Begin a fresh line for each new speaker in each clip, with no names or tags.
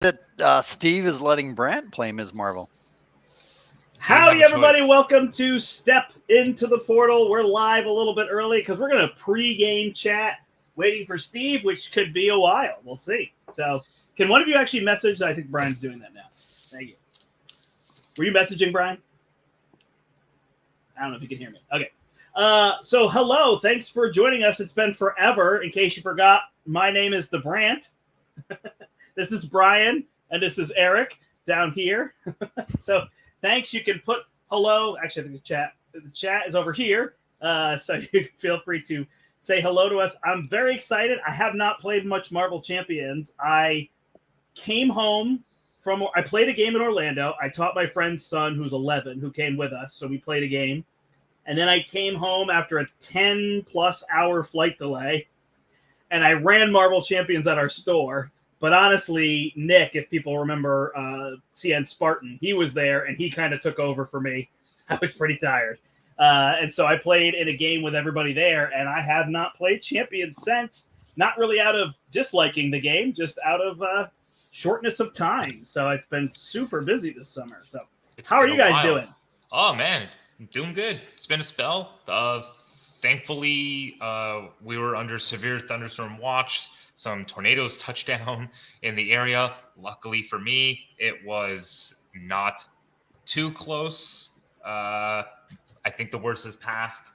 that Steve is letting Brandt play Ms. Marvel.
He didn't have
Howdy,
a
everybody.
choice.
Welcome to Step Into the Portal. We're live a little bit early because we're going to pre-game chat, waiting for Steve, which could be a while. We'll see. So, can one of you actually message? I think Brian's doing that now. Thank you. Were you messaging, Brian? I don't know if you can hear me. Okay. So, hello. Thanks for joining us. It's been forever. In case you forgot, my name is the Brandt. This is Brian, and this is Eric down here. So, thanks. You can put hello. Actually, I think the chat is over here. So you can feel free to say hello to us. I'm very excited. I have not played much Marvel Champions. I came home I played a game in Orlando. I taught my friend's son, who's 11, who came with us. So we played a game. And then I came home after a 10-plus hour flight delay. And I ran Marvel Champions at our store. But honestly, Nick, if people remember CN Spartan, he was there and he kind of took over for me. I was pretty tired. And so I played in a game with everybody there, and I have not played Champions since. Not really out of disliking the game, just out of shortness of time. So it's been super busy this summer. So how are you guys doing?
Oh, man, doing good. It's been a spell. Thankfully, we were under severe thunderstorm watch. Some tornadoes touched down in the area. Luckily for me, it was not too close. I think the worst has passed.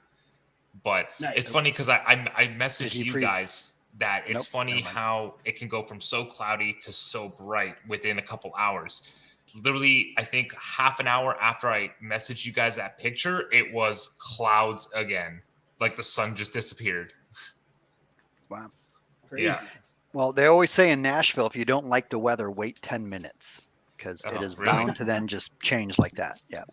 But nice. It's funny because I messaged you guys that it's funny how it can go from so cloudy to so bright within a couple hours. Literally, I think half an hour after I messaged you guys that picture, it was clouds again. Like the sun just disappeared.
Wow.
Crazy.
Yeah.
Well, they always say in Nashville, if you don't like the weather, wait 10 minutes because it is bound to then just change like that. Yeah.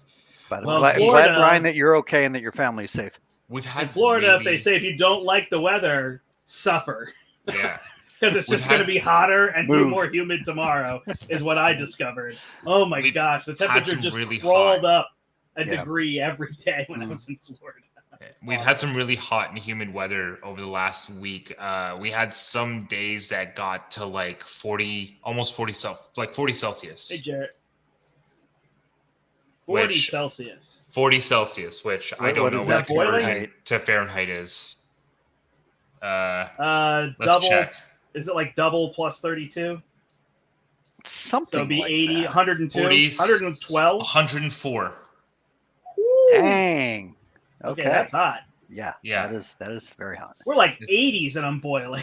But I'm glad, Brian, that you're okay and that your family's safe.
We've had
in Florida, if they say if you don't like the weather, suffer.
Yeah.
Because it's just going to be hotter and more humid tomorrow, is what I discovered. Oh my gosh, the temperature just really crawled up a degree every day when I was in Florida.
We've had some really hot and humid weather over the last week. We had some days that got to like 40, almost 40 Celsius.
Hey, Jarrett. 40 Celsius.
40 Celsius, which I don't know what the conversion to Fahrenheit is. Let's
double,
check.
Is it like double plus 32?
Something
so it'd be
like
80,
that.
102,
40,
112?
104.
Woo.
Dang. Okay,
that's hot.
Yeah, that is very hot.
We're like 80s and I'm boiling.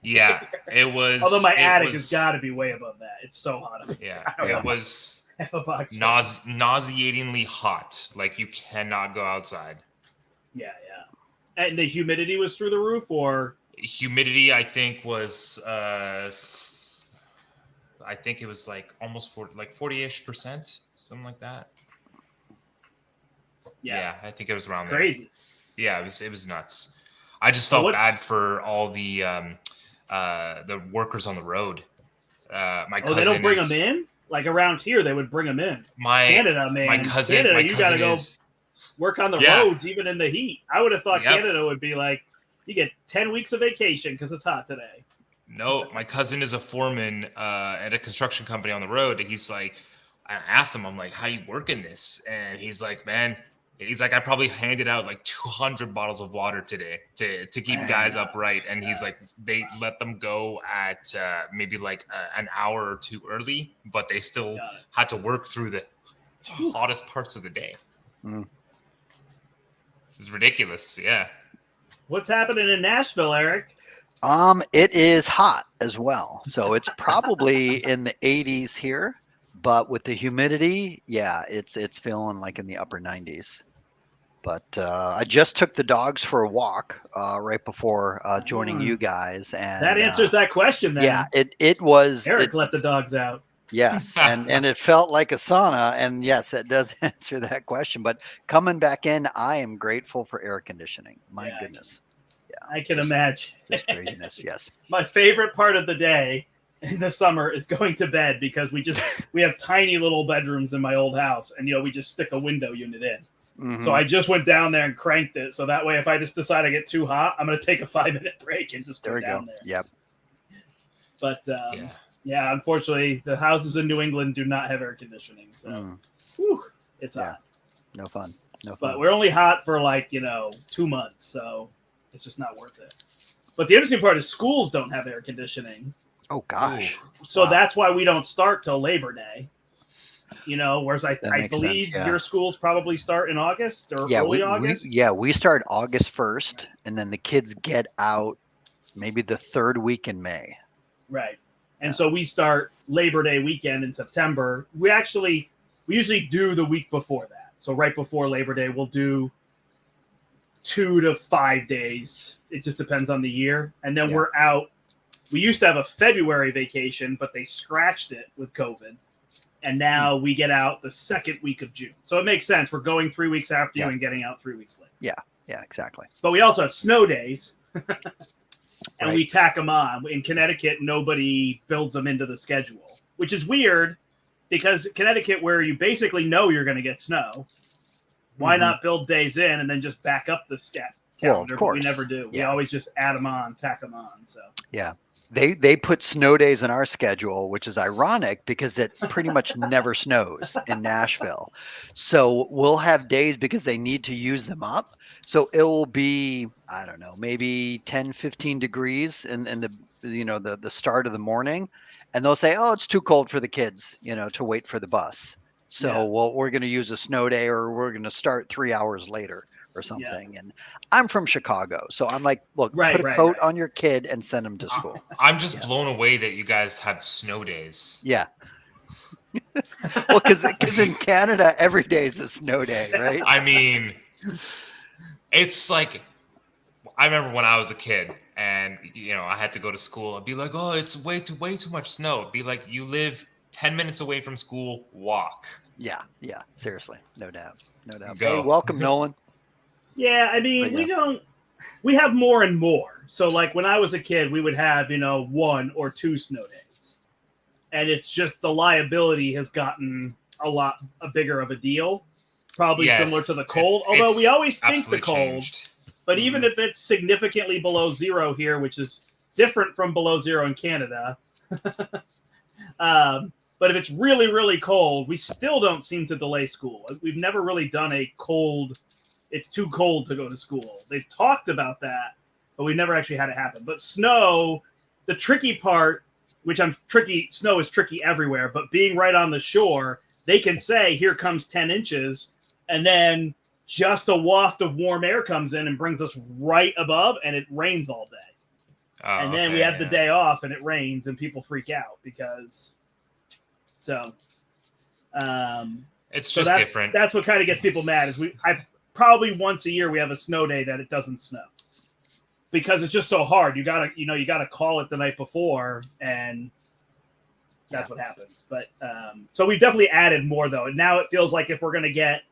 Yeah, it was.
Although my attic has got to be way above that. It's so hot.
Yeah, it was nauseatingly hot. Like you cannot go outside.
Yeah. And the humidity was through the roof, or
humidity? I think was. I think it was like almost 40-ish%, something like that. Yeah, I think it was around there.
Crazy.
Yeah, it was nuts. I just felt bad for all the workers on the road. My cousin.
They don't bring them in? Like around here, they would bring them in.
Canada, man. My cousin.
You got to go work on the roads even in the heat. I would have thought Canada would be like, you get 10 weeks of vacation because it's hot today.
No, my cousin is a foreman at a construction company on the road. And he's like, I asked him, I'm like, how you working this? And he's like, man. He's like, I probably handed out like 200 bottles of water today to keep guys upright. And he's like, they let them go at maybe like an hour or two early, but they still had to work through the hottest parts of the day. It was ridiculous. Yeah.
What's happening in Nashville, Eric?
It is hot as well. So it's probably in the 80s here. But with the humidity, it's feeling like in the upper 90s. But I just took the dogs for a walk right before joining you guys, and
that answers that question. Then
it was
Eric let the dogs out.
Yes, and it felt like a sauna, and yes, that does answer that question. But coming back in, I am grateful for air conditioning. My goodness,
I can imagine.
Craziness, yes.
My favorite part of the day in the summer is going to bed because we have tiny little bedrooms in my old house, and we just stick a window unit in. Mm-hmm. So I just went down there and cranked it, so that way if I just decide I get too hot, I'm going to take a 5-minute break and just go down there.
Yep.
But Yeah, unfortunately, the houses in New England do not have air conditioning, so whew, it's
Yeah.
hot.
No fun. No
But
fun.
we're only hot for 2 months, so it's just not worth it. But the interesting part is schools don't have air conditioning,
Oh gosh.
so
Wow.
that's why we don't start till Labor Day. Whereas I
makes
believe
sense, yeah.
your schools probably start in August or
Yeah,
early August.
we start August 1st, and then the kids get out maybe the third week in May.
Right. And
Yeah.
so we start Labor Day weekend in September. We usually do the week before that. So right before Labor Day, we'll do 2 to 5 days. It just depends on the year. And then
Yeah.
we're out. We used to have a February vacation, but they scratched it with COVID. And now we get out the second week of June. So it makes sense. We're going 3 weeks after you
Yeah.
and getting out 3 weeks later.
Yeah, exactly.
But we also have snow days. And
Right.
we tack them on. In Connecticut, nobody builds them into the schedule, which is weird because Connecticut, where you basically know you're going to get snow, why
Mhm.
not build days in and then just back up the
Well, of
calendar? But we
course.
never do. We
Yeah.
always just add them on, tack them on. So
Yeah. They put snow days in our schedule, which is ironic because it pretty much never snows in Nashville. So we'll have days because they need to use them up. So it will be, I don't know, maybe 10, 15 degrees in the start of the morning. And they'll say, oh, it's too cold for the kids, to wait for the bus. So,
Yeah.
well, we're going to use a snow day, or we're going to start 3 hours later or something. And I'm from Chicago. So I'm like, look,
Right,
put a
right,
coat
right.
on your kid and send him to school.
I'm just
Yeah.
blown away that you guys have snow days.
Yeah. Well, because in Canada, every day is a snow day, right?
I mean, it's like, I remember when I was a kid and, I had to go to school. I'd be like, oh, it's way too much snow. It'd be like, you live 10 minutes away from school, walk.
Yeah. Seriously. No doubt. No doubt.
Go.
Hey, welcome, Nolan.
Yeah, I mean,
But
we have more and more. So when I was a kid, we would have, 1 or 2 snow days. And it's just the liability has gotten a bigger of a deal. Probably
Yes,
similar to the cold. Although we always think the cold.
Changed.
But even if it's significantly below zero here, which is different from below zero in Canada, but if it's really, really cold, we still don't seem to delay school. We've never really done a cold, it's too cold to go to school. They've talked about that, but we've never actually had it happen. But snow, the tricky part, snow is tricky everywhere, but being right on the shore, they can say, here comes 10 inches, and then just a waft of warm air comes in and brings us right above, and it rains all day. And then we have the day off, and it rains, and people freak out because. So,
it's just different.
That's what kind of gets people mad. Is probably once a year we have a snow day that it doesn't snow because it's just so hard. You gotta call it the night before, and that's what happens. But so we've definitely added more though. Now it feels like if we're gonna get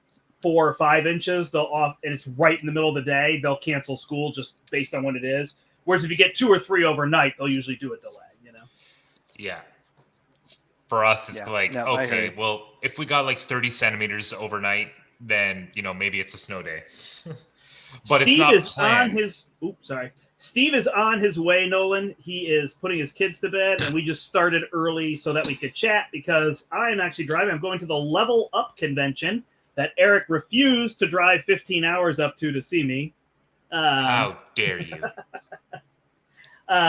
4 or 5 inches, and it's right in the middle of the day, they'll cancel school just based on when it is. Whereas if you get 2 or 3 overnight, they'll usually do a delay.
Yeah. For us, it's
okay,
well, if we got 30 centimeters overnight, then maybe it's a snow day. But
Steve
it's not
is
planned.
Steve is on his way, Nolan. He is putting his kids to bed, and we just started early so that we could chat because I'm actually driving. I'm going to the Level Up convention that Eric refused to drive 15 hours up to see me.
How dare you?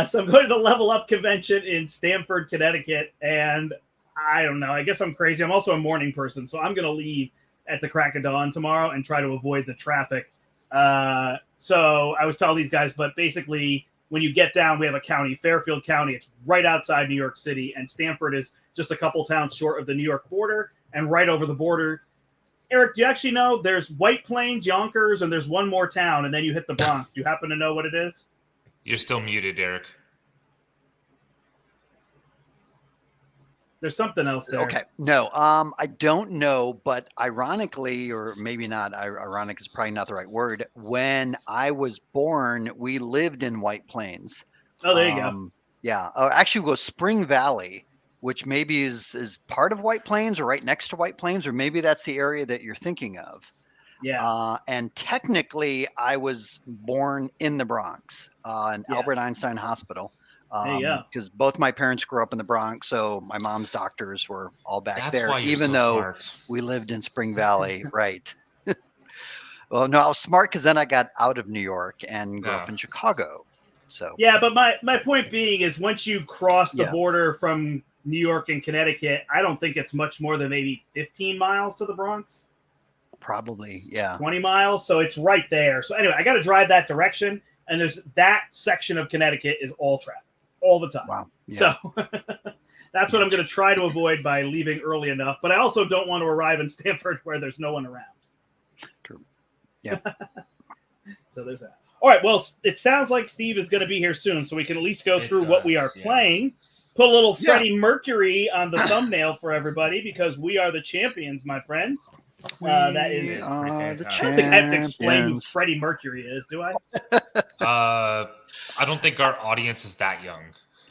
So I'm going to the Level Up convention in Stamford, Connecticut, and I don't know. I guess I'm crazy. I'm also a morning person, so I'm going to leave at the crack of dawn tomorrow and try to avoid the traffic. So I was telling these guys, but basically when you get down, we have a county, Fairfield County. It's right outside New York City, and Stamford is just a couple towns short of the New York border and right over the border. Eric, do you actually know there's White Plains, Yonkers, and there's one more town, and then you hit the Bronx. Do you happen to know what it is?
You're still muted, Eric.
There's something else there.
Okay. No, I don't know, but ironically, or maybe not, ironic is probably not the right word. When I was born, we lived in White Plains.
Oh, there you go.
Yeah. Actually, it was Spring Valley, which maybe is part of White Plains or right next to White Plains, or maybe that's the area that you're thinking of.
Yeah.
And technically, I was born in the Bronx, in Albert Einstein Hospital.
There you go.
Because both my parents grew up in the Bronx, so my mom's doctors were all back
That's
there,
why you're
even
so
though
smart.
we lived in Spring Valley, right? Well, no, I was smart because then I got out of New York and grew up
Yeah.
in Chicago. So
Yeah, but my point being is once you cross the
Yeah.
border from New York and Connecticut, I don't think it's much more than maybe 15 miles to the Bronx,
probably, yeah.
20 miles. So it's right there. So anyway, I got to drive that direction. And there's that section of Connecticut is all traffic all the time.
Wow. Yeah.
So that's what I'm going to try to avoid by leaving early enough. But I also don't want to arrive in Stamford where there's no one around.
True. Yeah.
So there's that. All right. Well, it sounds like Steve is going to be here soon, so we can at least go through what we are playing. Put a little Freddie Mercury on the thumbnail for everybody because we are the champions, my friends. That is.
are the
I don't think I have to explain who
champions.
Freddie Mercury is, do I?
I don't think our audience is that young.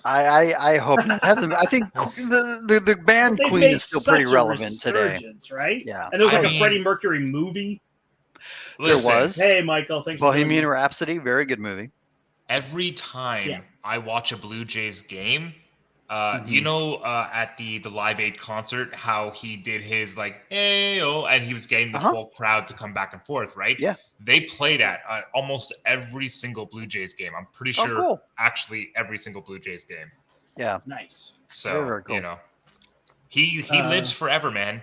I hope it hasn't. I think the band
They
Queen
made
is still pretty
such a
relevant today.
resurgence, right?
Yeah.
And there was
I
like a
mean-
Freddie Mercury movie.
Listen,
was.
Hey, Michael, thanks for
Bohemian
joining us.
Rhapsody, very good movie.
every time
Yeah.
I watch a Blue Jays game,
Mhm.
you know, at the Live Aid concert, how he did his like, hey, oh, and he was getting the whole crowd to come back and forth, right?
Yeah.
They play that at almost every single Blue Jays game. I'm pretty sure,
cool.
actually, every single Blue Jays game.
Yeah.
Nice.
So,
Very, very cool.
you know, he lives forever, man.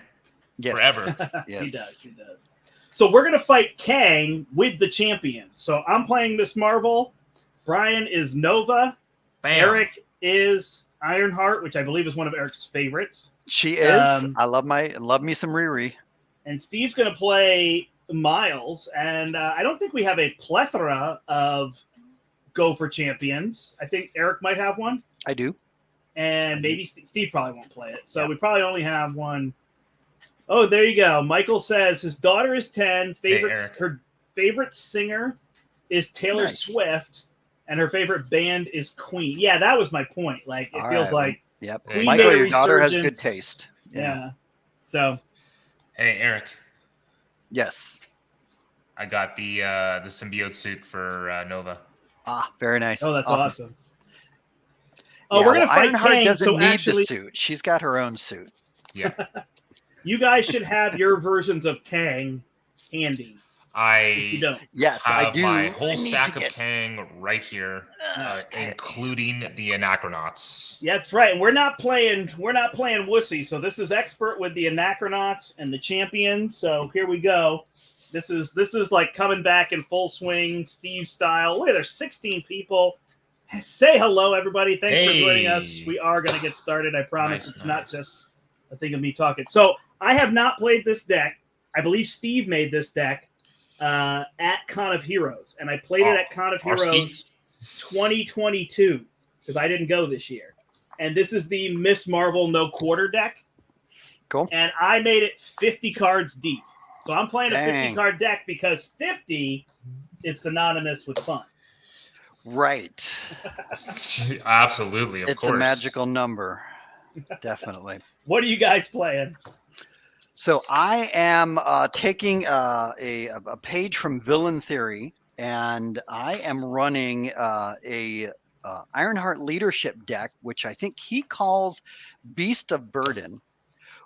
Yes.
Forever.
Yes.
He does. He does. So we're gonna fight Kang with the champions. So I'm playing Miss Marvel. Brian is Nova.
Bam.
Eric is Ironheart, which I believe is one of Eric's favorites.
She is.
Um,
I love me some Riri.
And Steve's gonna play Miles. And I don't think we have a plethora of Go for champions. I think Eric might have one,
I do.
and maybe Steve probably won't play it. So
Yeah.
we probably only have one. Oh, there you go. Michael says his daughter is 10.
Eric.
Her favorite singer is Taylor
Nice.
Swift, and her favorite band is Queen. Yeah, that was my point. Like it
All
feels
right.
like
Yep.
Queen
Michael,
made a
your daughter has good
resurgence.
taste.
yeah. So
Hey, Eric.
Yes.
I got the symbiote suit for Nova.
Ah, very nice.
oh, that's awesome. Oh,
Yeah,
we're gonna
well,
fight
Ironheart
Kang.
doesn't
So
need
actually,
the suit. She's got her own suit.
Yeah.
you guys should have your versions of Kang handy. If you
I
don't,
Yes, I
have
do.
my
I
whole
need
stack
to
of
get-
Kang right here,
Okay.
including the Anachronauts.
yeah, that's right. And we're not playing wussy. So this is expert with the Anachronauts and the champions. So here we go. This is like coming back in full swing, Steve style. Look at there's 16 people. Say hello, everybody. Thanks for joining us.
Hey.
We are going to get started. I promise
Nice,
it's not
nice.
just a thing of me talking. So I have not played this deck. I believe Steve made this deck at Con of Heroes, and I played it at Con of
our
Heroes 2022 because I didn't go this year. And this is the Miss Marvel no quarter deck.
Cool.
And I made it 50 cards deep. So I'm playing a
Dang.
50 card deck because 50 is synonymous with fun.
Right.
Absolutely, of
It's
course.
a magical number. Definitely.
What are you guys playing?
So I am taking a page from Villain Theory, and I am running a Ironheart leadership deck, which I think he calls Beast of Burden,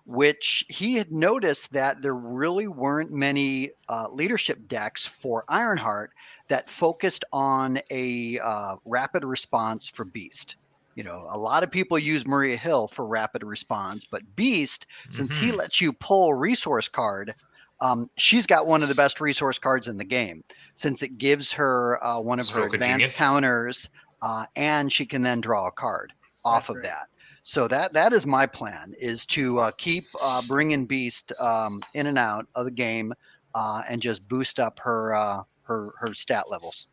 which he had noticed that there really weren't many leadership decks for Ironheart that focused on a rapid response for Beast. You know, a lot of people use Maria Hill for rapid response, but Beast, since he
Mhm.
lets you pull a resource card, she's got one of the best resource cards in the game, since it gives her one of her
Stroke of
advanced
genius.
counters, and she can then draw a card off of
great.
that. So that is my plan, is to keep bringing Beast in and out of the game, and just boost up her stat levels.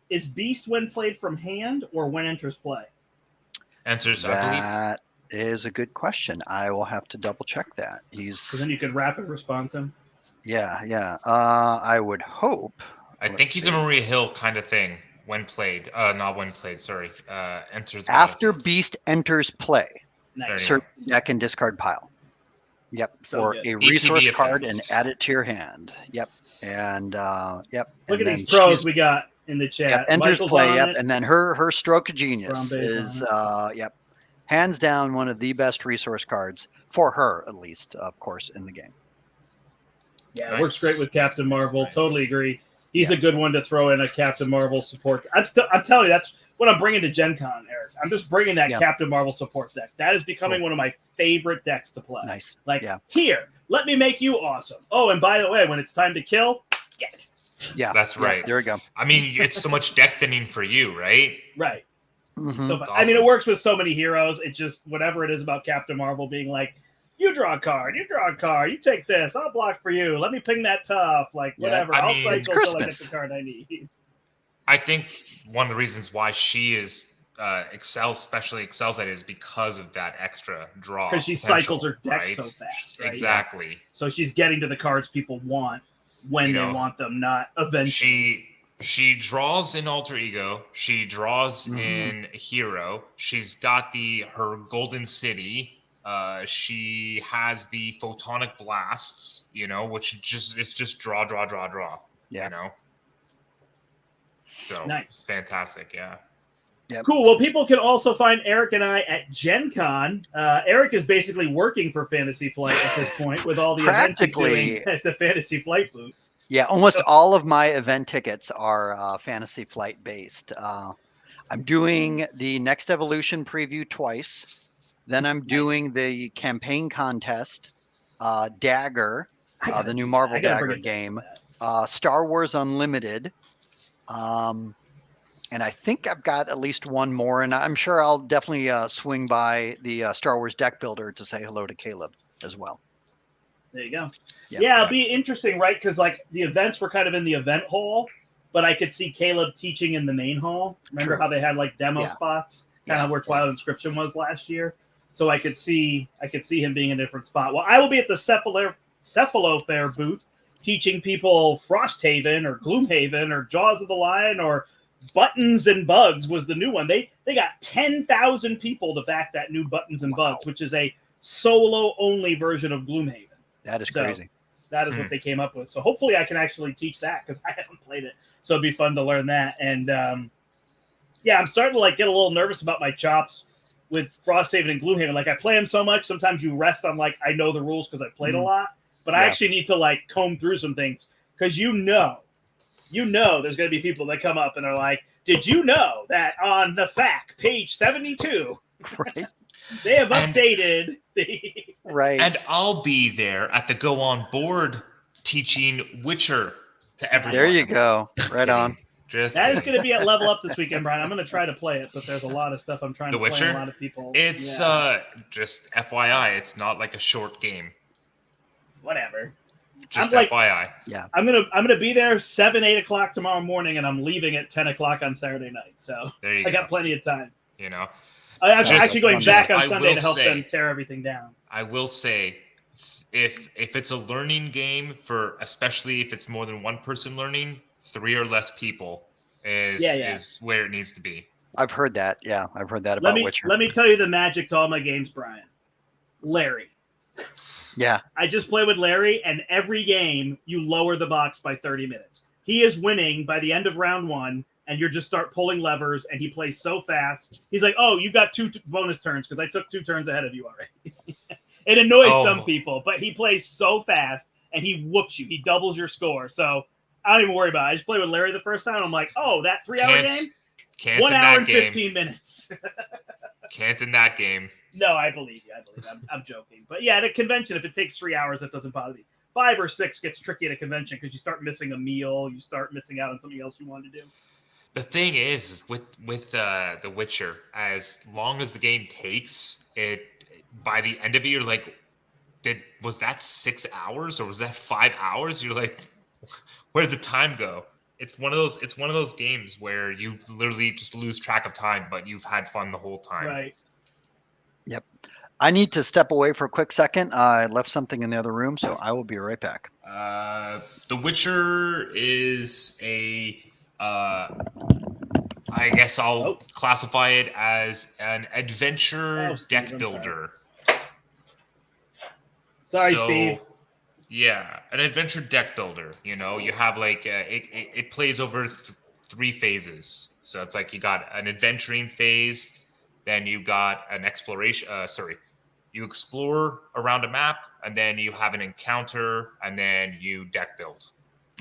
Is Beast when played from hand or when enters play?
Answers, I believe.
That is a good question. I will have to double check that.
Because then you could rapid response him.
Yeah. I would hope.
I think he's a Maria Hill kind of thing when played. Not when played, sorry. Enters the
After
battlefield.
Beast enters play,
Nice.
There you
search deck and discard pile. Yep,
So
for
good.
a
ETB
resource card and
effects.
add it to your hand. Yep, and yep.
Look
and
at
then
these pros
she's-
we got. in the chat.
Yep, Ender's
Michael's
Play,
on
yep,
it.
and then her Stroke of Genius
Brombay's
is yep, hands down one of the best resource cards for her, at least, of course, in the game.
Yeah, it works great with Captain Marvel.
Nice.
Totally agree. He's a good one to throw in a Captain Marvel support. I'm telling you, that's what I'm bringing to Gen Con, Eric. I'm just bringing that Captain Marvel support deck. That is becoming one of my favorite decks to play.
Nice.
Like, here, let me make you awesome. Oh, and by the way, when it's time to kill, get it.
Yeah,
that's right.
There we go.
I mean, it's so much deck thinning for you, right?
Right.
Mm-hmm.
So,
awesome.
I mean, it works with so many heroes. It just, whatever it is about Captain Marvel being like, you draw a card, you take this, I'll block for you. Let me ping that tough, like, whatever. I'll cycle until I get the card I need.
I think one of the reasons why she is excels at it is because of that extra draw.
Because she cycles her deck
right?
so fast. Right?
Exactly.
So she's getting to the cards people want when they want them, not eventually.
She draws in Alter Ego. She draws in Hero. She's got her Golden City. She has the Photonic Blasts, which it's just draw.
Yeah.
So
nice.
It's fantastic, yeah.
Yep.
Cool. Well, people can also find Eric and I at Gen Con. Eric is basically working for Fantasy Flight at this point with all the events he's doing at the Fantasy Flight booth.
Yeah, almost all of my event tickets are Fantasy Flight based. I'm doing the Next Evolution preview twice. Then I'm doing the campaign contest, Dagger, the new Marvel Dagger game, Star Wars Unlimited. And I think I've got at least one more, and I'm sure I'll definitely swing by the Star Wars deck builder to say hello to Caleb as well.
There you go. Yeah, it'll be interesting, right? Because like the events were kind of in the event hall, but I could see Caleb teaching in the main hall. Remember how they had like demo spots, kind of where Twilight Inscription was last year. So I could see him being in a different spot. Well, I will be at the Cephalo Fair booth teaching people Frosthaven or Gloomhaven or Jaws of the Lion or Buttons and Bugs was the new one. They got 10,000 people to back that new Buttons and Bugs, which is a solo only version of Gloomhaven.
That is crazy.
That is what they came up with. So hopefully I can actually teach that because I haven't played it. So it'd be fun to learn that. And I'm starting to like get a little nervous about my chops with Frosthaven and Gloomhaven. Like I play them so much, sometimes you rest on like I know the rules because I played a lot. But I actually need to like comb through some things because you know there's going to be people that come up and are like, did you know that on the FAQ, page 72,
right.
they have updated the...
Right.
And I'll be there at the Go On Board teaching Witcher to everyone.
There you go. Right on.
That is going to be at Level Up this weekend, Brian. I'm going to try to play it, but there's a lot of stuff I'm trying to play. A lot of people.
It's just FYI, it's not like a short game.
Whatever.
Just FYI.
Yeah.
I'm gonna be there 7-8 o'clock tomorrow morning, and I'm leaving at 10 o'clock on Saturday night. So I got plenty of time. I'm actually going back on Sunday to help them tear everything down.
I will say, if it's a learning game especially if it's more than one person learning, 3 or less people is where it needs to be.
I've heard that. Yeah, I've heard that about Witcher.
Let me tell you the magic to all my games, Brian. Larry.
Yeah.
I just play with Larry, and every game you lower the box by 30 minutes. He is winning by the end of round 1, and you just start pulling levers, and he plays so fast. He's like, oh, you got 2 bonus turns because I took 2 turns ahead of you already. It annoys some people, but he plays so fast, and he whoops you. He doubles your score. So I don't even worry about it. I just play with Larry the first time. I'm like, oh, that 3-hour game? 1 hour and 15 minutes.
Can't in that game.
No, I believe you. I'm joking. But yeah, at a convention, if it takes 3 hours, that doesn't bother me. 5 or 6 gets tricky at a convention because you start missing a meal. You start missing out on something else you wanted to do.
The thing is, with The Witcher, as long as the game takes, by the end of it, you're like, was that 6 hours or was that 5 hours? You're like, where did the time go? It's one of those games where you literally just lose track of time, but you've had fun the whole time.
Right.
Yep. I need to step away for a quick second. I left something in the other room, so I will be right back.
The Witcher is I guess I'll classify it as an adventure deck builder.
Sorry, Steve.
Yeah, an adventure deck builder. You have like it plays over 3 phases. So it's like you got an adventuring phase, then you got an exploration. You explore around a map, and then you have an encounter, and then you deck build,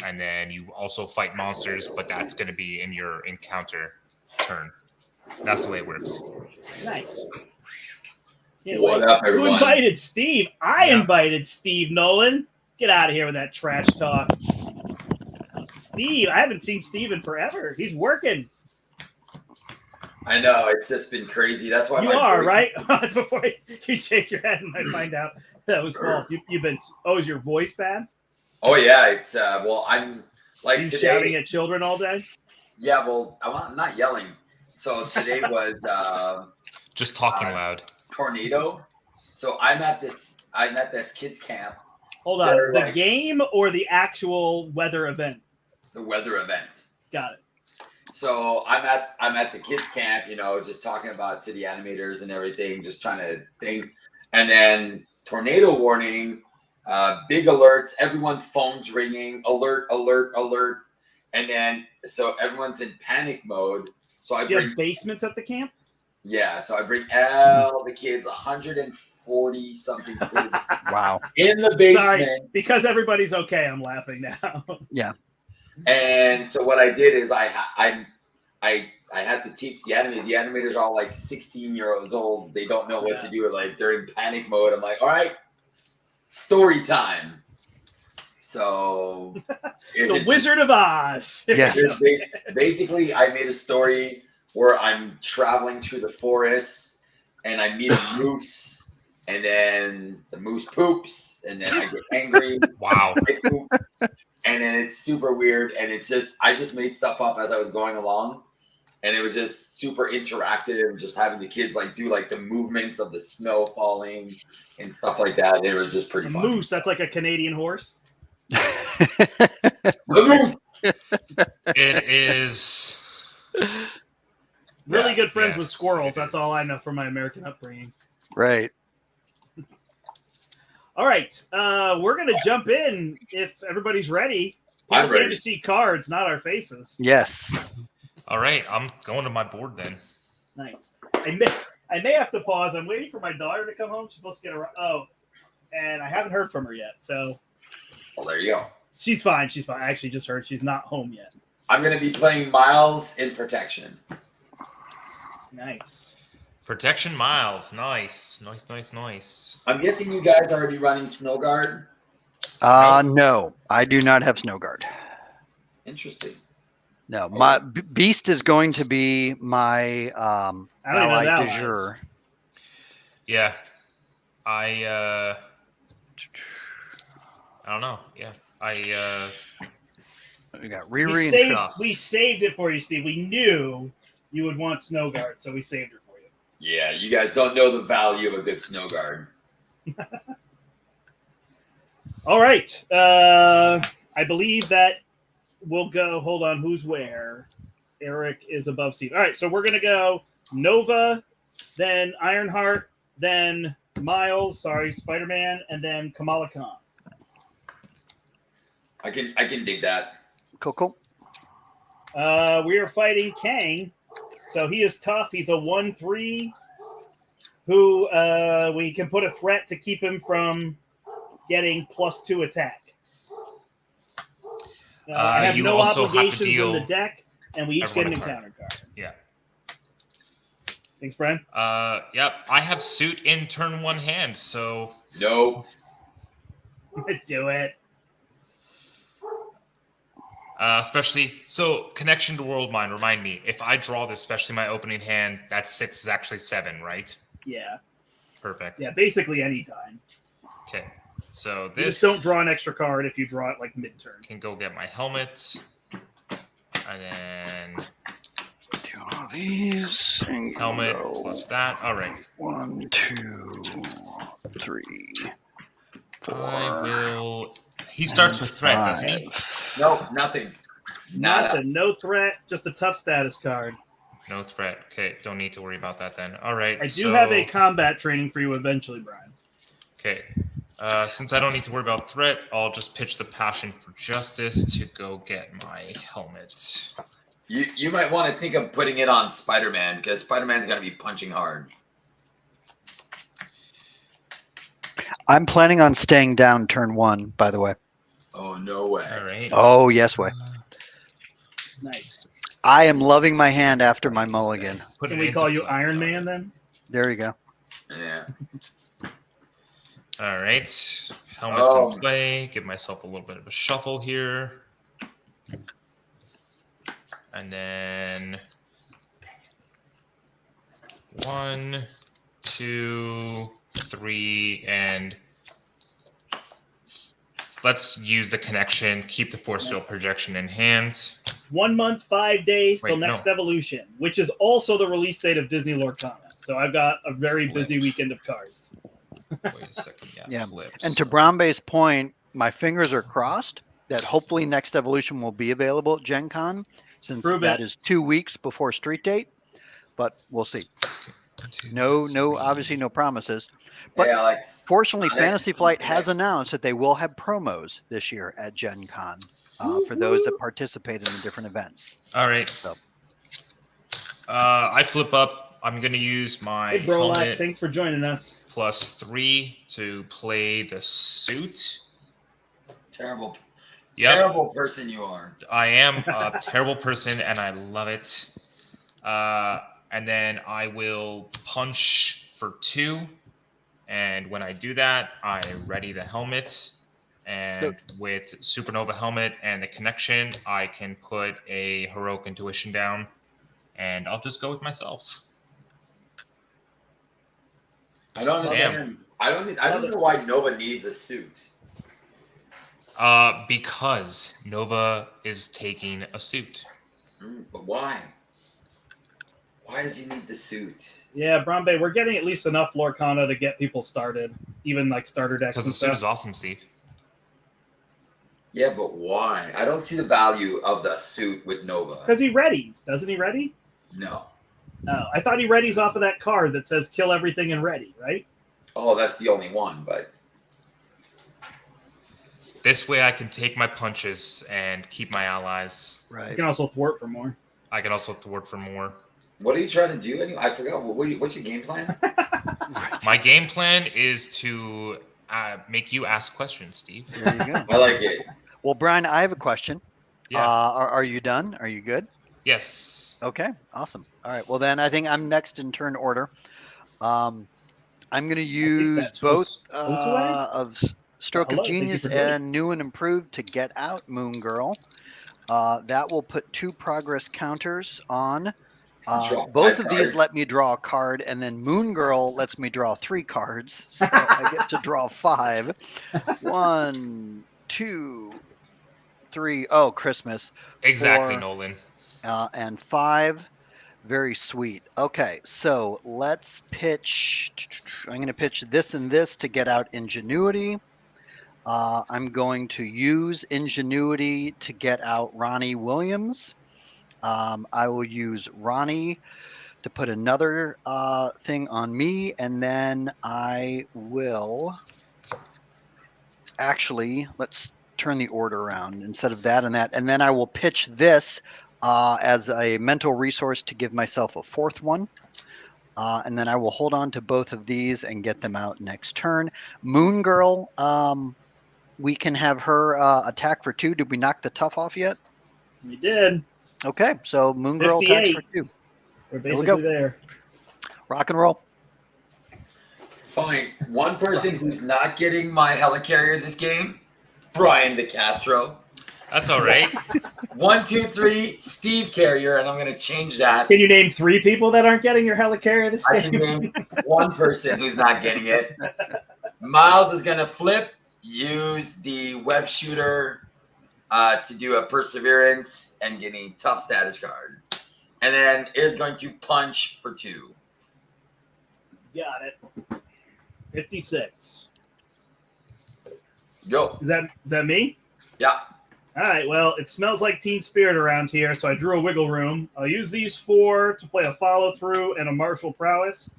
and then you also fight monsters, but that's going to be in your encounter turn. That's the way it works.
Nice.
What up,
Who
everyone?
invited Steve? I
Yeah.
invited Steve Nolan. Get out of here with that trash talk. Steve, I haven't seen Steve in forever. He's working.
I know, it's just been crazy. That's why
You
my
are,
voice-
right? Before you shake your head and I find out that was false. You've been. Oh, is your voice bad?
Oh yeah, it's well, I'm like
Are you
today.
shouting at children all day?
Yeah, well, I'm not yelling. So today was
Just talking loud.
tornado. So I'm at this kids camp,
Hold on.
They're
The
like-
game or the actual weather event?
the weather event.
Got it.
So I'm at the kids camp, just talking about to the animators and everything, just trying to think. And then tornado warning, big alerts, everyone's phones ringing, alert, alert, alert. And then so everyone's in panic mode. So I
Do you
bring
have basements at the camp?
so I bring all the kids, 140 something kids
Wow.
in the
Sorry,
basement.
because everybody's okay. I'm laughing now.
And so what I did is I had to teach the animators. The animators are all like 16-year-olds old. They don't know what to do. Like they're in panic mode. I'm like, all right, story time. So
The Wizard of Oz.
Yes.
Basically, I made a story where I'm traveling through the forest and I meet a moose, and then the moose poops, and then I get angry.
Wow.
I poop, and then it's super weird, and it's just I just made stuff up as I was going along, and it was just super interactive, just having the kids like do like the movements of the snow falling and stuff like that. And it was just pretty
A
fun.
moose, that's like a Canadian horse.
The moose!
It is.
Really
Yeah,
good friends with
yes,
squirrels.
it
That's
is.
all I know from my American upbringing.
Right.
All right. We're going to jump in if everybody's ready.
I'm
People came
ready.
to see cards, not our faces.
Yes.
All right, I'm going to my board then.
Nice. I may have to pause. I'm waiting for my daughter to come home. She's supposed to get her. Oh, and I haven't heard from her yet. So
Well, there you go.
she's fine. She's fine. I actually just heard she's not home yet.
I'm going to be playing Miles in Protection.
Nice.
Protection Miles. Nice.
I'm guessing you guys are already running Snow Guard.
No, I do not have Snow Guard.
Interesting.
No, my Beast is going to be my
I don't even know
ally
that
de
one.
jour.
Yeah. I don't know. Yeah.
We got
We
Riri and
saved,
stuff.
we saved it for you, Steve. We knew you would want Snow Guard, so we saved it for you.
Yeah, you guys don't know the value of a good Snow Guard.
All right. I believe that we'll go. Hold on. Who's where? Eric is above Steve. All right. So we're going to go Nova, then Ironheart, then Miles, Spider-Man, and then Kamala Khan.
I can dig that.
Coco.
We are fighting Kang. So he is tough. He's a 1/3 who we can put a threat to keep him from getting +2 attack. I have
you
no
also have to
obligations in
deal
the deck, and we each get an
everyone a card.
encounter card.
Yeah.
Thanks, Brian.
Yep. I have suit in turn 1 hand, so
Nope.
Do it.
especially so connection to world mind. Remind me, if I draw this, especially my opening hand, that 6 is actually 7, right?
Yeah.
Perfect.
Yeah, basically anytime.
Okay. So
You
this
just don't draw an extra card if you draw it like mid-turn.
can go get my helmet, and then
Do all these. And
helmet
go.
plus that. All right.
1, 2, 3, 4.
I will. He starts with threat, doesn't he?
Nope. Nothing. Nada.
Nothing, no threat, just a tough status card.
No threat. Okay, don't need to worry about that then. All right.
I do have a combat training for you eventually, Brian.
Okay. Since I don't need to worry about threat, I'll just pitch the passion for justice to go get my helmet.
You might want to think of putting it on Spider-Man because Spider-Man's going to be punching hard.
I'm planning on staying down turn 1, by the way.
Oh, no way.
All right.
Oh, yes way.
Nice.
I am loving my hand after my mulligan.
Can we call you Iron Man then?
There you go.
Yeah.
All right. Helmets in play. Give myself a little bit of a shuffle here. And then 1, 2, 3, and let's use the connection. Keep the force field projection in hand.
1 month, 5 days till
Wait,
next evolution, which is also the release date of Disney Lorcana. So I've got a very busy weekend of cards.
Wait a second. Yeah. Flips.
And to Brownbay's point, my fingers are crossed that hopefully next evolution will be available at Gen Con, since that is 2 weeks before street date. But we'll see. No, obviously no promises. But
hey, Alex.
Fortunately, Fantasy Flight has announced that they will have promos this year at Gen Con for those that participate in the different events.
All right.
So.
I flip up. I'm going to use my
Hey, Brolak,
helmet
thanks for joining us.
+3 to play the suit.
Terrible.
Yep.
Terrible person you are.
I am a terrible person, and I love it. And then I will punch for 2. And when I do that, I ready the helmet. And with Supernova helmet and the connection, I can put a heroic intuition down. And I'll just go with myself.
I don't understand. I don't know why Nova needs a suit.
Because Nova is taking a suit.
But why? Why does he need the suit?
Yeah, Brombe, we're getting at least enough Lorcana to get people started, even like starter decks.
Because the suit is awesome, Steve.
Yeah, but why? I don't see the value of the suit with Nova.
Because he readies. Doesn't he ready?
No.
Oh, I thought he readies off of that card that says kill everything and ready, right?
Oh, that's the only one, but...
This way I can take my punches and keep my allies.
You
Right.
can also thwart for more.
I can also thwart for more.
What are you trying to do anyway? I forgot. What's your game plan?
My game plan is to make you ask questions, Steve.
There you go.
I like it.
Well, Brian, I have a question.
Yeah.
Are you done? Are you good?
Yes.
Okay, awesome. All right. Well, then I think I'm next in turn order. I'm going to use both of Stroke of Genius and New and Improved to get out Moon Girl. That will put 2 progress counters on. Both of these let me draw a card, and then Moon Girl lets me draw 3 cards. So I get to draw 5. 1, 2, 3. Oh, Christmas.
Exactly,
4,
Nolan.
and 5. Very sweet. Okay, so let's pitch. I'm going to pitch this and this to get out Ingenuity. I'm going to use Ingenuity to get out Ronnie Williams. I will use Ronnie to put another thing on me, and then I will actually, let's turn the order around instead of that and that, and then I will pitch this as a mental resource to give myself a 4th one. And then I will hold on to both of these and get them out next turn. Moon Girl, we can have her attack for 2. Did we knock the tough off yet?
We did.
Okay, so Moon Girl attacks for 2.
We're basically there.
Rock and roll.
Fine. One person who's not getting my helicarrier this game, Brian DeCastro.
That's all right.
1, 2, 3, Steve Carrier, and I'm going to change that.
Can you name 3 people that aren't getting your helicarrier this
I
game?
can name 1 person who's not getting it. Miles is going to flip, use the web shooter to do a perseverance and getting tough status card. And then is going to punch for 2.
Got it. 56.
Go.
Is that me?
Yeah.
All right, well, it smells like Teen Spirit around here, so I drew a wiggle room. I'll use these 4 to play a follow-through and a martial prowess.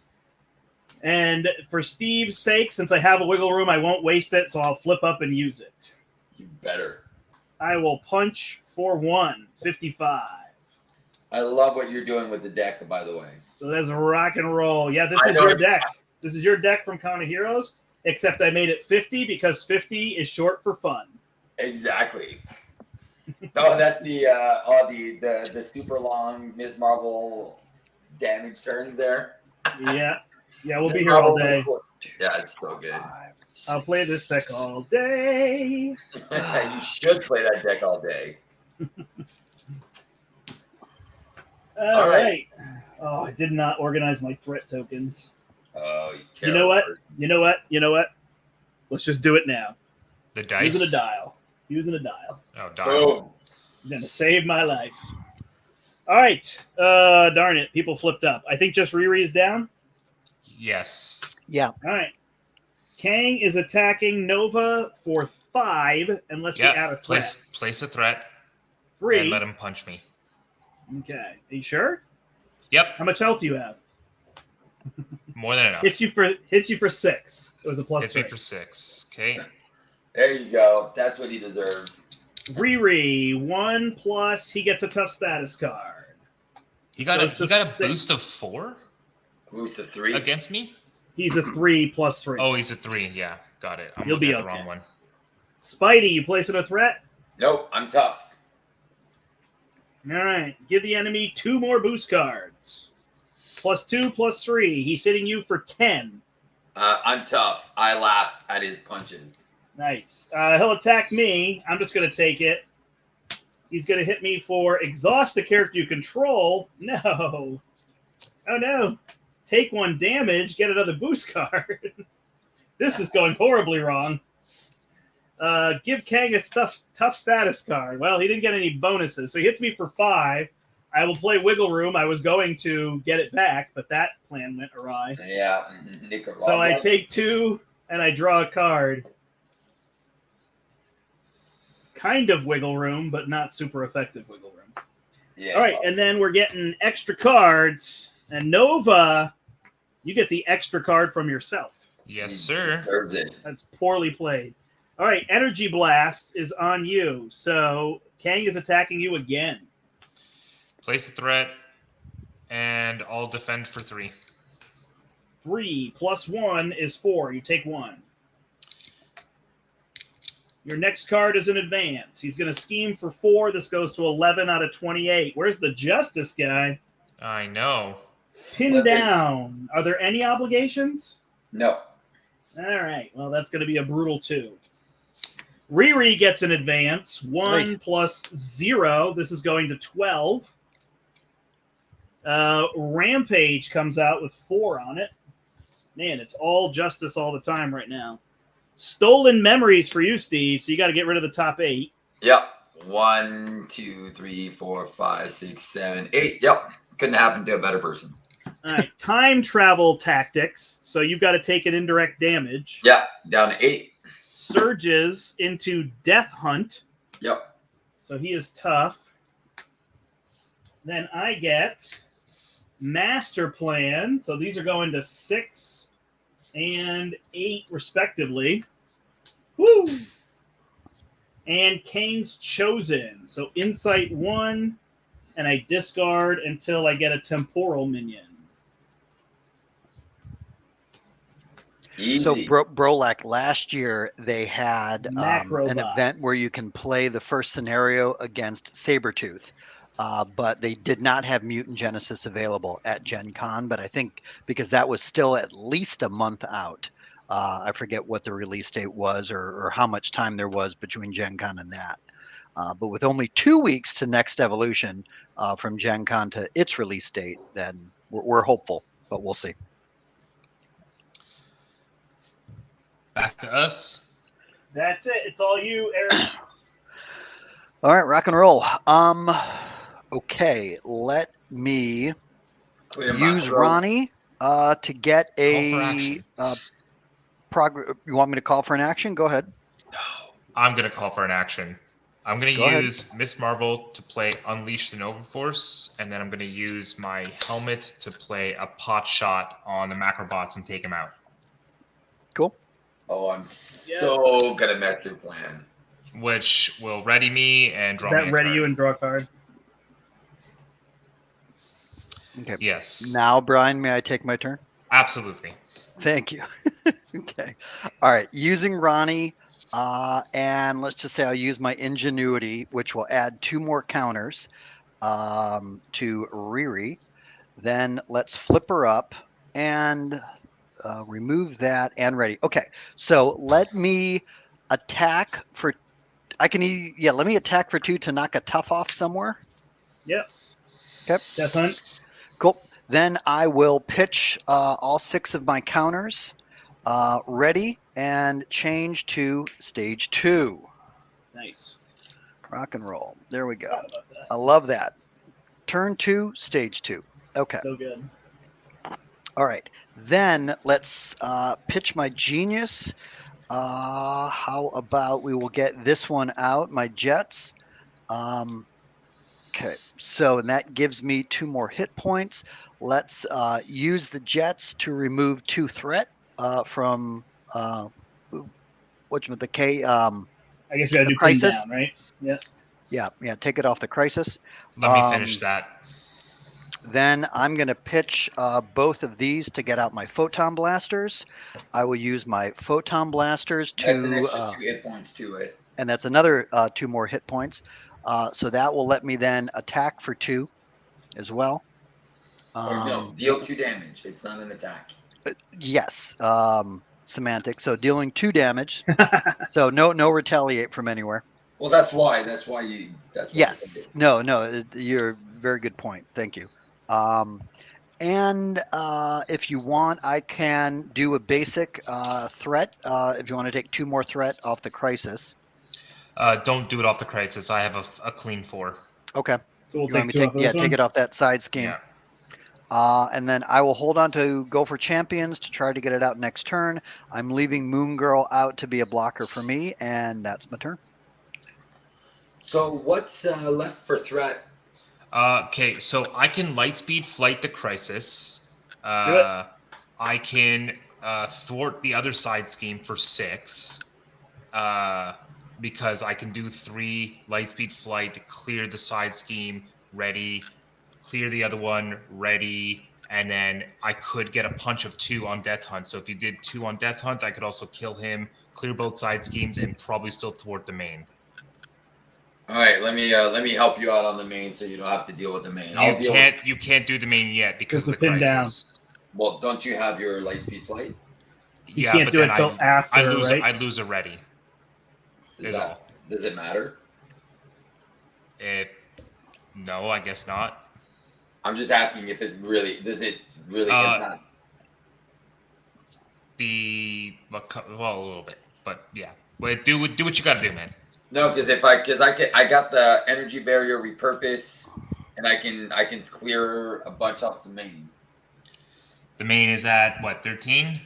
And for Steve's sake, since I have a wiggle room, I won't waste it, so I'll flip up and use it.
You better.
I will punch for 1, 55.
I love what you're doing with the deck, by the way.
So that's rock and roll. Yeah, this
I
is
know
your
it.
deck. This is your deck from Con of Heroes, except I made it 50 because 50 is short for fun.
Exactly. Oh, that's the super long Ms. Marvel damage turns there.
Yeah. Yeah, we'll be here all day.
Yeah, it's so good.
I'll play this deck all day.
You should play that deck all day.
All right. Oh, I did not organize my threat tokens.
Oh,
You know what? You know what? You know what? Let's just do it now.
The dice.
Using a dial. Using a dial.
Oh, dial.
Boom.
You're gonna save my life. All right. Darn it. People flipped up. I think just Riri is down.
Yes.
Yeah.
All right. Kang is attacking Nova for 5 unless you add a threat.
Place a threat
3.
and let him punch me.
Okay. Are you sure?
Yep.
How much health do you have?
More than enough.
Hits you for 6. It was a plus
Hits
3.
me for 6. Okay.
There you go. That's what he deserves.
Riri 1+. He gets a tough status card.
He got
Goes to
a
6.
boost of 4
Boost of 3.
against me.
He's a 3 + 3.
Oh, he's a 3. Yeah, got it. I'm
You'll
looking
be
at the
okay.
wrong one.
Spidey, you placing a threat?
Nope, I'm tough.
All right. Give the enemy 2 more boost cards. +2 + 3. He's hitting you for 10.
I'm tough. I laugh at his punches.
Nice. He'll attack me. I'm just going to take it. He's going to hit me for exhaust the character you control. No. Oh, no. Take 1 damage. Get another boost card. This is going horribly wrong. Give Kang a tough status card. Well, he didn't get any bonuses, so he hits me for 5. I will play Wiggle Room. I was going to get it back, but that plan went awry.
Yeah.
So I take 2, and I draw a card. Kind of Wiggle Room, but not super effective Wiggle Room.
Yeah.
All right, and then we're getting extra cards. And Nova, you get the extra card from yourself.
Yes, sir.
Deserves it.
That's poorly played. All right, Energy Blast is on you. So Kang is attacking you again.
Place a threat, and I'll defend for 3.
3 + 1 is 4. You take 1. Your next card is an advance. He's going to scheme for 4. This goes to 11 out of 28. Where's the Justice guy?
I know.
Pinned down. Are there any obligations?
No.
All right. Well, that's going to be a brutal 2. Riri gets an advance. 1 + 0. This is going to 12. Rampage comes out with 4 on it. Man, it's all Justice all the time right now. Stolen Memories for you, Steve. So you got to get rid of the top 8.
Yep. 1, 2, 3, 4, 5, 6, 7, 8. Yep. Couldn't happen to a better person.
All right. Time travel tactics. So you've got to take an indirect damage.
Yeah. Down to 8.
Surges into Death Hunt.
Yep.
So he is tough. Then I get Master Plan. So these are going to 6 and 8 respectively. Woo! And Kang's Chosen. So Insight 1, and I discard until I get a temporal minion.
Easy.
So Brolac, last year they had an
Macrobots.
event where you can play the first scenario against Sabretooth, but they did not have Mutant Genesis available at Gen Con. But I think because that was still at least a month out, I forget what the release date was or how much time there was between Gen Con and that. But with only 2 weeks to Next Evolution from Gen Con to its release date, then we're hopeful, but we'll see.
Back to us.
That's it. It's all you, Eric.
All right, rock and roll. Okay, let me
Clear my
use
throat.
Ronnie to get
Call for
a
action.
You want me to call for an action? Go ahead.
I'm going to call for an action. I'm going
Go
to
ahead.
use Miss Marvel to play Unleash the Nova Force, and then I'm going to use my helmet to play a pot shot on the Macrobots and take him out.
Cool.
Oh, I'm so gonna mess your plan.
Which will ready me and draw me
That
a
ready
card.
you and draw a card.
Okay.
Yes.
Now, Brian, may I take my turn?
Absolutely.
Thank you. Okay. All right. Using Ronnie, and let's just say I'll use my ingenuity, which will add 2 more counters to Riri. Then let's flip her up and remove that and ready. Okay. So let me attack for. Let me attack for 2 to knock a tough off somewhere.
Yep.
Okay.
Death Hunt.
Cool. Then I will pitch all 6 of my counters. Ready and change to stage 2.
Nice.
Rock and roll. There we go.
Forgot about that.
I love that. Turn 2, stage 2. Okay.
So good.
All right. Then let's pitch my genius. How about we will get this one out, my jets. Okay. So, and that gives me 2 more hit points. Let's use the jets to remove 2 threat from the K.
I guess we got to
The
do pin
crisis.
down, right? Yeah.
Yeah, take it off the crisis.
Let me finish that.
Then I'm going to pitch both of these to get out my photon blasters. I will use my photon blasters to.
That's an extra 2 hit points to it.
And that's another 2 more hit points. So that will let me then attack for 2 as well.
Or no, deal 2 damage. It's not an attack.
Yes. Semantic. So dealing 2 damage. So no retaliate from anywhere.
Well, that's why you. That's why
Yes. No. You're very good point. Thank you. And if you want, I can do a basic threat. If you want to take 2 more threat off the crisis.
Don't do it off the crisis. I have a clean 4.
Okay.
So we'll
You want me
take 2
to
off of this one?
take it off that side scheme.
Yeah.
And then I will hold on to Go for Champions to try to get it out next turn. I'm leaving Moon Girl out to be a blocker for me, and that's my turn.
So what's left for threat?
Okay, so I can lightspeed flight the crisis.
Do it.
I can thwart the other side scheme for 6. Because I can do 3 lightspeed flight to clear the side scheme, ready, clear the other one, ready, and then I could get a punch of 2 on Death Hunt. So if you did 2 on Death Hunt, I could also kill him, clear both side schemes, and probably still thwart the main.
All right, let me help you out on the main, so you don't have to deal with the main.
You can't do the main yet because of the
pin down.
crisis.
Well, don't you have your lightspeed flight?
You can't do it until after, right?
I lose a ready.
Does it matter?
No, I guess not.
I'm just asking if it really impact?
Well, a little bit, but yeah. But do what you got to do, man.
No, because I got the energy barrier repurpose, and I can clear a bunch off the main.
The main is at what, 13?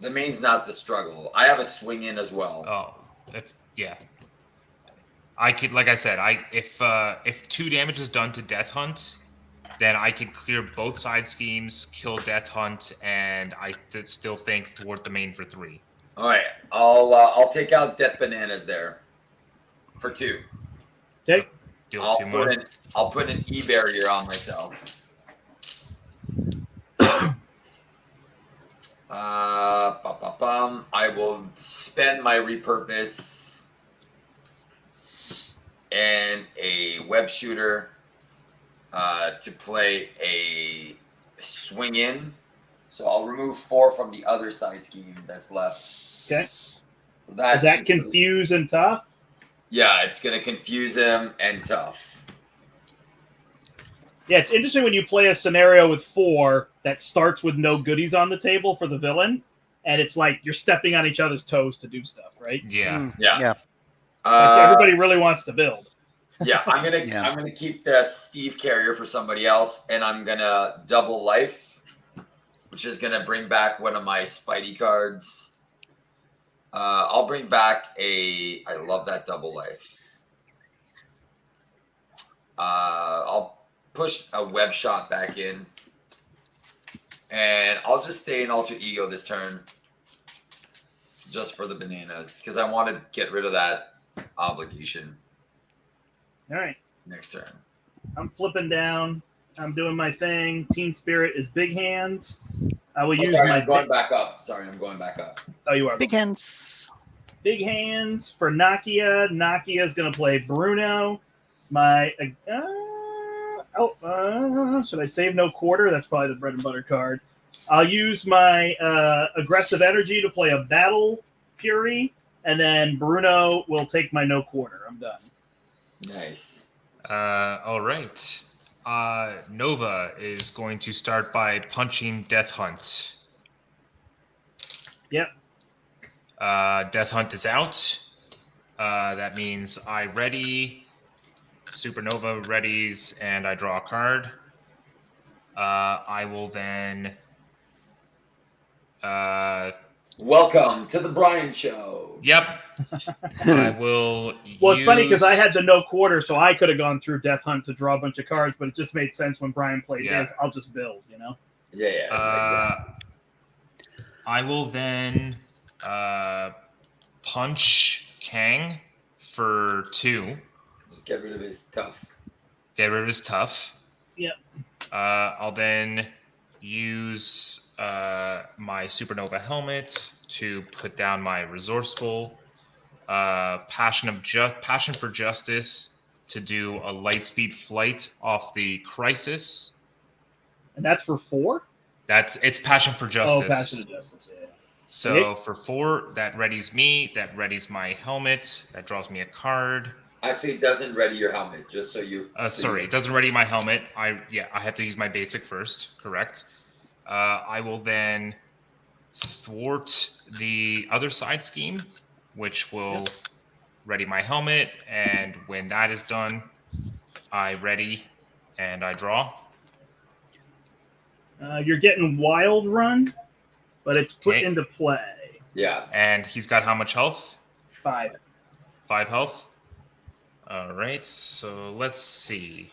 The main's not the struggle. I have a swing in as well.
Oh, yeah. I could, like I said, if 2 damage is done to Death Hunt, then I could clear both side schemes, kill Death Hunt, and I still think thwart the main for 3.
All right, I'll take out Death Bananas there for 2.
Okay.
Deal 2 more.
I'll put an E barrier on myself. I will spend my repurpose and a web shooter to play a swing in. So I'll remove 4 from the other side scheme that's left.
Okay.
So
Is that confuse and tough?
Yeah, it's going to confuse him and tough.
Yeah, it's interesting when you play a scenario with 4 that starts with no goodies on the table for the villain, and it's like you're stepping on each other's toes to do stuff, right?
Yeah.
Yeah.
Like everybody really wants to build.
Yeah, I'm gonna keep the Steve carrier for somebody else, and I'm gonna double life, which is gonna bring back one of my Spidey cards. I'll bring back I love that double life. I'll push a web shot back in, and I'll just stay in alter ego this turn, just for the bananas, because I want to get rid of that obligation.
All right.
Next turn.
I'm flipping down. I'm doing my thing. Team Spirit is big hands. I will use
sorry,
my
I'm going back up. Sorry, I'm going back up.
Oh, you are
Big hands.
big hands for Nakia. Nakia is going to play Bruno. My should I save no quarter? That's probably the bread and butter card. I'll use my aggressive energy to play a Battle Fury, and then Bruno will take my no quarter. I'm done.
Nice.
All right. Nova is going to start by punching Death Hunt.
Yep.
Death Hunt is out. That means I ready. Supernova readies, and I draw a card. I will then.
Welcome to the Brian Show.
Yep. I will.
Well, it's funny because I had the no quarter, so I could have gone through Death Hunt to draw a bunch of cards, but it just made sense when Brian played his. I'll just build, you know?
Yeah. Exactly.
I will then punch Kang for 2.
Just get rid of his tough.
Get rid of his tough.
Yep.
I'll then use my Supernova helmet to put down my Resourceful. Passion for Justice to do a Lightspeed Flight off the Crisis.
And that's for 4?
It's Passion for Justice.
Oh, Passion for Justice, yeah.
So for 4, that readies me. That readies my helmet. That draws me a card.
Actually, it doesn't ready your helmet, just so you...
It doesn't ready my helmet. I have to use my basic first. Correct. I will then thwart the other side scheme, which will ready my helmet. And when that is done, I ready and I draw.
You're getting Wild Run, but it's put into play.
Yeah.
And he's got how much health?
5.
5 health. All right, so let's see.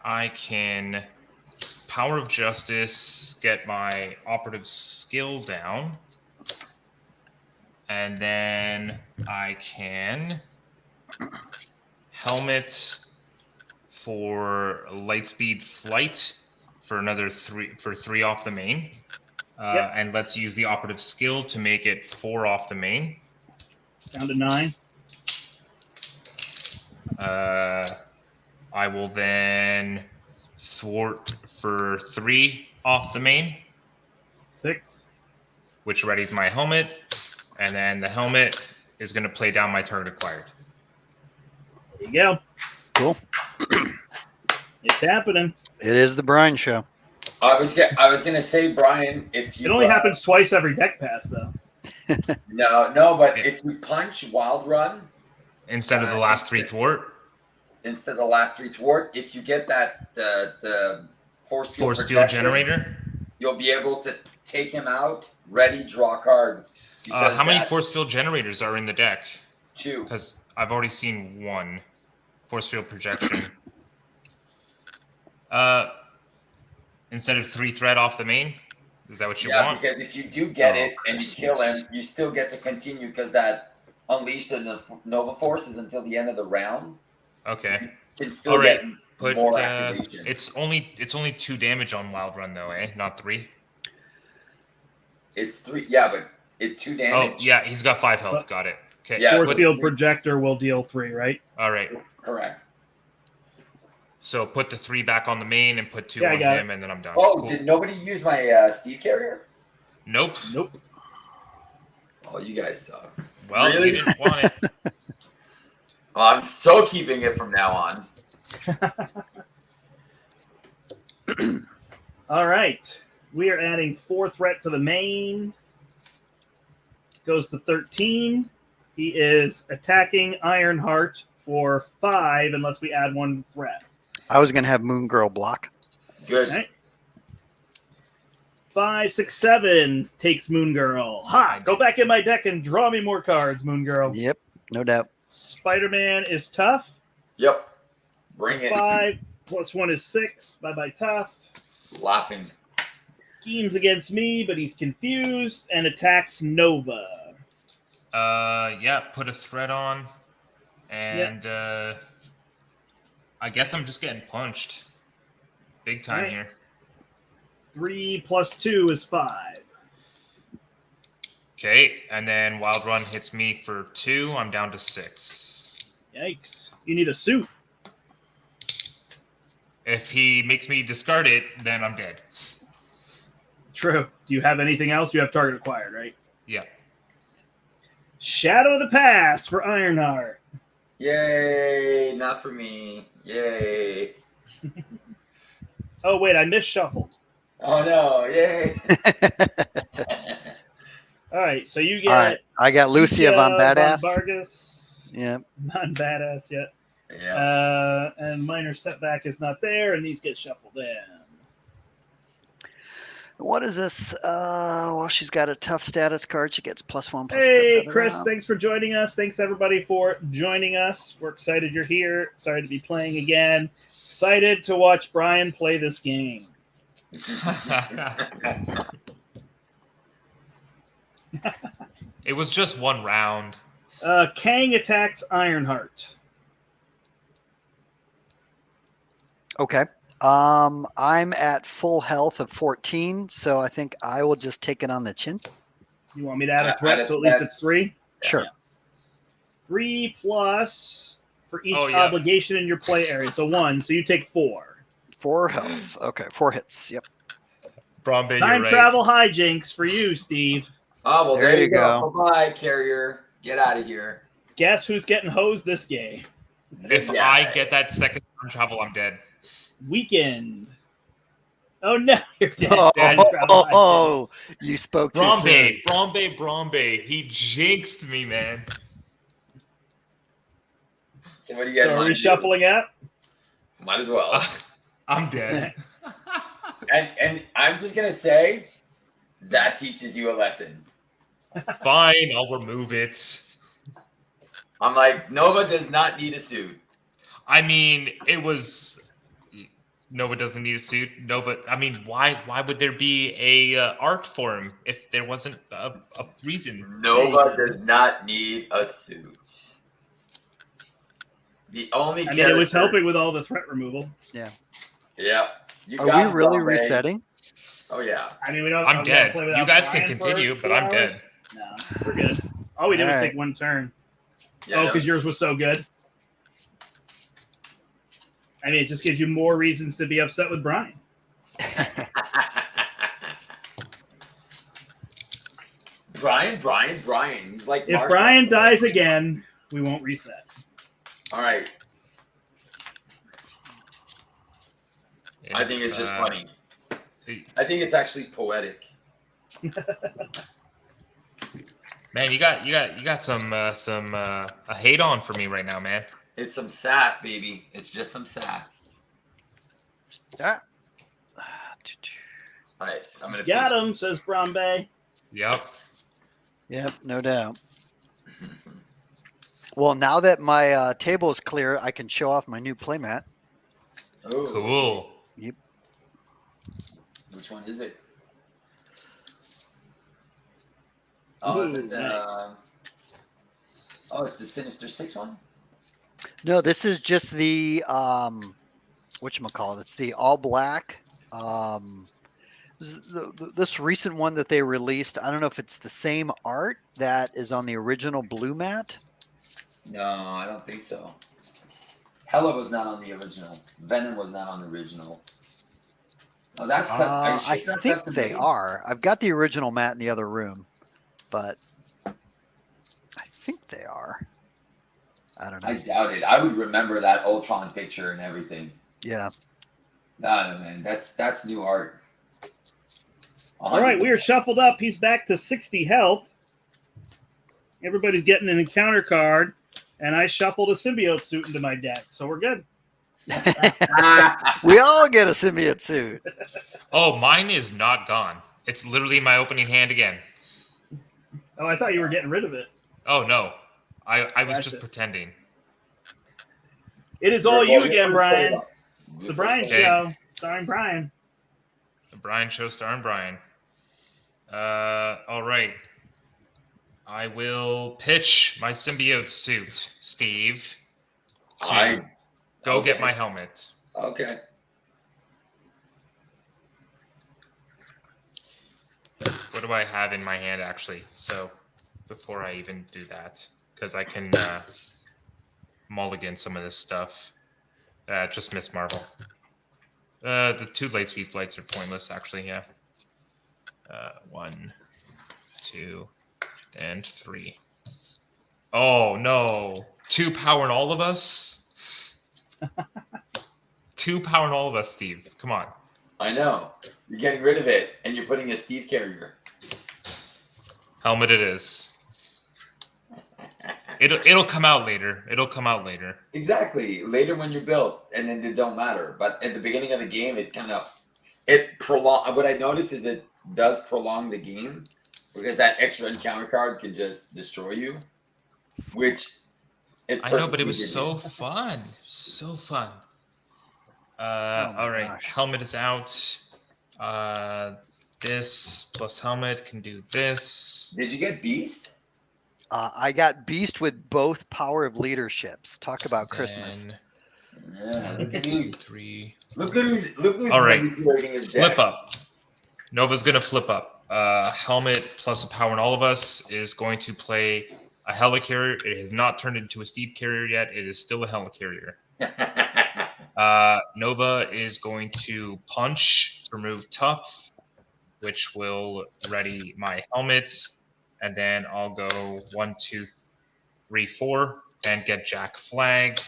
I can Power of Justice, get my operative skill down. And then I can helmet for Lightspeed Flight for another 3 off the main. And let's use the operative skill to make it 4 off the main.
Down to 9.
I will then thwart for 3 off the main.
6.
Which readies my helmet. And then the helmet is going to play down my turn acquired.
There you go.
Cool.
It's happening.
It is the Brian Show.
I was gonna say, Brian, if you
it only happens twice every deck pass, though.
No, but if you punch Wild Run
instead of the last 3 thwart,
if you get that the force field
generator,
you'll be able to take him out. Ready, draw card.
How many force field generators are in the deck?
2.
Because I've already seen 1 force field projection. Instead of 3 threat off the main? Is that what you want?
Because if you do get it and you kill him, you still get to continue because that unleashed the Nova forces until the end of the round.
Okay.
So you can still get more activation.
It's only 2 damage on Wild Run though, Not 3.
It's 3, but it's 2 damage.
Oh yeah, he's got 5 health. Got it. Okay.
Yeah,
Force field projector will deal 3, right?
All right.
Correct.
So put the 3 back on the main and put 2 on him, and then I'm done.
Oh,
cool.
Did nobody use my Steve carrier?
Nope.
Oh, you guys suck.
Well,
really?
You didn't want it.
I'm so keeping it from now on.
All right. We are adding 4 threat to the main. Goes to 13. He is attacking Ironheart for 5 unless we add 1 threat.
I was going to have Moon Girl block.
Good.
Okay. 5, 6, 7 takes Moon Girl. Ha! Go back in my deck and draw me more cards, Moon Girl.
Yep, no doubt.
Spider-Man is tough.
Yep. Bring it.
5 plus 1 is 6. Bye-bye tough.
Laughing.
Schemes against me, but he's confused and attacks Nova.
Put a threat on. And I guess I'm just getting punched. Big time
Alright.
here.
3 plus 2 is 5.
Okay, and then Wild Run hits me for 2. I'm down to 6.
Yikes. You need a suit.
If he makes me discard it, then I'm dead.
True. Do you have anything else? You have target acquired, right?
Yeah.
Shadow of the Past for Ironheart.
Yay! Not for me. Yay!
Oh, wait, I misshuffled.
Oh no! Yay!
All right, so you get
All right, I got Lucia von Badass.
Vargas.
Yeah.
Von Badass, yeah.
Yeah.
And minor setback is not there, and these get shuffled in.
What is this? Well, she's got a tough status card. She gets +1 plus
Hey,
another
Chris,
round.
thanks for joining us. Thanks, everybody, for joining us. We're excited you're here. Excited to be playing again. Excited to watch Brian play this game.
It was just 1 round.
Kang attacks Ironheart.
Okay. I'm at full health of 14, so I think I will just take it on the chin.
You want me to add a
Add
threat,
a
so at least
threat.
it's 3?
Sure.
3 plus for each
Oh, yeah.
obligation in your play area. So 1, so you take 4.
4 health. Okay, 4 hits. Yep.
Bromby,
Time
you're right.
travel hijinks for you, Steve.
Oh well,
There
there
you
you go.
go.
Bye, carrier. Get out of here.
Guess who's getting hosed this game?
If
Yeah.
I get that second time travel, I'm dead.
Weekend. Oh no, you're dead.
Oh,
Time travel hijinks.
you spoke too soon.
Bromby. He jinxed me, man.
So what do you guys
So are
want
we
to do?
shuffling out?
Might as well.
I'm dead.
And I'm just gonna say that teaches you a lesson.
Fine, I'll remove it.
I'm like, Nova does not need a suit.
I mean, it was Nova doesn't need a suit. Nova, I mean, why would there be a art for him if there wasn't a reason?
Nova does not need a suit. The only
I mean, it was
character-
helping with all the threat removal.
Yeah. You
Are
got
we really
Bombay.
resetting?
Oh yeah.
I mean, we don't.
I'm
are we
dead.
gonna play
You
without
guys can
Brian for
continue,
2
but I'm
hours?
dead.
No, we're good. All we did was
All right.
take 1 turn.
Yeah,
Oh, because yours was so good. I mean, it just gives you more reasons to be upset with Brian.
Brian. He's like
If
Mark.
Brian dies again, we won't reset.
All right. I think it's just funny. I think it's actually poetic.
Man, you got some a hate on for me right now, man.
It's some sass, baby. It's just some sass.
Ah.
All right, I'm gonna
Got him, says Bromby.
Yep.
Yep, no doubt. Well, now that my table is clear, I can show off my new playmat.
Oh,
Cool.
Which one is it? Oh, is it
Ooh,
the?
nice.
Oh, it's the Sinister Six one.
No, this is just the whatchamacallit. It's the all black. This recent one that they released. I don't know if it's the same art that is on the original blue mat.
No, I don't think so. Hela was not on the original. Venom was not on the original. Oh, that's. Are you sure
I
it's not
think
custom
they
made?
are. I've got the original mat in the other room, but I think they are. I don't know.
I doubt it. I would remember that Ultron picture and everything.
Yeah.
No, man, that's new art.
All right, we are shuffled up. He's back to 60 health. Everybody's getting an encounter card, and I shuffled a symbiote suit into my deck, so we're good.
We all get a symbiote suit.
Oh, mine is not gone. It's literally my opening hand again.
Oh, I thought you were getting rid of it.
Oh no, I was
Gotcha.
just pretending.
It is all you again, Brian. It's the Brian
Okay.
Show, starring Brian.
The Brian Show starring Brian. All right. I will pitch my symbiote suit, Steve. To go get
okay.
my helmet.
Okay.
what do I have in my hand actually? So before I even do that, because I can mulligan some of this stuff. Just Miss Marvel. The 2 Lightspeed flights are pointless, actually. Yeah. 1, 2, and 3. Oh no! 2 power in all of us. 2 power in all of us, Steve. Come on.
I know. You're getting rid of it, and you're putting a Steve carrier.
Helmet it is. It'll come out later. It'll come out later.
Exactly. Later when you're built, and then it don't matter. But at the beginning of the game, it prolong. What I noticed is it does prolong the game because that extra encounter card can just destroy you. Which
I know, but it was so fun. So fun. All right.
Gosh.
Helmet is out. This plus helmet can do this.
Did you get Beast?
I got Beast with both Power of Leaderships. Talk about Christmas.
Yeah, look at
2,
who's
3.
look who's
All right.
manipulating his deck.
Flip up. Nova's gonna flip up. Helmet plus a power in all of us is going to play a helicarrier. It has not turned into a Steve carrier yet. It is still a helicarrier. Nova is going to punch to remove tough, which will ready my helmets, and then I'll go 1, 2, 3, 4, and get Jack Flag.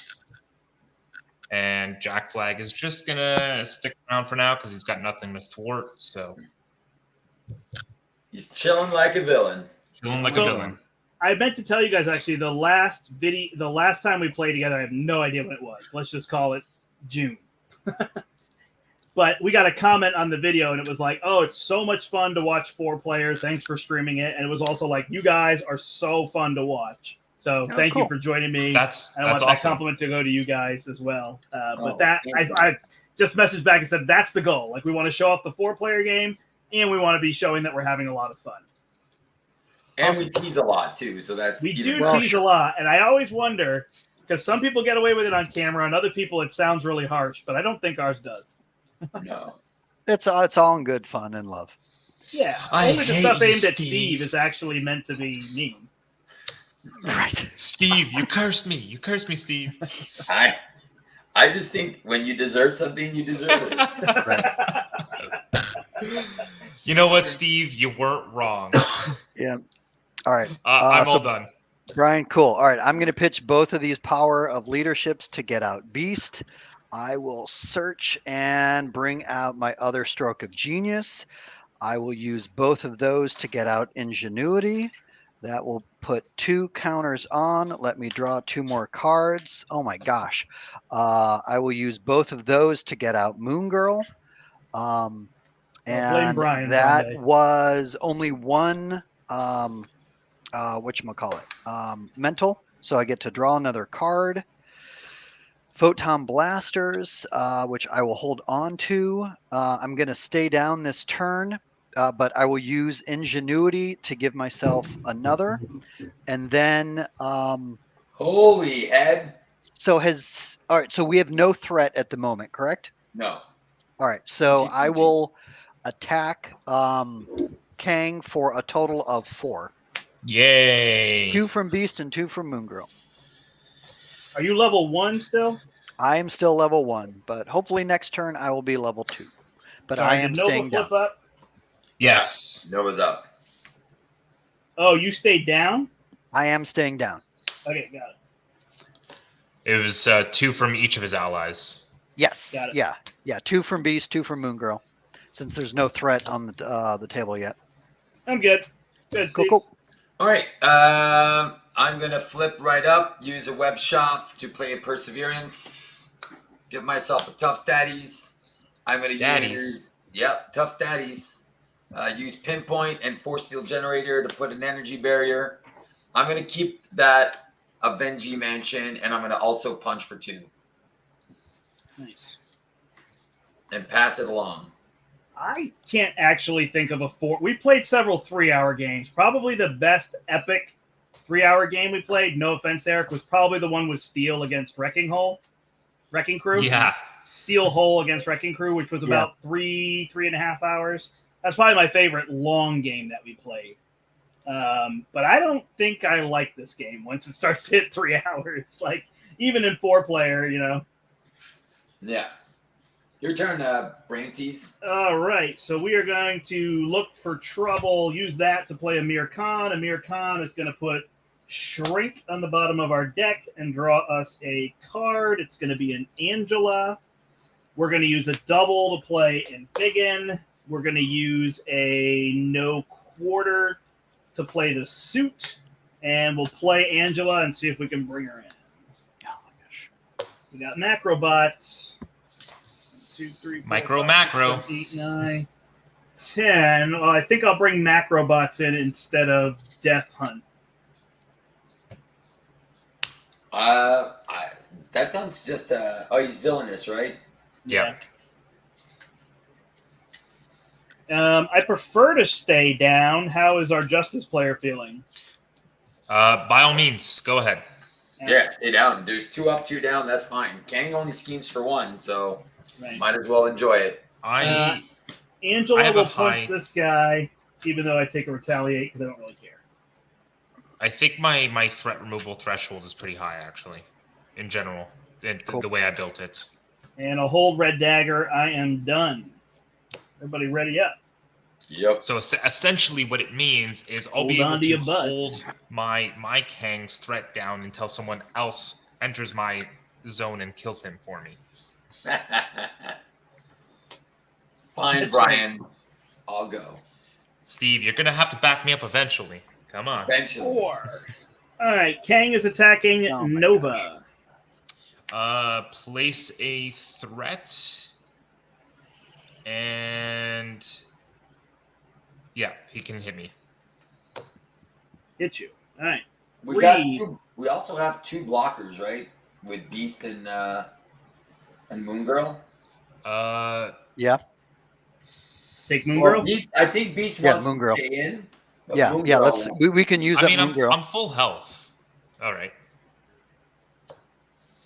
And Jack Flag is just gonna stick around for now because he's got nothing to thwart. So
He's chilling like a villain.
feeling like a
So-
villain.
I meant to tell you guys actually the last time we played together, I have no idea when it was. Let's just call it June. But we got a comment on the video and it was like, "Oh, it's so much fun to watch 4 players. Thanks for streaming it." And it was also like, "You guys are so fun to watch." So thank you
cool.
for joining me.
That's
I want that
awesome.
compliment to go to you guys as well.
Oh,
But that
thank you.
I just messaged back and said that's the goal. Like we want to show off the 4-player game, and we want to be showing that we're having a lot of fun.
And we tease a lot too, so that's
We
even
do
better.
tease a lot, and I always wonder because some people get away with it on camera, and other people it sounds really harsh, but I don't think ours does.
No.
It's all in good fun and love.
Yeah,
I
only the
hate
stuff
you,
aimed at
Steve.
Steve is actually meant to be mean.
Right.
Steve, you cursed me. You cursed me, Steve.
I just think when you deserve something, you deserve it.
You know what, Steve? You weren't wrong.
Yeah. All right.
I'm
so-
all done.
Brian, cool. All right. I'm going to pitch both of these Power of Leaderships to get out Beast. I will search and bring out my other Stroke of Genius. I will use both of those to get out Ingenuity. That will put 2 counters on. Let me draw 2 more cards. Oh my gosh. I will use both of those to get out Moon Girl.
blame
And
Brian
that
one day.
was only one whatchamacallit, mental. So I get to draw another card. Photon Blasters, which I will hold on to. I'm going to stay down this turn, but I will use Ingenuity to give myself another. And then,
Holy head.
all right, so we have no threat at the moment, correct?
No.
All right, so
GG.
I will attack Kang for a total of 4.
Yay.
2 from Beast and 2 from Moon Girl.
Are you level 1 still?
I am still level 1, but hopefully next turn I will be level 2. But
Sorry,
I am
did Nova
staying down.
flip up?
Yes.
Nova's up.
Oh, you stayed down?
I am staying down.
Okay, got it.
It was 2 from each of his allies.
Yes.
Got it.
Yeah. 2 from Beast, 2 from Moon Girl. Since there's no threat on the table yet.
I'm good. Good,
Cool,
Steve.
cool.
All right. I'm going to flip right up, use a web shop to play Perseverance, give myself a tough statties. I'm going to use, tough statties. Use Pinpoint and Force Field Generator to put an energy barrier. I'm going to keep that Avengy Mansion, and I'm going to also punch for 2
Nice.
and pass it along.
I can't actually think of a 4. We played several 3-hour games. Probably the best epic 3-hour game we played, no offense, Eric, was probably the one with Steel against Wrecking Crew.
Yeah.
Steel Hull against Wrecking Crew, which was about 3.5 hours. That's probably my favorite long game that we played. But I don't think I like this game once it starts to hit 3 hours. Like, even in 4-player,
Yeah. Your turn, Branties.
All right, so we are going to look for trouble, use that to play Amir Khan. Amir Khan is going to put Shrink on the bottom of our deck and draw us a card. It's going to be an Angela. We're going to use a double to play Embiggen. We're going to use a no quarter to play the Suit. And we'll play Angela and see if we can bring her in.
Oh my gosh.
We got Macrobots. 2, 3, 4,
Micro
5,
macro.
6, 7, 8, 9, 10. Well, I think I'll bring Macrobots in instead of Death Hunt.
That one's just he's villainous, right?
Yeah.
I prefer to stay down. How is our Justice player feeling?
By all means, go ahead.
Yeah, stay down. There's 2 up, 2 down. That's fine. Kang only schemes for 1, so
Right.
might as well enjoy it.
Angela
have
will
a high-
punch this guy, even though I take a retaliate because I don't really care.
I think my threat removal threshold is pretty high, actually, in general,
Cool.
the way I built it.
And I'll hold Red Dagger. I am done. Everybody ready up.
Yep.
So essentially what it means is I'll be
Hold
able
on to
to
your butts.
hold my Kang's threat down until someone else enters my zone and kills him for me.
Fine,
That's
Brian. I'll go.
Steve, you're going to have to back me up eventually. Come on.
Eventually.
4. All right, Kang is attacking
Oh my
Nova.
Place a threat. And yeah, he can hit me.
Hit you. All right.
We also have 2 blockers, right? With Beast and Moon Girl.
Yeah.
Take Moon
Well,
Girl.
Beast, I think Beast
Yeah,
wants
Moon Girl.
to stay in. but
Yeah.
Moon
Yeah.
Girl
Let's.
won't.
We can use
I
that
mean,
Moon Girl.
I'm full health. All right.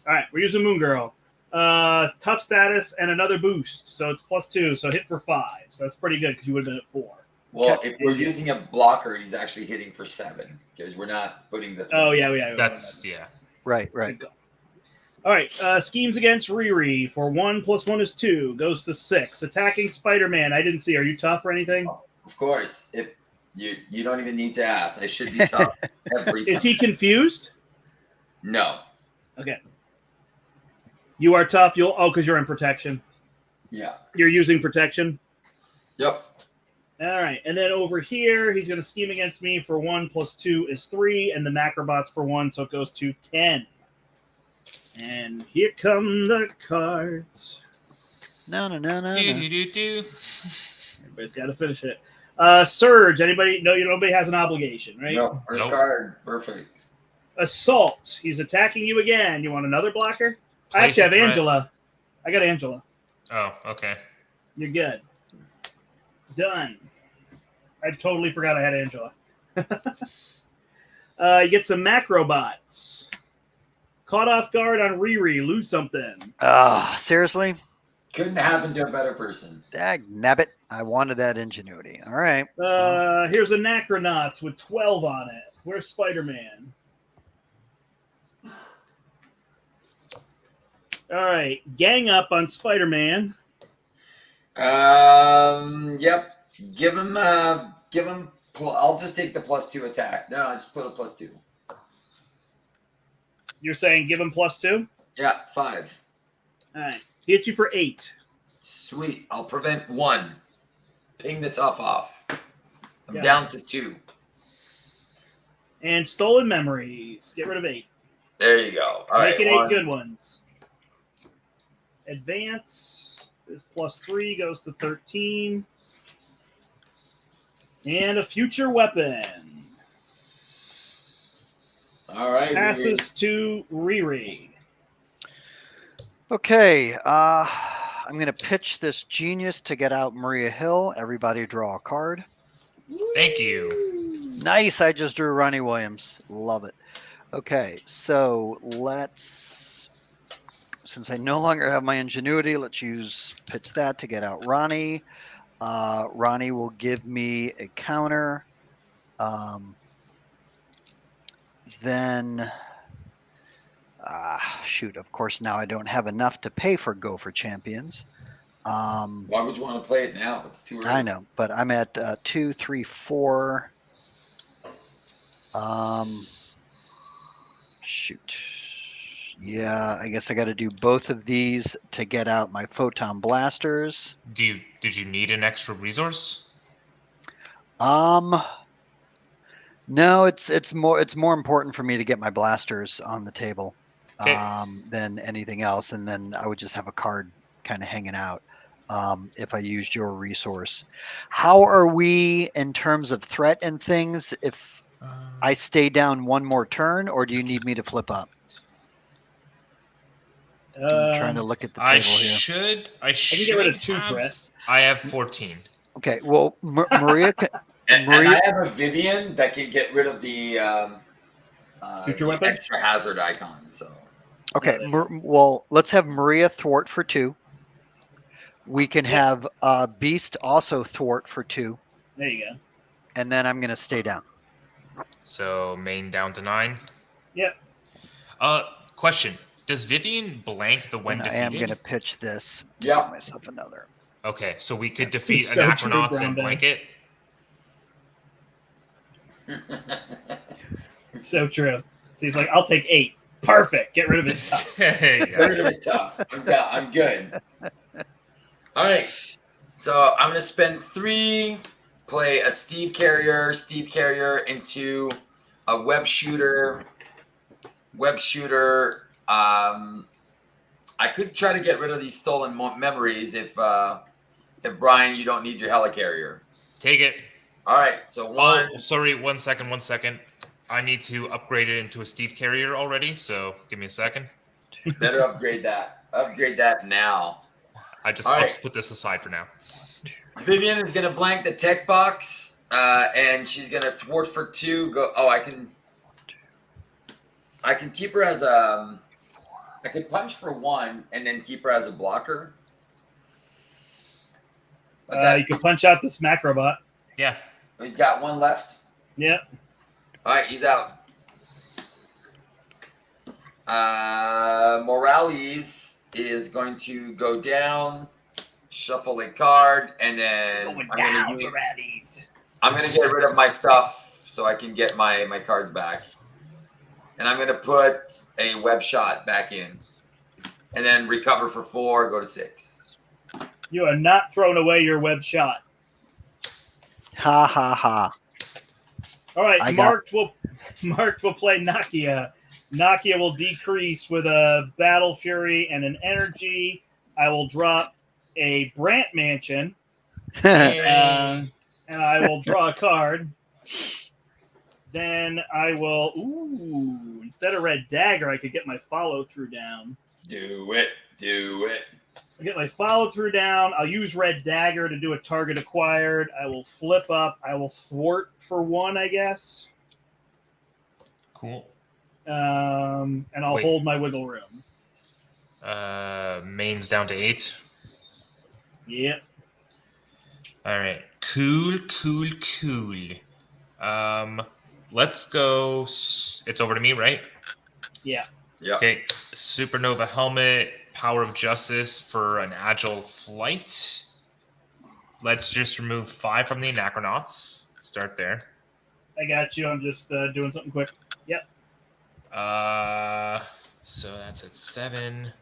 All right, we're using Moon Girl. Tough status and another boost, so it's +2. So hit for 5. So that's pretty good because you would have been at 4.
Well, if we're using a blocker, he's actually hitting for 7 because we're not putting the.
Oh yeah.
That's yeah.
Right.
Good call. All right, schemes against Riri for 1 + 1 is 2, goes to 6. Attacking Spider-Man. I didn't see. Are you tough or anything?
Of course, if you don't even need to ask. I should be tough every time.
Is he confused?
No.
Okay. You are tough. Because you're in protection.
Yeah.
You're using protection.
Yep.
All right, and then over here, he's going to scheme against me for 1 + 2 is 3, and the Macrobots for 1, so it goes to 10. And here come the cards.
No.
Do.
Everybody's got to finish it. Surge. Anybody? No, nobody has an obligation, right?
No. First
Nope.
card. Perfect.
Assault. He's attacking you again. You want another blocker? I
Place
actually
a
have
threat.
Angela. I got Angela.
Oh, okay.
You're good. Done. I totally forgot I had Angela. You get some Macrobots. Caught off guard on Riri. Lose something.
Seriously?
Couldn't happen to a better person.
Dag nabbit. I wanted that ingenuity. All right.
Here's a Necronauts with 12 on it. Where's Spider-Man? All right. Gang up on Spider-Man.
Yep. Give him. I'll just take the +2 attack. No, just put a +2.
You're saying give him +2?
Yeah, 5.
All right. He hits you for 8.
Sweet. I'll prevent 1. Ping the tough off. I'm
Yeah.
down to 2.
And Stolen Memories. Get rid of 8.
There you go. All
Make
right.
it 8
1.
good ones. Advance is +3, goes to 13. And a future weapon.
All right.
Passes to Riri.
Okay. I'm going to pitch this genius to get out Maria Hill. Everybody draw a card.
Thank you.
Nice. I just drew Ronnie Williams. Love it. Okay. So since I no longer have my ingenuity, let's pitch that to get out Ronnie. Ronnie will give me a counter. Then, shoot, of course, now I don't have enough to pay for Go for Champions.
Why would you want to play it now? It's too early.
I know, but I'm at 2, 3, 4. Shoot. Yeah, I guess I got to do both of these to get out my photon blasters.
Did you need an extra resource?
No, it's more important for me to get my blasters on the table
Okay.
than anything else, and then I would just have a card kind of hanging out if I used your resource. How are we in terms of threat and things? If I stay down one more turn, or do you need me to flip up? I'm trying to look at the table here.
I
can get rid of 2 threat.
I have 14.
Okay, well, Maria,
and I have a Vivian that can get rid of the
future
the
weapon
extra hazard icon. So
okay, well, let's have Maria thwart for 2. We can have Beast also thwart for 2.
There you go.
And then I'm going to stay down.
So main down to 9.
Yep.
Question: does Vivian blank the when
And I
defeated?
am going to pitch this to
Yeah.
get myself another.
Okay, so we could defeat
So true,
Anachronauts and
Brown
blank it.
It's so true. So he's like, I'll take 8. Perfect. Get rid of his top.
Get rid of his tough. I'm good. All right. So I'm going to spend 3, play a Steve Carrier into a web shooter. I could try to get rid of these stolen memories if Brian, you don't need your helicarrier.
Take it.
All right. So 1.
Oh, sorry. 1 second. 1 second. I need to upgrade it into a Steve Carrier already. So give me a second.
Better upgrade that. Upgrade that now.
I'll just put this aside for now.
Vivian is going to blank the tech box, and she's going to thwart for 2. Go. Oh, I can keep her as a. I could punch for 1 and then keep her as a blocker. But
You can punch out this Macrobot.
Yeah.
He's got 1 left.
Yep.
All right, he's out. Morales is going to go down, shuffle a card, and then I'm going to get rid of my stuff so I can get my cards back. And I'm going to put a web shot back in. And then recover for 4, go to 6.
You are not throwing away your web shot.
Ha ha ha.
All right, Marked will play Nakia. Nakia will decrease with a Battle Fury and an Energy. I will drop a Brandt Mansion, and I will draw a card. Then I will, instead of Red Dagger, I could get my follow-through down.
Do it.
I'll get my follow-through down. I'll use Red Dagger to do a target acquired. I will flip up. I will thwart for 1, I guess.
Cool.
And I'll hold my wiggle room.
Main's down to 8.
Yep.
All right. Cool. Let's go. It's over to me, right?
Yeah.
Okay. Supernova helmet, power of justice for an agile flight. Let's just remove 5 from the Anachronauts. Start there.
I got you. I'm just doing something quick. Yep.
So that's at 7.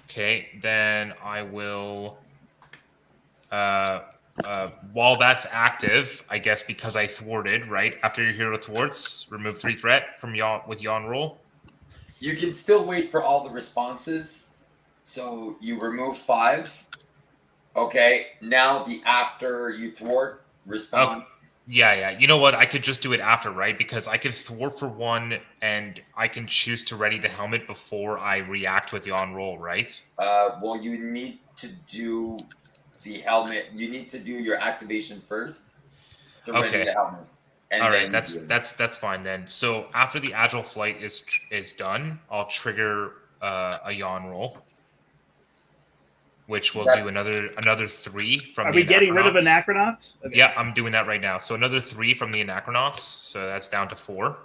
Okay, then I will. While that's active, I guess because I thwarted, right? After your hero thwarts, remove 3 threat from with yawn roll.
You can still wait for all the responses. So you remove 5. Okay. Now the after you thwart response.
Oh, yeah. You know what? I could just do it after, right? Because I could thwart for 1 and I can choose to ready the helmet before I react with yawn roll, right?
Well, you need to do the helmet. You need to do your activation first to ready the helmet.
All right, that's fine then. So after the agile flight is done, I'll trigger a yawn roll which will
That-
do another 3 from
Are
the
we getting rid of
Anachronauts.
Anachronauts? Okay.
Yeah, I'm doing that right now. So another 3 from the Anachronauts. So that's down to 4.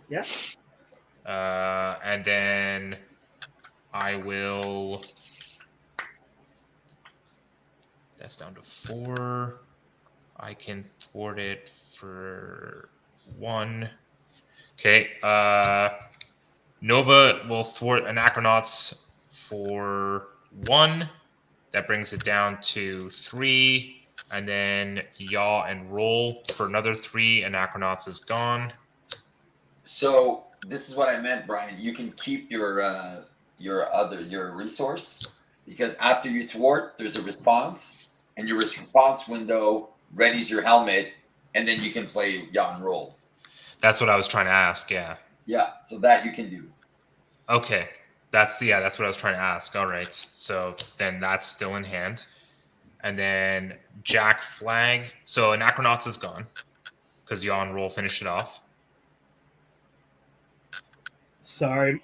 Yeah.
And then I will. That's down to 4. I can thwart it for 1. Okay. Nova will thwart Anachronauts for 1. That brings it down to 3. And then Yaw and Roll for another 3. Anachronauts is gone.
So this is what I meant, Brian. You can keep your resource, because after you thwart, there's a response, and your response window readies your helmet, and then you can play Yaw and Roll.
That's what I was trying to ask. Yeah.
Yeah, so that you can do.
Okay. That's what I was trying to ask. All right. So then that's still in hand. And then Jack Flag. So Anachronauts is gone because Yaw and Roll finished it off.
Sorry,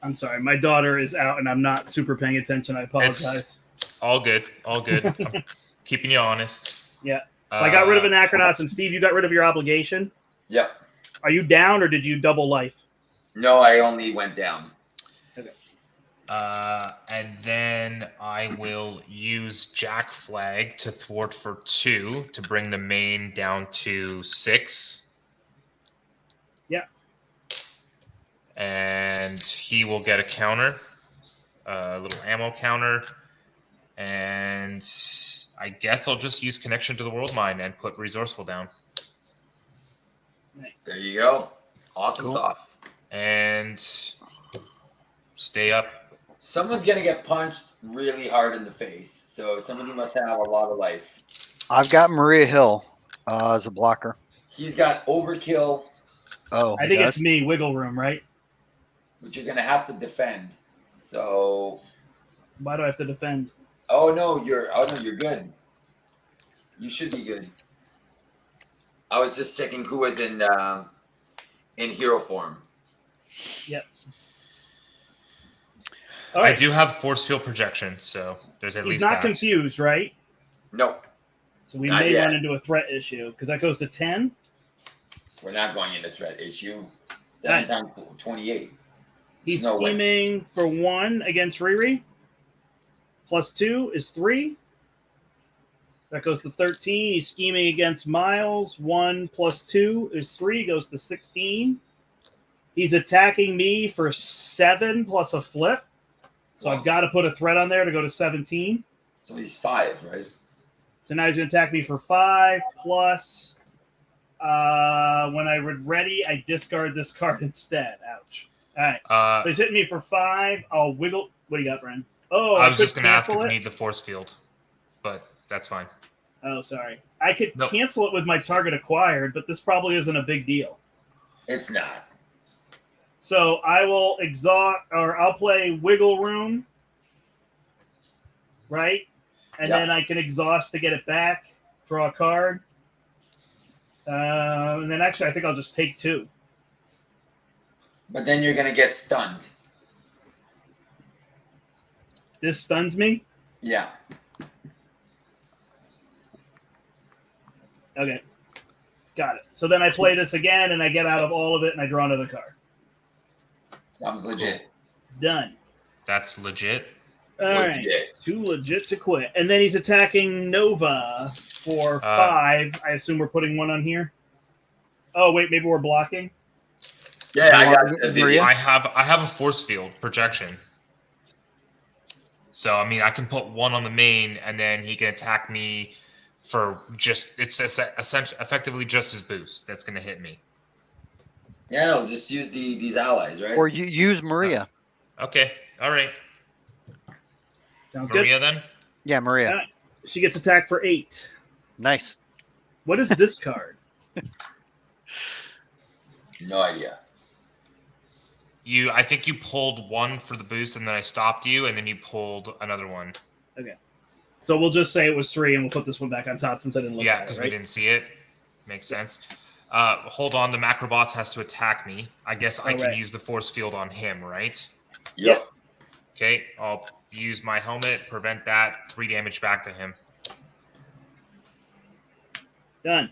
I'm sorry. My daughter is out, and I'm not super paying attention. I apologize.
All good. All good. I'm keeping you honest.
Yeah. I got rid of Anachronauts, and Steve, you got rid of your obligation.
Yep.
Are you down, or did you double life?
No, I only went down.
And then I will use Jack Flag to thwart for 2 to bring the main down to 6.
Yeah.
And he will get a counter, a little ammo counter. And I guess I'll just use Connection to the World Mine and put Resourceful down.
Nice.
There you go. Awesome
Cool.
sauce.
And stay up.
Someone's gonna get punched really hard in the face, so somebody must have a lot of life.
I've got Maria Hill as a blocker.
He's got overkill,
Oh,
I
he
think
does?
it's me, Wiggle Room, right?
which you're gonna have to defend. So,
Why do I have to defend?
oh no, you're good. You should be good. I was just checking who was in hero form.
Yep. All right.
I do have Force Field Projection, so there's at
He's
least
not
that.
confused, right?
Nope,
So we
Not
may
yet.
run into a threat issue because that goes to 10.
we're not going into threat issue.
Right.
7 times 28.
He's
No way.
scheming for 1 against Riri. Plus 2 is 3. That goes to 13. He's scheming against Miles. 1 plus 2 is 3. Goes to 16. He's attacking me for 7 plus a flip. So I've
Wow.
got to put a threat on there to go to 17.
So he's 5, right?
So now he's going to attack me for 5 plus. When I would ready, I discard this card instead. Ouch. All right. So he's hitting me for 5. I'll wiggle. What do you got, Bren? Oh,
I was
could
just going to ask if
cancel
you
it.
need the Force Field, but that's fine.
Oh, sorry. I could
Nope.
cancel it with my target acquired, but this probably isn't a big deal.
It's not.
So I will exhaust, or I'll play Wiggle Room, right? And
Yeah.
then I can exhaust to get it back, draw a card. And then actually, I think I'll just take 2.
But then you're gonna get stunned.
This stuns me.
Yeah.
Okay. Got it. So then I play this again, and I get out of all of it, and I draw another card.
Sounds legit.
Done.
That's legit.
All right.
Legit.
Too legit to quit. And then he's attacking Nova for 5. I assume we're putting 1 on here. Oh, wait, maybe we're blocking.
Yeah, I got
Maria?
a video.
I have a Force Field Projection. So, I mean, I can put 1 on the main, and then he can attack me for just, it's effectively just his boost that's going to hit me.
Yeah, no, just use these allies, right?
Or you use Maria.
Okay. All right.
Sounds good.
Maria then?
Yeah, Maria.
Alright. She gets attacked for 8.
Nice.
What is this card?
No idea.
I think you pulled 1 for the boost, and then I stopped you, and then you pulled another one.
So we'll just say it was 3, and we'll put this one back on top since I didn't look
Yeah,
at
because
it,
we
right?
didn't see it. Makes sense. Hold on, the Macrobots has to attack me. I guess I can
Alright.
use the Force Field on him, right?
Yep.
Okay, I'll use my helmet, prevent that, 3 damage back to him.
Done.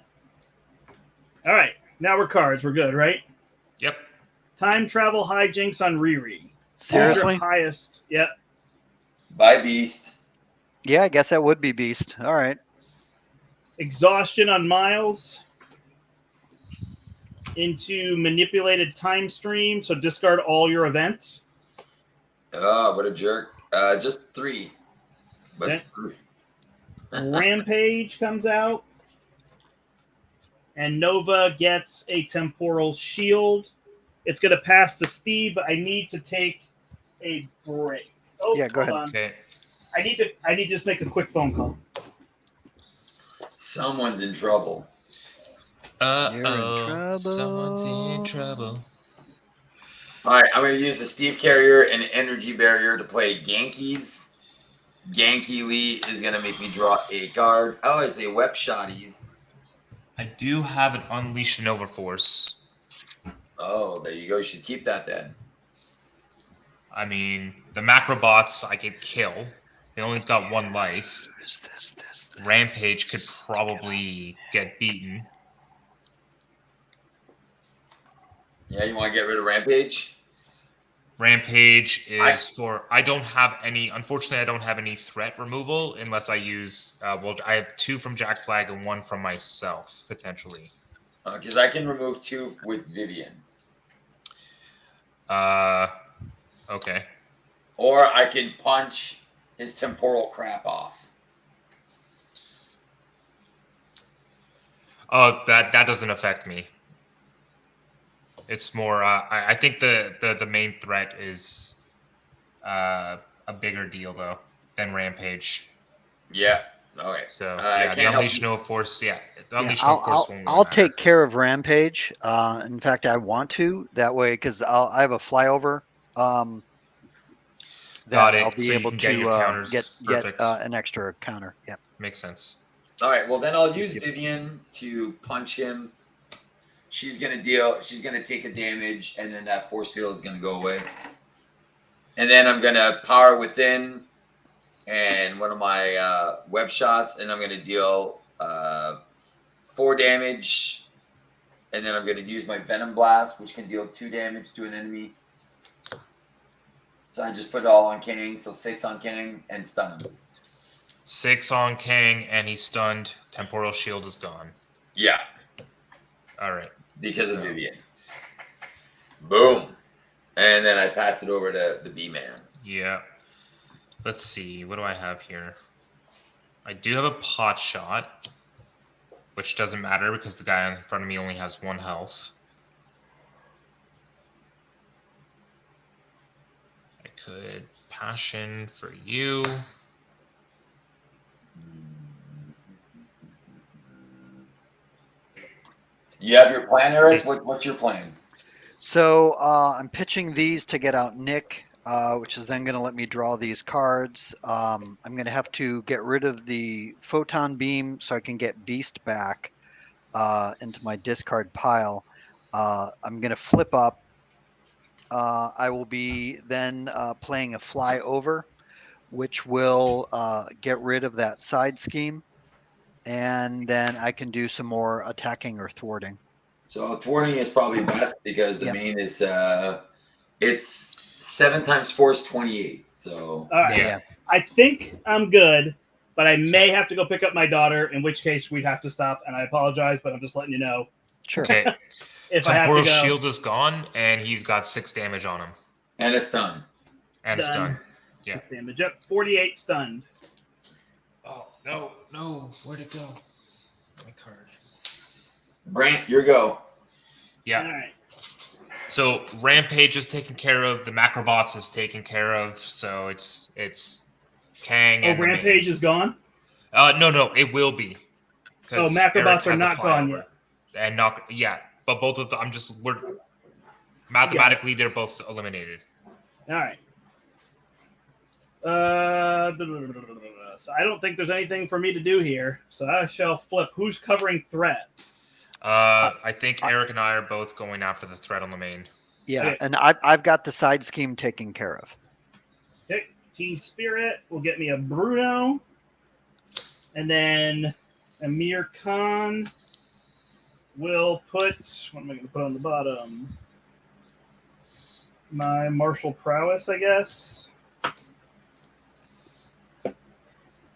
All right. Now we're cards. We're good, right?
Yep.
Time travel hijinks on Riri. Choose
Seriously?
your highest. Yep.
By Beast.
Yeah, I guess that would be Beast. All right.
Exhaustion on Miles. Into manipulated time stream. So discard all your events.
Oh, what a jerk. Just 3. But
Okay. Rampage comes out. And Nova gets a temporal shield. It's going to pass to Steve, but I need to take a break. Oh,
Yeah, go
hold
ahead.
on.
Okay.
I need to just make a quick phone call.
someone's in trouble.
You're in
Uh-oh.
trouble.
Someone's in trouble.
All right, I'm going to use the Steve Carrier and Energy Barrier to play Yankees. Yankee Lee is going to make me draw a card. Oh, I say Web Shotties.
I do have an Unleash Nova Force.
Oh, there you go. You should keep that then.
I mean, the Macrobots I could kill. He only's got 1 life.
This.
Rampage could probably get beaten.
Yeah, you want to get rid of Rampage?
Rampage is for... I don't have any... Unfortunately, I don't have any threat removal unless I use... well, I have 2 from Jack Flag and 1 from myself, potentially.
Because I can remove 2 with Vivian.
Okay.
Or I can punch his temporal crap off.
Oh, that doesn't affect me. It's more... I think the main threat is a bigger deal, though, than Rampage.
Yeah. Okay.
So,
I
yeah, the
can't help
Unleash
you.
No Force, the
Yeah,
Unleash No Force won't
I'll
matter.
take care of Rampage. In fact, I want to that way because I have a flyover.
Got
That
it.
I'll be
So you
able
can get
to
your counters.
get
Perfect.
an extra counter. Yeah.
Makes sense.
All right. Well, then I'll use Vivian to punch him. She's going to take a damage, and then that force field is going to go away. And then I'm going to power within and one of my web shots, and I'm going to deal 4 damage. And then I'm going to use my Venom Blast, which can deal 2 damage to an enemy. So I just put it all on Kang, so 6 on Kang, and stun him.
6 on Kang, and he's stunned. Temporal Shield is gone.
Yeah.
All right.
Because of Vivian. Boom. And then I pass it over to the B-Man.
Yeah. Let's see. What do I have here? I do have a pot shot, which doesn't matter because the guy in front of me only has 1 health. I could passion for you.
You have your plan, Eric? What's your plan?
So I'm pitching these to get out Nick, which is then going to let me draw these cards. I'm going to have to get rid of the photon beam so I can get Beast back into my discard pile. I'm going to flip up. I will be then playing a fly over, which will get rid of that side scheme. And then I can do some more attacking or thwarting.
So thwarting is probably best because the
Yep.
main is it's 7 times force 28. So
All right.
Yeah.
I think I'm good, but I may have to go pick up my daughter, in which case we'd have to stop. And I apologize, but I'm just letting you know.
Sure.
Okay.
If I have
Temporal
to go,
Shield is gone, and he's got 6 damage on him.
and a stun.
And it's
Done.
done. Yeah.
6 damage. Yep, 48 stunned.
Oh, no. Where'd it go? My card.
Brandt, your go.
Yeah.
All right.
So Rampage is taken care of. The Macrobots is taken care of. So it's Kang
Oh,
and the main.
Rampage is gone?
No, it will be.
Oh,
'Cause
Macrobots
Eric
are
has a
not gone
flyover.
yet.
And not yeah, but both of them. We're mathematically they're both eliminated.
All right. So I don't think there's anything for me to do here. So I shall flip. Who's covering threat?
I think Eric and I are both going after the threat on the main.
Yeah,
Okay.
and I've got the side scheme taken care of.
Okay. Team Spirit will get me a Bruno. And then Amir Khan will put, what am I going to put on the bottom? My martial prowess, I guess.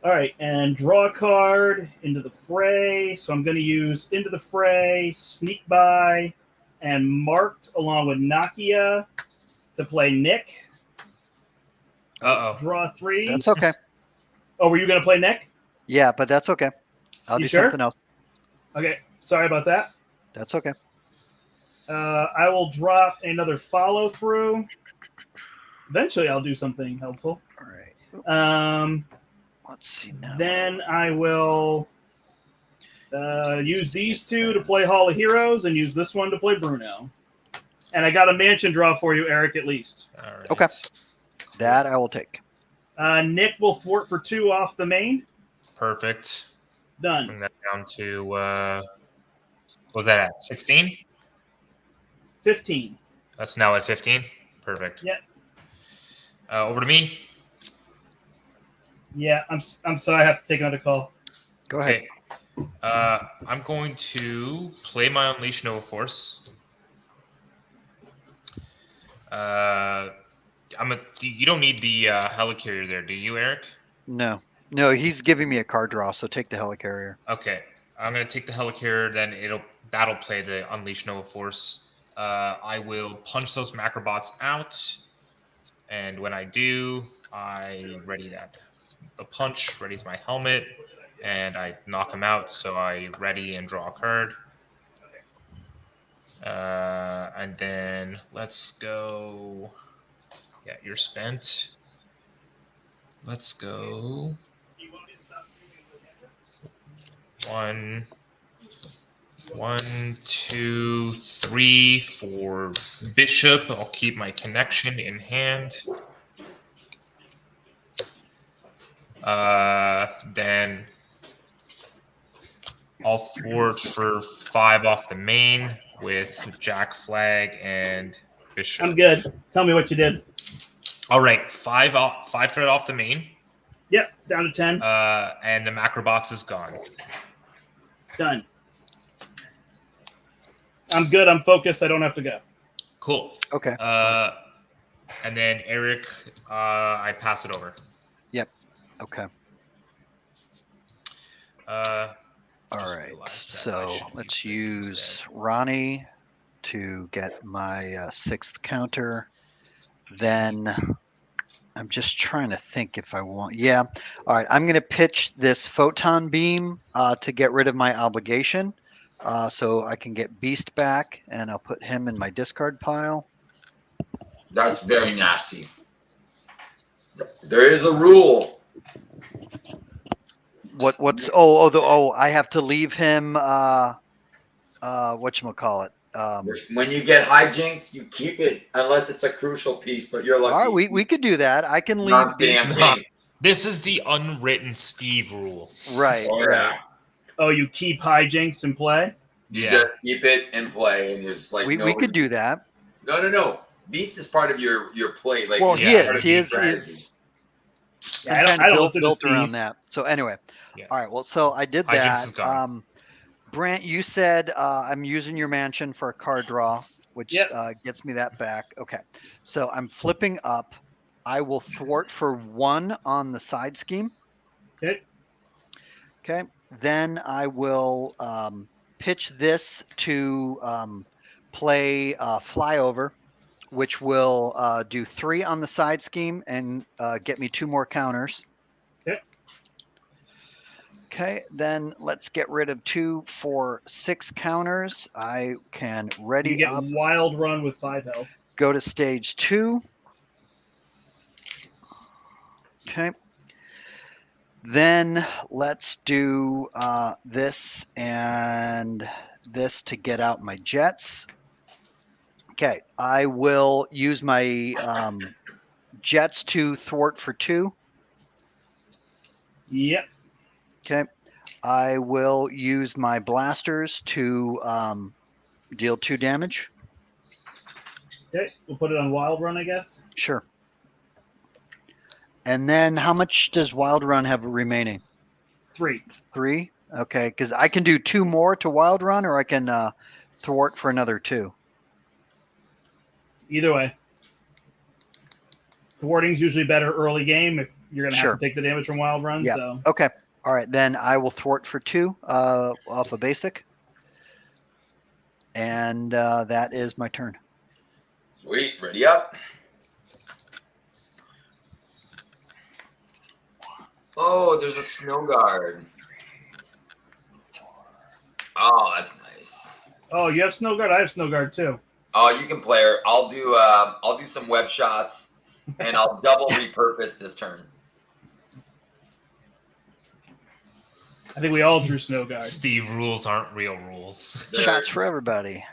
All right, and draw a card into the fray. So I'm going to use into the fray, sneak by, and marked along with Nakia to play Nick.
Uh-oh.
Draw 3.
That's okay.
Oh, were you going to play Nick?
Yeah, but that's okay. I'll
You
do
sure?
something else.
Okay, sorry about that.
That's okay.
I will drop another follow through. Eventually, I'll do something helpful.
All right. Let's see now.
Then I will use these two to play Hall of Heroes and use this one to play Bruno. And I got a mansion draw for you, Eric, at least.
All right.
Okay. That I will take.
Nick will thwart for 2 off the main.
Perfect.
Done.
Bring that down to, what was that at? 16?
15.
That's now at 15? Perfect.
Yep.
Over to me.
Yeah, I'm sorry. I have to take another call.
Go ahead.
Okay. I'm going to play my Unleash Nova Force. You don't need the helicarrier there, do you, Eric?
No, he's giving me a card draw, so take the helicarrier.
Okay, I'm gonna take the helicarrier. Then that'll play the Unleash Nova Force. I will punch those Macrobots out, and when I do, I ready the punch, readies my helmet, and I knock him out. So I ready and draw a card. And then let's go. Yeah, you're spent. Let's go. 1, 2, 3 for Bishop. I'll keep my connection in hand. Then I'll thwart for 5 off the main with Jack Flag and Bishop.
I'm good. Tell me what you did.
All right, 5 threat off the main.
Yep, down to 10.
And the Macrobots is gone.
Done. I'm good. I'm focused. I don't have to go.
Cool.
Okay.
And then Eric, I pass it over.
Yep. Okay. All right. So let's use Ronnie to get my 6th counter. Then I'm just trying to think if I want. Yeah. All right. I'm going to pitch this photon beam to get rid of my obligation, so I can get Beast back, and I'll put him in my discard pile.
That's very nasty. There is a rule.
What's I have to leave him whatchamacallit.
When you get hijinks, you keep it unless it's a crucial piece, but you're lucky.
All right, we could do that. I can leave
Not damn
Beast.
thing.
This is the unwritten Steve rule.
Right.
Oh,
Right.
yeah.
Oh, you keep hijinks in play?
You
Yeah.
just keep it in play, and you're just like,
We could do that.
No. Beast is part of your play. Like,
Well,
yeah,
he is.
strategy.
Yeah, I don't listen to
built
Steve.
around that. So anyway,
Yeah.
all right. Well, so I did
Hijinks is
that.
gone.
Brandt, you said I'm using your mansion for a card draw, which gets me that back. Okay. So I'm flipping up. I will thwart for 1 on the side scheme.
Okay.
Okay. Then I will pitch this to play flyover, which will do 3 on the side scheme and get me 2 more counters.
Okay.
Okay, then let's get rid of 2 for 6 counters. I can ready
You get
up,
wild run with 5 health.
go to stage 2. Okay. Then let's do this and this to get out my jets. Okay, I will use my jets to thwart for 2.
Yep.
Okay, I will use my blasters to deal 2 damage.
Okay, we'll put it on wild run, I guess.
Sure. And then how much does Wild Run have remaining?
3.
3? Okay, because I can do 2 more to Wild Run, or I can thwart for another 2.
Either way. Thwarting's usually better early game if you're going to have
Sure.
to take the damage from Wild Run.
Yeah.
So
Okay. All right. Then I will thwart for 2 off a basic. And that is my turn.
Sweet. Ready up. Oh, there's a snow guard. Oh, that's nice.
Oh, you have Snow Guard? I have Snow Guard too.
Oh, you can play her. I'll do some web shots, and I'll double repurpose this turn.
I think we all drew Snow Guard.
Steve, rules aren't real rules.
Shots for everybody.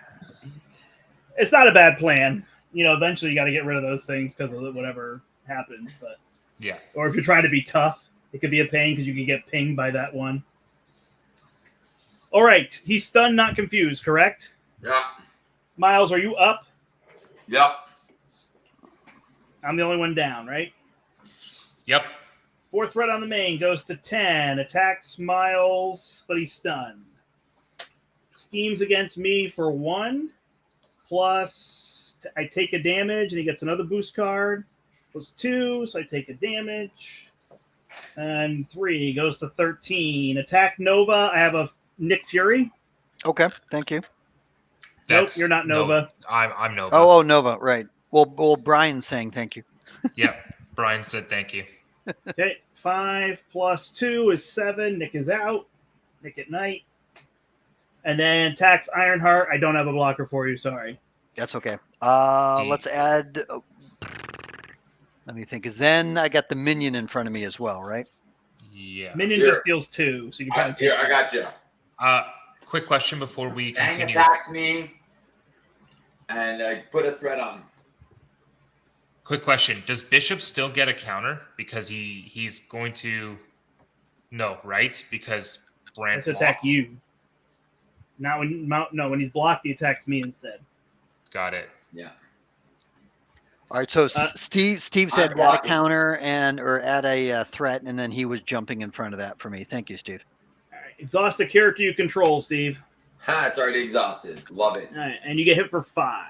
It's not a bad plan. You know, eventually you got to get rid of those things because of whatever happens. But
Yeah.
or if you're trying to be tough, it could be a pain because you can get pinged by that one. All right, he's stunned, not confused, correct?
Yeah.
Miles, are you up?
Yep.
I'm the only one down, right?
Yep.
4th threat on the main goes to 10. Attacks Miles, but he's stunned. Schemes against me for 1. Plus, I take a damage, and he gets another boost card. Plus 2, so I take a damage. And 3 goes to 13. Attack Nova. I have a Nick Fury.
Okay. Thank you.
Nope, you're not Nova.
I'm Nova.
Oh, Nova. Right. Well, Brian's saying thank you.
Yep. Brian said thank you.
Okay, 5 plus 2 is 7. Nick is out. Nick at night. And then tax Ironheart. I don't have a blocker for you. Sorry.
That's okay. Let's add. Let me think. Because then I got the minion in front of me as well, right?
Yeah.
Minion
Here.
just deals 2, so you can
Here, I got you.
Quick question before we
Kang
continue.
attacks me, and I put a threat on.
Quick question: does Bishop still get a counter because he's going to? No, right? Because Brandt
Let's attack
blocked?
you. Not when when he's blocked, he attacks me instead.
Got it.
Yeah.
All right. So Steve said
I'm
add a
blocking.
counter or add a threat, and then he was jumping in front of that for me. Thank you, Steve.
All right, exhaust a character you control, Steve.
Ha, it's already exhausted. Love it.
All right, and you get hit for 5.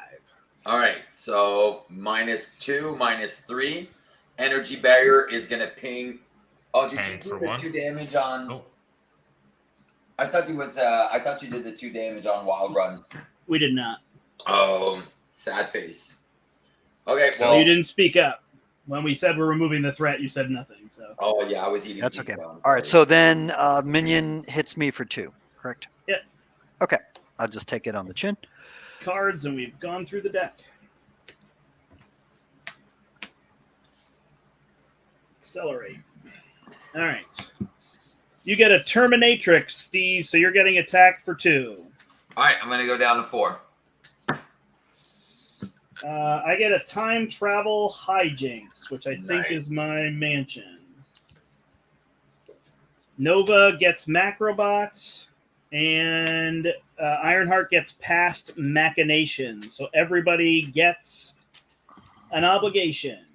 All right, so -2, -3. Energy barrier is gonna ping. Oh, did
Kang
you do
for
the
1.
2 damage on?
Oh,
I thought I thought you did the 2 damage on Wild Run.
We did not.
Oh, sad face. Okay,
So-
well.
You didn't speak up. When we said we're removing the threat, you said nothing. So
Oh yeah, I was eating.
That's
pizza.
okay.
I'm
All right.
sorry.
So then minion hits me for 2. Correct.
Yep.
Okay. I'll just take it on the chin.
cards, and we've gone through the deck. Accelerate. All right. You get a Terminatrix, Steve, so you're getting attacked for 2.
All right, I'm gonna go down to 4.
I get a time travel hijinks, which I think
Nice.
is my mansion. Nova gets Macrobots, and Ironheart gets past machinations. So everybody gets an obligation.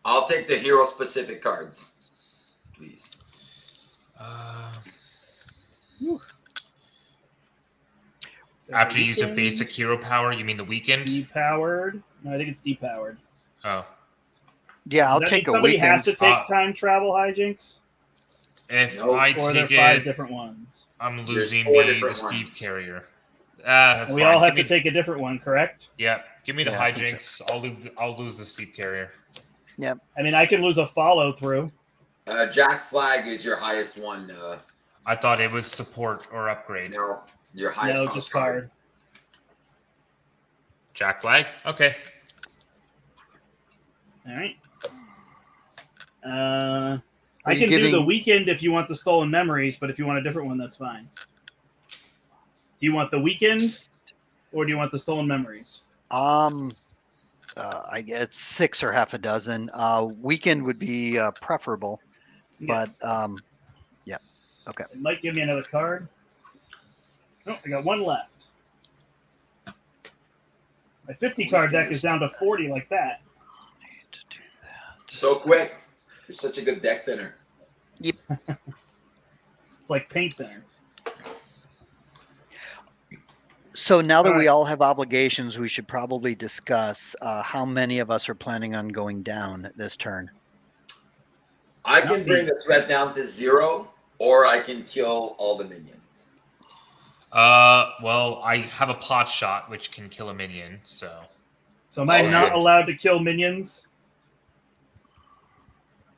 I'll take the hero specific cards, please.
After you use a
Weekend,
basic hero power, you mean the weekend?
Depowered. No, I think it's depowered.
Oh.
Yeah, I'll
Does that
take
mean
a
somebody
weekend.
has to take time travel hijinks,
If
Nope.
I
or there
take
are 5
it,
different ones.
I'm losing
4
the
different
Steve
ones.
carrier. That's
And we
fine.
all have
Give
to
me-
take a different one, correct?
Yeah, give me the
Yeah, I think
hijinks. I'll lose the Steve carrier.
I mean, I can lose a follow through.
Jack Flag is your highest one.
I thought it was support or upgrade.
No, your highest.
No,
cost
just card.
Jack Flag? Okay.
All right. I
Are you
can do the
giving-
weekend if you want the stolen memories, but if you want a different one, that's fine. Do you want the weekend, or do you want the stolen memories?
I guess 6 or half a dozen. Weekend would be preferable,
Yeah.
but yeah. Okay.
It might give me another card. Oh, I got one left. My 50 card deck is down to 40 like that.
Need to do that.
So quick. You're such a good deck thinner.
It's like paint thinner.
So now that
All
we
right.
all have obligations, we should probably discuss how many of us are planning on going down this turn.
I can bring the threat down to 0, or I can kill all the minions.
Well, I have a pot shot which can kill a minion, so.
So am I
Oh,
not
yeah.
allowed to kill minions?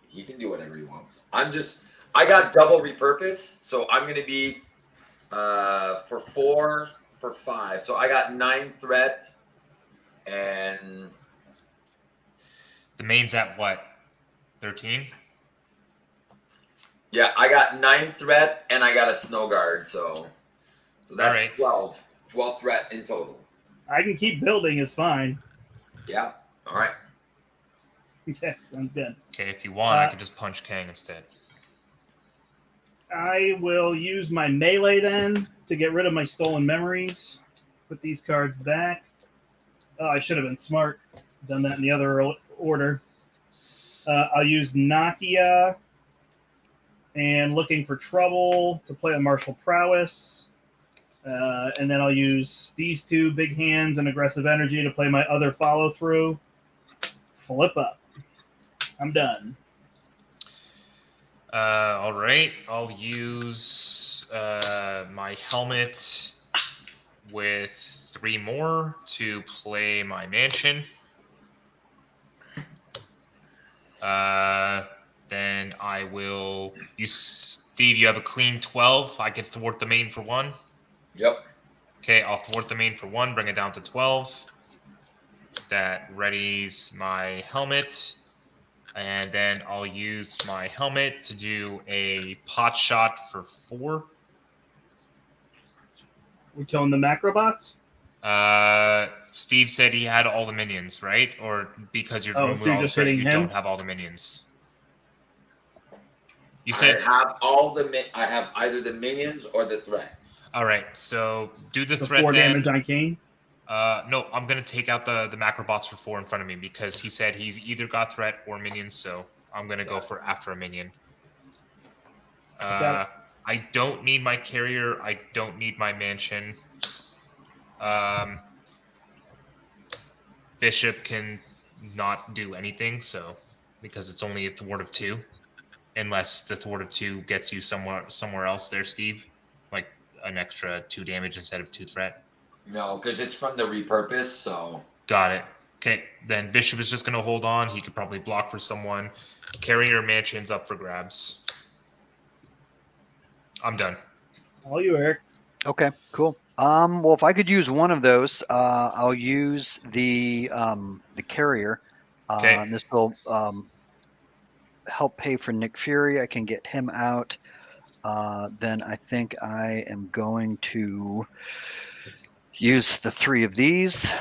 He can do whatever he wants. I got double repurpose, so I'm gonna be for 4 for 5. So I got 9 threat, and
The main's at what? 13?
yeah, I got 9 threat, and I got a snow guard. So that's
Alright.
12 threat in total.
I can keep building. Is fine.
Yeah. All right.
Yeah, sounds good.
Okay, if you want, I could just punch Kang instead.
I will use my melee then to get rid of my stolen memories. Put these cards back. Oh, I should have been smart. Done that in the other order. I'll use Nakia and Looking for Trouble to play a martial prowess. And then I'll use these 2 big hands and aggressive energy to play my other follow through. Flip up. I'm done.
All right. I'll use my helmet with 3 more to play my mansion. Then I will use Steve. You have a clean 12. I can thwart the main for 1.
Yep.
Okay, I'll thwart the main for 1. Bring it down to 12. That readies my helmet. And then I'll use my helmet to do a pot shot for 4.
We're killing the macrobots?
Steve said he had all the minions, right? Or because you're
Oh,
removing
so you're
all the
just
threat,
hitting
you
him?
don't have all the minions. You said
I have all I have either the minions or the threat.
all right. So do the
The
threat
4
then.
damage on Kane?
No, I'm gonna take out the macrobots for 4 in front of me because he said he's either got threat or minions. So I'm gonna go for after a minion.
Got it.
I don't need my carrier. I don't need my mansion. Bishop can not do anything, so because it's only a thwart of 2, unless the thwart of 2 gets you somewhere else there, Steve, like an extra 2 damage instead of 2 threat.
No, because it's from the repurpose. So
Got it. Okay, then Bishop is just going to hold on. He could probably block for someone. Carrier mansion's up for grabs. I'm done.
All you, Eric.
Okay, cool. Well, if I could use one of those, I'll use the carrier.
Okay.
This will help pay for Nick Fury. I can get him out. Then I think I am going to use the 3 of these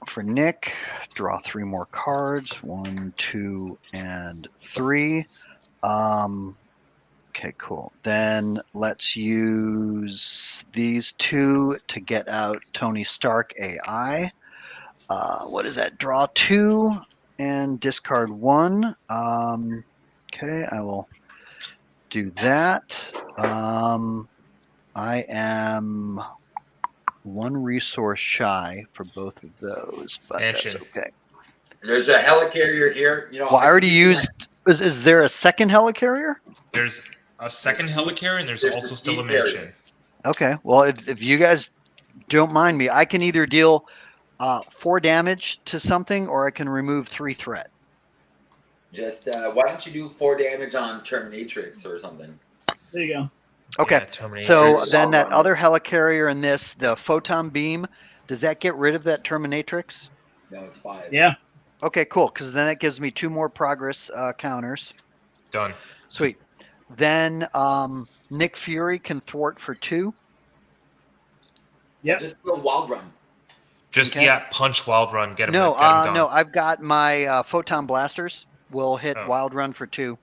for Nick. Draw 3 more cards. 1, 2, and 3. Okay, cool. Then let's use these 2 to get out Tony Stark AI. What is that? Draw 2 and discard 1. Okay, I will do that. I am 1 resource shy for both of those, but
Mansion.
that's okay.
there's a helicarrier here. You know,
Well, I already used. Is there a second helicarrier?
There's a second helicarrier, and there's
There's
also
the
still a
steep carrier.
mansion.
Okay. Well, if you guys don't mind me, I can either deal 4 damage to something, or I can remove 3 threat.
Just why don't you do 4 damage on Terminatrix or something?
There you go.
Okay.
Yeah, Terminator.
So
Terminatrix.
then that other helicarrier and this, the photon beam, does that get rid of that Terminatrix?
No, it's 5.
Yeah.
Okay, cool. Because then that gives me 2 more progress counters.
Done.
Sweet. Then Nick Fury can thwart for 2.
Yep.
Just do a wild run.
Just
Okay.
punch wild run, get him.
No,
get him gone.
no. I've got my photon blasters. Will hit
Oh.
wild run for 2,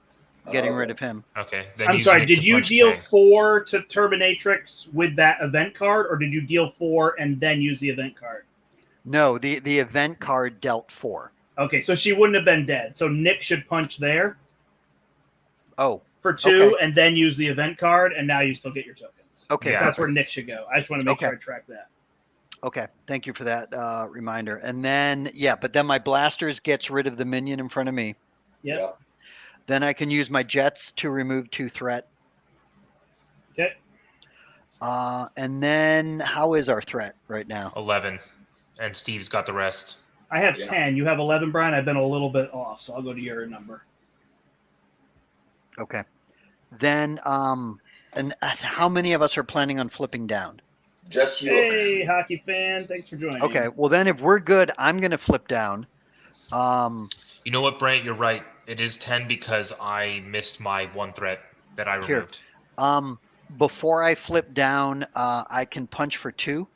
getting
Oh.
rid of him.
Okay. Then
I'm
use
sorry,
Nick
did
to
you
punch
deal
Kang.
4 to Terminatrix with that event card, or did you deal 4 and then use the event card?
No, the event card dealt 4.
Okay, so she wouldn't have been dead. So Nick should punch there
Oh,
for 2
okay.
and then use the event card, and now you still get your tokens.
Okay.
Yeah.
That's where
Perfect.
Nick should go. I just want to make
Okay.
sure I track that.
Okay. Thank you for that reminder. And then, yeah, but then my blasters gets rid of the minion in front of me.
Yep.
Then I can use my jets to remove 2 threat.
Okay.
And then how is our threat right now?
11, and Steve's got the rest.
I have
Yeah.
10. You have 11, Brian. I've been a little bit off, so I'll go to your number.
Okay. Then, and how many of us are planning on flipping down?
Just you.
Hey, hockey fan. Thanks for joining.
Okay. Well, then if we're good, I'm going to flip down.
You know what, Brandt? You're right. It is 10 because I missed my 1 threat that I
Here.
removed.
Before I flip down, I can punch for 2.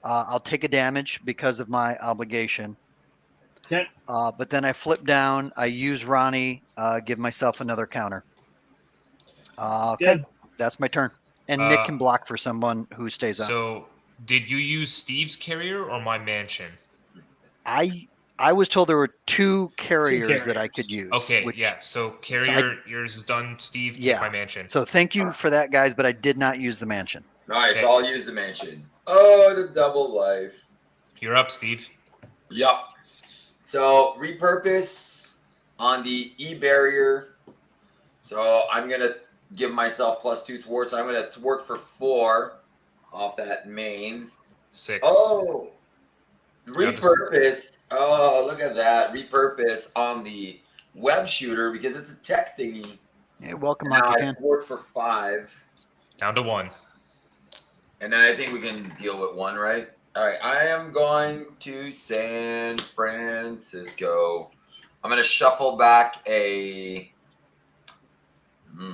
I'll take a damage because of my obligation.
Okay.
But then I flip down. I use Ronnie. Give myself another counter. Okay,
Good.
that's my turn. And Nick can
Uh,
block for someone who stays up.
So, did you use Steve's carrier or my mansion?
I was told there were 2 carriers that I could use.
Okay, yeah. So carrier, yours is done. Steve, take
Yeah.
my mansion.
So thank you for that, guys. But I did not use the mansion.
Nice.
Okay.
I'll use the mansion. Oh, the double life.
You're up, Steve.
Yup. So repurpose on the E barrier. So I'm gonna give myself +2 towards. So I'm gonna thwart for 4 off that main.
6.
Oh, repurpose. Oh, look at that. Repurpose on the web shooter because it's a tech thingy.
Hey, welcome,
Now
hockey
I
fan.
thwart for 5.
Down to 1.
And then I think we can deal with 1, right? All right. I am going to San Francisco. I'm going to shuffle back a
I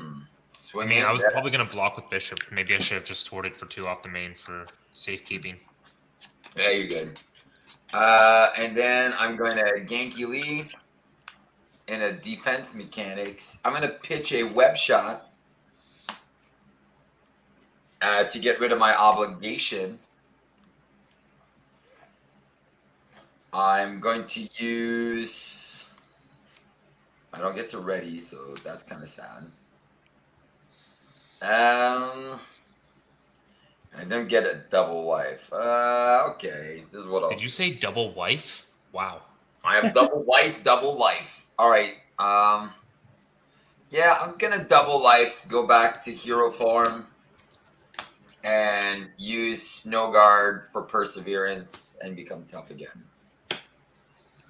swing.
mean, I was probably going to block with Bishop. Maybe I should have just thwarted for 2 off the main for safekeeping.
Yeah, you're good. And then I'm going to Genki Lee in a defense mechanics. I'm going to pitch a web shot to get rid of my obligation. I'm going to use. I don't get to ready, so that's kind of sad. I don't get a double life. Okay, this is what I'll.
Did you say double wife? Wow.
I have double life, double life. All right. Yeah, I'm gonna double life. Go back to hero form. And use Snow Guard for perseverance and become tough again.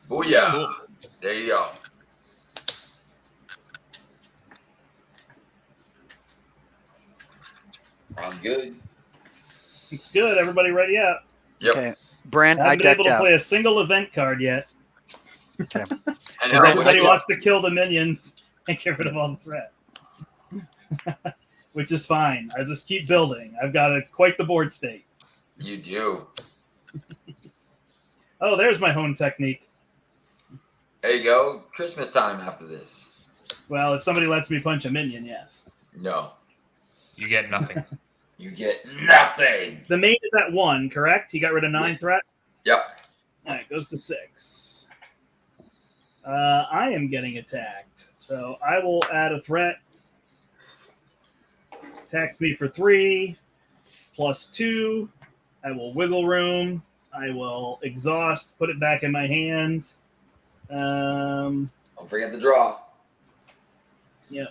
Booyah!
Cool.
There you go. I'm good.
It's good. Everybody ready up?
Yep.
Okay, Brent,
I
I
haven't been able
decked
to
out.
play a single event card yet.
Okay.
And
Is
Everybody
I-
wants to kill the minions and get rid of all the threat. Which is fine. I just keep building. I've got quite the board state.
you do.
Oh, there's my home technique.
There you go. Christmas time after this.
Well, if somebody lets me punch a minion, yes.
No.
You get nothing.
You get nothing.
The main is at 1, correct? He got rid of 9 threat?
Yep.
All right, goes to 6. I am getting attacked. So I will add a threat. Attacks me for 3, +2. I will wiggle room. I will exhaust, put it back in my hand.
Don't forget the draw.
Yep.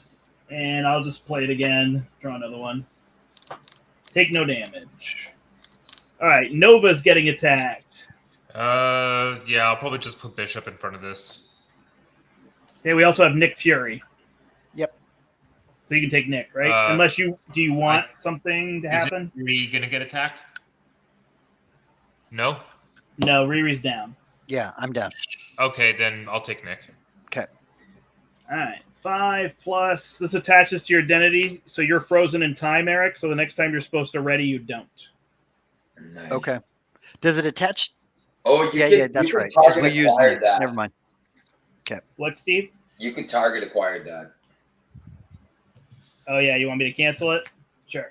And I'll just play it again. Draw another one. Take no damage. All right, Nova's getting attacked.
Yeah, I'll probably just put Bishop in front of this.
Okay, we also have Nick Fury.
Yep.
So you can take Nick, right? Unless do you want something to happen?
Is Riri gonna get attacked? No?
No, Riri's down.
Yeah, I'm down.
Okay, then I'll take Nick.
Okay.
All right, 5+. This attaches to your identity, so you're frozen in time, Eric. So the next time you're supposed to ready, you don't.
Nice.
Okay. Does it attach?
Oh, you
Yeah,
can,
yeah, that's
you can
right. 'Cause
target
we use
acquired that.
Never mind.
What, Steve?
You could target acquired that.
Oh yeah, you want me to cancel it? Sure.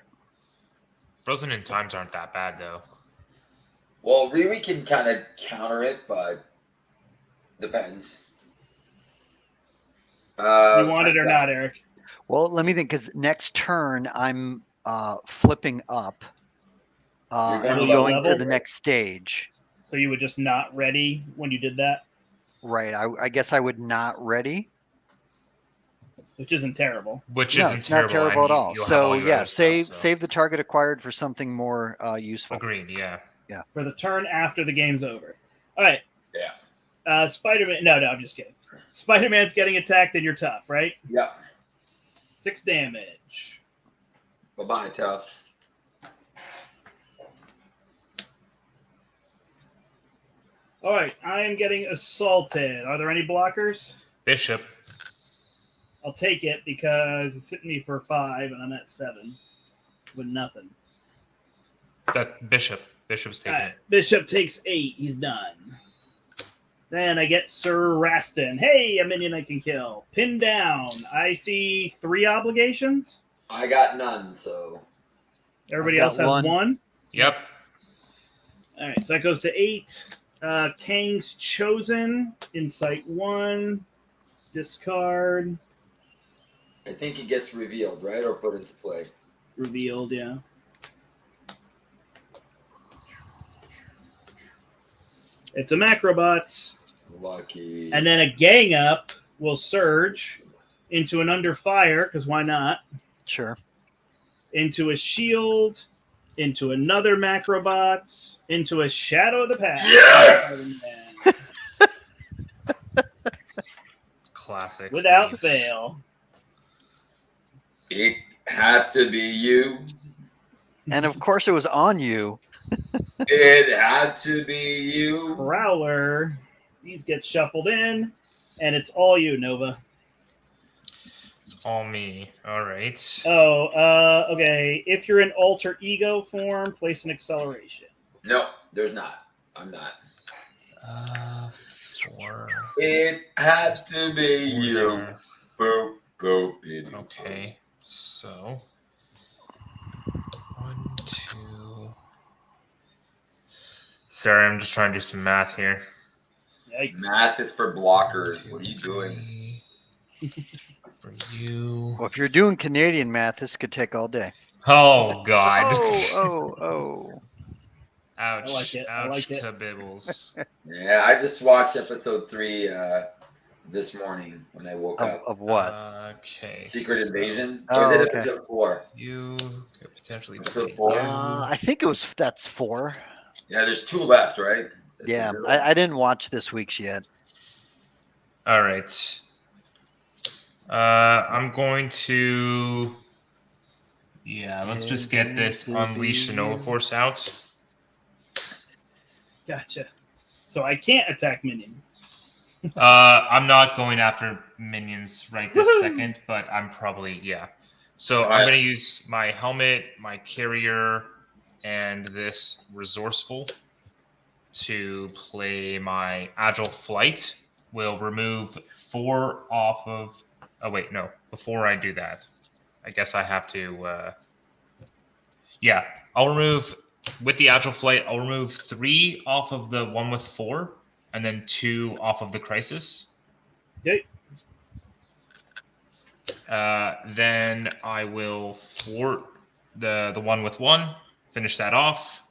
Frozen in times aren't that bad though.
Well, Riri can kind of counter it, but Depends.
You want it or not, Eric?
Well, let me think, because next turn I'm flipping up
You're going
and
to
going
level?
to the next stage.
So you were just not ready when you did that,
Right. I guess I would not ready.
which isn't terrible.
Which
No,
isn't
it's not terrible
and
at all.
you'll have all
So
your
yeah,
other stuff, so.
save the target acquired for something more useful.
Agreed. Yeah.
For the turn after the game's over. All right.
Yeah.
Spider-Man. No, I'm just kidding. Spider-Man's getting attacked and you're tough, right?
Yeah.
6 damage.
Bye-bye, tough.
All right. I am getting assaulted. Are there any blockers?
Bishop.
I'll take it because it's hitting me for 5 and I'm at 7 with nothing.
That Bishop. Bishop's taking
Right. Bishop takes 8. He's done. Then I get Sir Rastin. Hey, a minion I can kill. Pinned down. I see 3 obligations.
I got none, so.
Everybody
I've
else
got
has 1.
it. Yep.
All right, so that goes to 8. Kang's Chosen. Insight 1. Discard.
I think it gets revealed, right? Or put into play.
Revealed, yeah. It's a Macrobots.
Lucky.
And then a gang up will surge into an under fire, because why not?
Sure.
Into a shield, into another Macrobots, into a Shadow of the Past.
Yes!
Classic.
Without
Steve.
fail.
It had to be you.
And of course it was on you.
It had to be you.
Prowler. These get shuffled in, and it's all you, Nova.
It's all me. All right.
Oh, okay. If you're in alter ego form, place an acceleration.
No, there's not. I'm not.
4.
It had to be
4
you.
there.
Boop, boop, boop.
Okay. So 1, 2. Sorry, I'm just trying to do some math here.
Yikes.
Math is for blockers. What are you doing?
3. For you.
Well, if you're doing Canadian math, this could take all day.
Oh God.
Oh.
Ouch.
I like it. I
Ouch.
like it.
Kabibbles.
Yeah, I just watched episode 3 this morning when I woke up.
Of what?
Okay.
Secret
so
Invasion.
Oh,
Or is it
okay.
episode 4?
You could potentially
Episode
play
4?
you.
I think that's 4.
Yeah, there's 2 left, right? That's
Yeah,
a good
I didn't watch this week's yet.
All right. I'm going to. Yeah, let's just get this Unleash the Nova Force out.
Gotcha. So I can't attack minions.
I'm not going after minions right this
Woohoo!
second, but I'm probably, yeah. So
All
I'm
right.
going to use my helmet, my carrier, and this resourceful to play my agile flight. Will remove 4 off of. Oh, wait, no. Before I do that, I guess I have to. Yeah, I'll remove. With the agile flight, I'll remove 3 off of the one with 4, and then 2 off of the crisis.
Okay.
Then I will thwart the one with 1. Finish that off.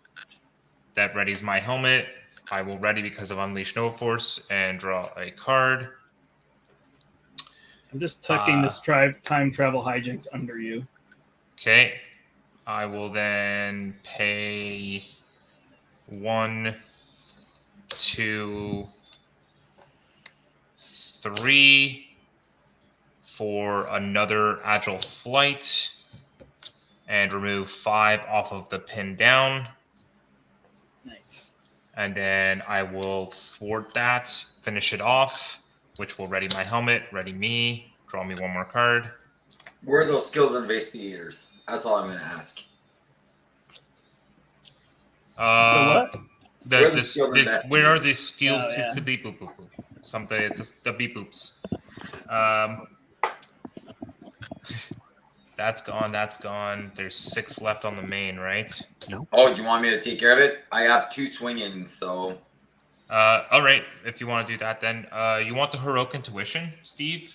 That readies my helmet. I will ready because of Unleash No Force and draw a card.
I'm just tucking this time travel hijinks under you.
Okay. I will then pay 1, 2, 3 for another agile flight and remove 5 off of the pin down.
Nice.
And then I will thwart that, finish it off, which will ready my helmet, ready me, draw me 1 more card.
Where are those skills investigators? That's all I'm going to ask.
What?
Where are the skilled
Where are the skills
Oh, yeah.
to beep boop boop boop? Something the beep boops. That's gone. That's gone. There's 6 left on the main, right?
Oh, do you want me to take care of it? I have 2 swingings, so.
All right, if you want to do that, then you want the heroic intuition, Steve?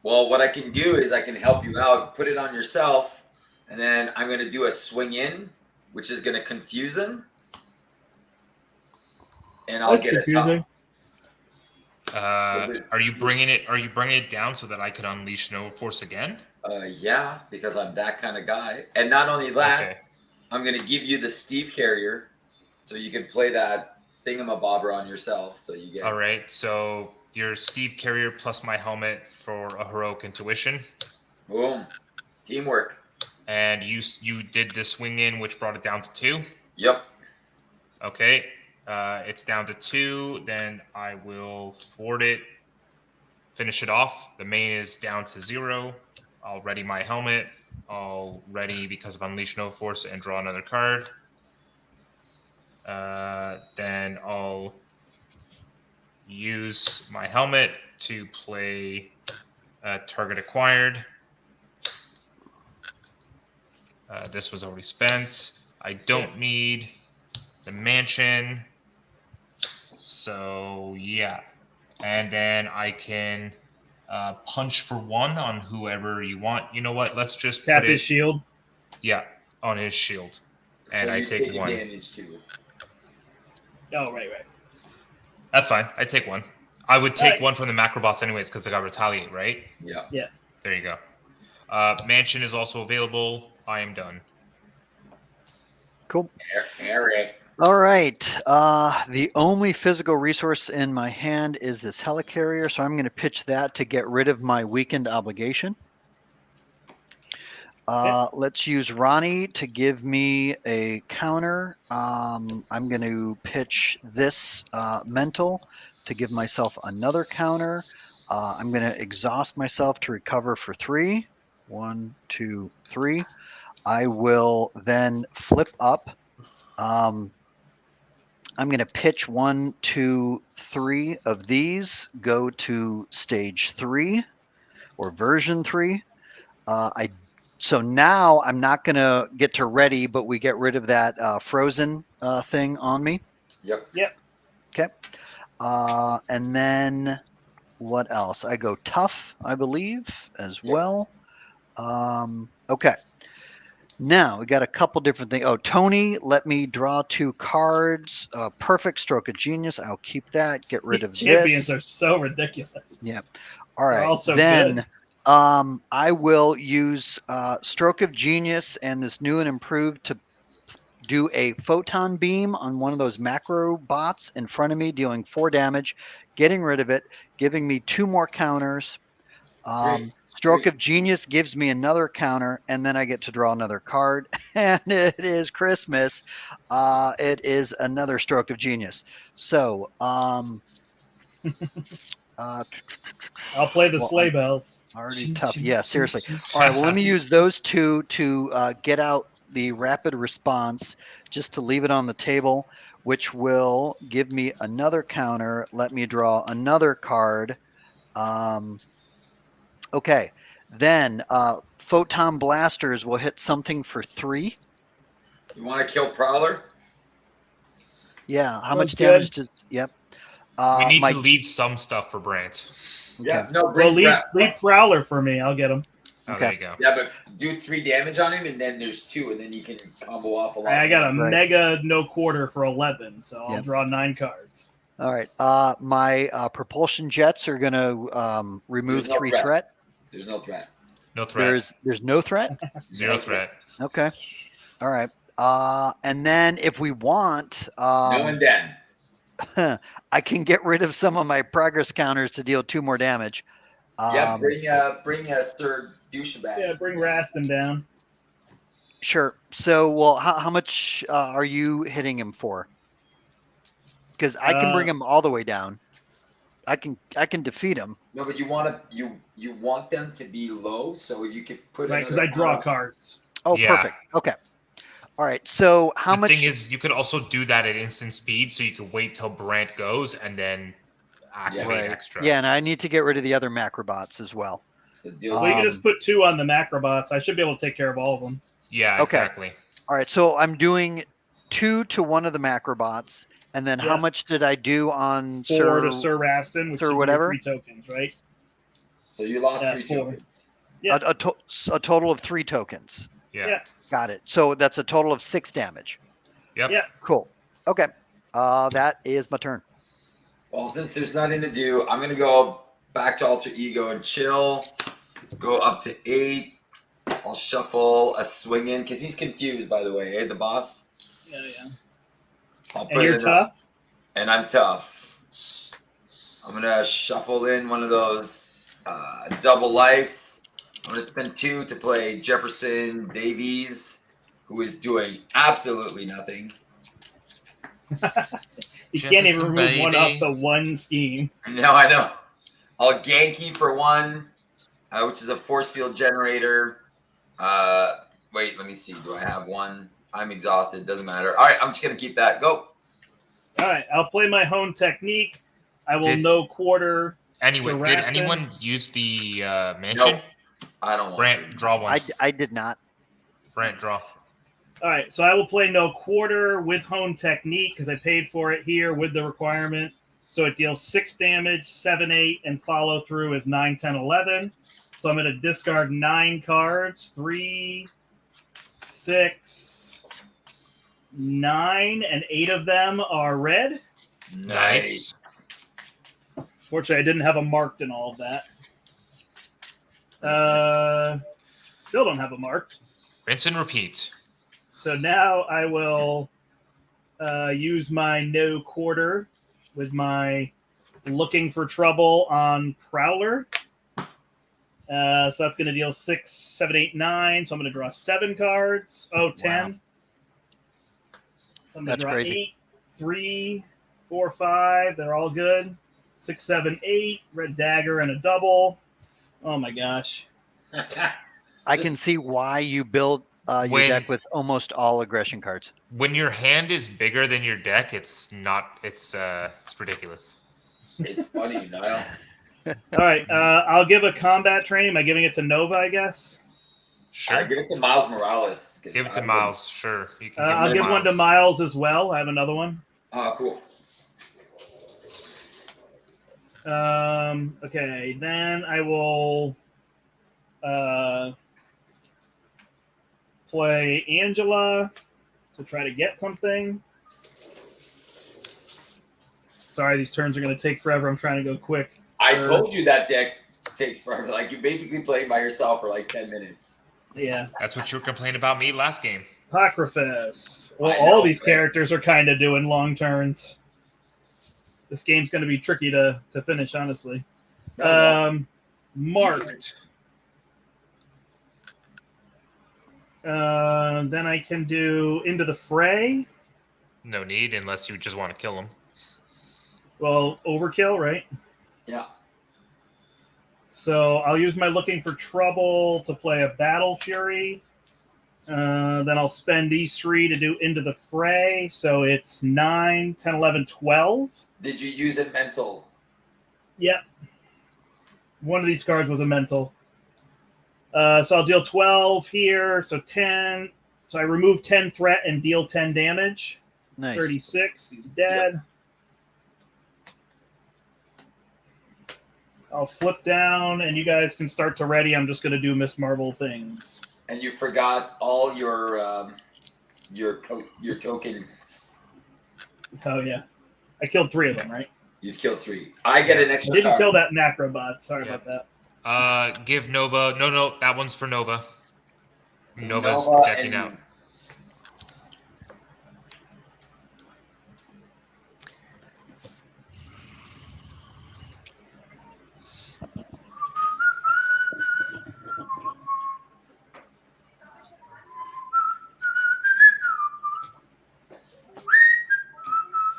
Well, what I can do is I can help you out, put it on yourself, and then I'm going to do a swing in, which is going to confuse him, and I'll
That's
get a tough.
confusing.
Are you bringing it? Are you bringing it down so that I could unleash no force again?
Yeah, because I'm that kind of guy. And not only that,
Okay.
I'm going to give you the Steve Carrier, so you can play that thingamabobber on yourself. So you get.
All right. So your Steve Carrier plus my helmet for a heroic intuition,
Boom, teamwork.
and you did the swing in, which brought it down to 2.
Yep.
Okay. It's down to 2. Then I will thwart it. Finish it off. The main is down to 0. I'll ready my helmet. I'll ready because of Unleash No Force and draw another card. Then I'll use my helmet to play target acquired. This was already spent. I don't need the mansion. So, yeah. And then I can punch for 1 on whoever you want. You know what? Let's just
Tap
put
his
it,
shield.
yeah, on his shield. And
so
I
you're
take
taking
1.
damage too.
Oh, right.
That's fine. I take 1. I would take
Alright.
1 from the macrobots anyways because I got retaliate, right?
Yeah.
There you go. Mansion is also available. I am done.
Cool.
Eric.
All right. The only physical resource in my hand is this helicarrier, so I'm going to pitch that to get rid of my weakened obligation. Let's use Ronnie to give me a counter. I'm going to pitch this mental to give myself another counter. I'm going to exhaust myself to recover for 3. 1, 2, 3. I will then flip up. I'm going to pitch 1, 2, 3 of these, go to stage 3 or version 3. So now I'm not going to get to ready, but we get rid of that frozen thing on me.
Yep.
Okay. And then what else? I go tough, I believe, as well. Okay. Now we got a couple different things. Oh, Tony, let me draw 2 cards. Perfect stroke of genius. I'll keep that. Get rid
These
of
champions
this.
are so ridiculous.
Yeah. All
They're
right.
all so
then
good.
I will use stroke of genius and this new and improved to do a photon beam on one of those macro bots in front of me, dealing 4 damage, getting rid of it, giving me 2 more counters. Stroke of genius gives me another counter, and then I get to draw another card. And it is Christmas. It is another stroke of genius. So,
I'll play the sleigh bells.
already tough. Yeah, seriously. All right. Well, let me use those 2 to get out the rapid response, just to leave it on the table, which will give me another counter. Let me draw another card. Okay, then photon blasters will hit something for 3.
You want to kill Prowler?
Yeah, how
Sounds
much
good.
damage does? Yep.
We need
my-
to leave some stuff for Brandt.
Yeah.
Okay.
No,
Well,
bring
leave Prowler for me. I'll get him.
Oh,
Okay.
there you go.
Yeah, but do 3 damage on him, and then there's 2, and then you can combo off a lot.
I got a
Right.
mega no quarter for 11, so I'll
Yep.
draw 9 cards.
All right. My propulsion jets are going to remove
There's no
3
threat.
threat.
There's no threat.
No threat.
There's no threat.
0 threat.
Okay. All right. And then if we want,
No and then.
I can get rid of some of my progress counters to deal 2 more damage.
Yeah, bring a Sir Douchebag.
Yeah, bring Raston down.
Sure. So, well, how much are you hitting him for? Because I can bring him all the way down. I can defeat him.
No, but you want them to be low, so you can put
Right, because I draw cards.
Oh,
Yeah.
perfect. Okay. All right. So how
The
much?
thing is, you could also do that at instant speed, so you could wait till Brandt goes and then activate
Right.
extras.
Yeah, and I need to get rid of the other macrobots as well.
So deal
Well, you can
Um,
just put 2 on the macrobots. I should be able to take care of all of them.
Yeah,
Okay.
exactly.
All right. So I'm doing 2 to one of the macrobots And then
Yeah.
how much did I do on
4 to Sir Rastin, which
Sir
is your
whatever?
3 tokens, right?
So you lost
Yeah,
3
4.
tokens.
Yeah.
A total of 3 tokens.
Yeah.
Yeah.
Got it. So that's a total of 6 damage.
Yep.
Yeah.
Cool. Okay. That is my turn.
Well, since there's nothing to do, I'm gonna go back to alter ego and chill. Go up to 8. I'll shuffle a swing in because he's confused. By the way, hey, the boss.
Yeah.
I'll
And you're tough.
And I'm tough. I'm gonna shuffle in one of those double lives. I'm gonna spend 2 to play Jefferson Davies, who is doing absolutely nothing.
You can't even
Jefferson
remove one off
baby.
the 1 scheme.
No, I know. I'll Genki for 1, which is a force field generator. Wait, let me see. Do I have 1? I'm exhausted. Doesn't matter. All right, I'm just gonna keep that. Go.
All right, I'll play my hone technique. I will
Did-
no quarter.
Anyway,
So
did
Rastin-
anyone use the mansion?
Nope. I don't want
Brandt,
to.
draw one.
I did not.
Brandt, draw.
All right, so I will play no quarter with hone technique because I paid for it here with the requirement. So it deals 6 damage, 7, 8, and follow through is 9, 10, 11. So I'm going to discard 9 cards. 3, 6, 9, and 8 of them are red.
Nice.
Fortunately, I didn't have a marked in all of that. Still don't have a marked.
Rinse and repeat.
So now I will use my no quarter with my looking for trouble on Prowler. So that's going to deal 6, 7, 8, 9. So I'm going to draw 7 cards. Oh, 10.
Wow.
So I'm going
That's
to draw
crazy.
8, 3, 4, 5. They're all good. 6, 7, 8. Red dagger and a double. Oh my gosh.
I can see why you build your
When-
deck with almost all aggression cards.
When your hand is bigger than your deck, it's ridiculous.
It's funny, Niall.
All right. I'll give a combat training. Am I giving it to Nova, I guess?
Sure.
Give it to Miles Morales.
Give it to Miles. Sure. You can
I'll
it
give one to Miles as well. I have another one.
Oh, cool.
Okay, then I will play Angela to try to get something. Sorry, these turns are going to take forever. I'm trying to go quick.
I told you that deck takes forever. Like, you basically played by yourself for like 10 minutes.
Yeah.
That's what you were complaining about me last game.
Apocryphus. Well,
I
all
know,
these
right?
characters are kind of doing long turns. This game's going to be tricky to finish, honestly.
No.
Marked. Then I can do Into the Fray.
No need unless you just want to kill him.
Well, overkill, right?
Yeah.
So I'll use my Looking for Trouble to play a Battle Fury. Then I'll spend these 3 to do Into the Fray. So it's 9, 10, 11, 12.
Did you use a mental?
Yep. One of these cards was a mental. So I'll deal 12 here. So 10. So I remove 10 threat and deal 10 damage.
Nice.
36. He's dead.
Yep.
I'll flip down, and you guys can start to ready. I'm just going to do Miss Marvel things.
And you forgot all your tokens.
Oh, yeah. I killed 3 of them, right?
You killed 3. I get an extra
Didn't
card.
kill that Macrobot. Sorry
Yeah.
about that.
Give Nova. No, that one's for Nova.
So
Nova's
Nova
decking
and-
out.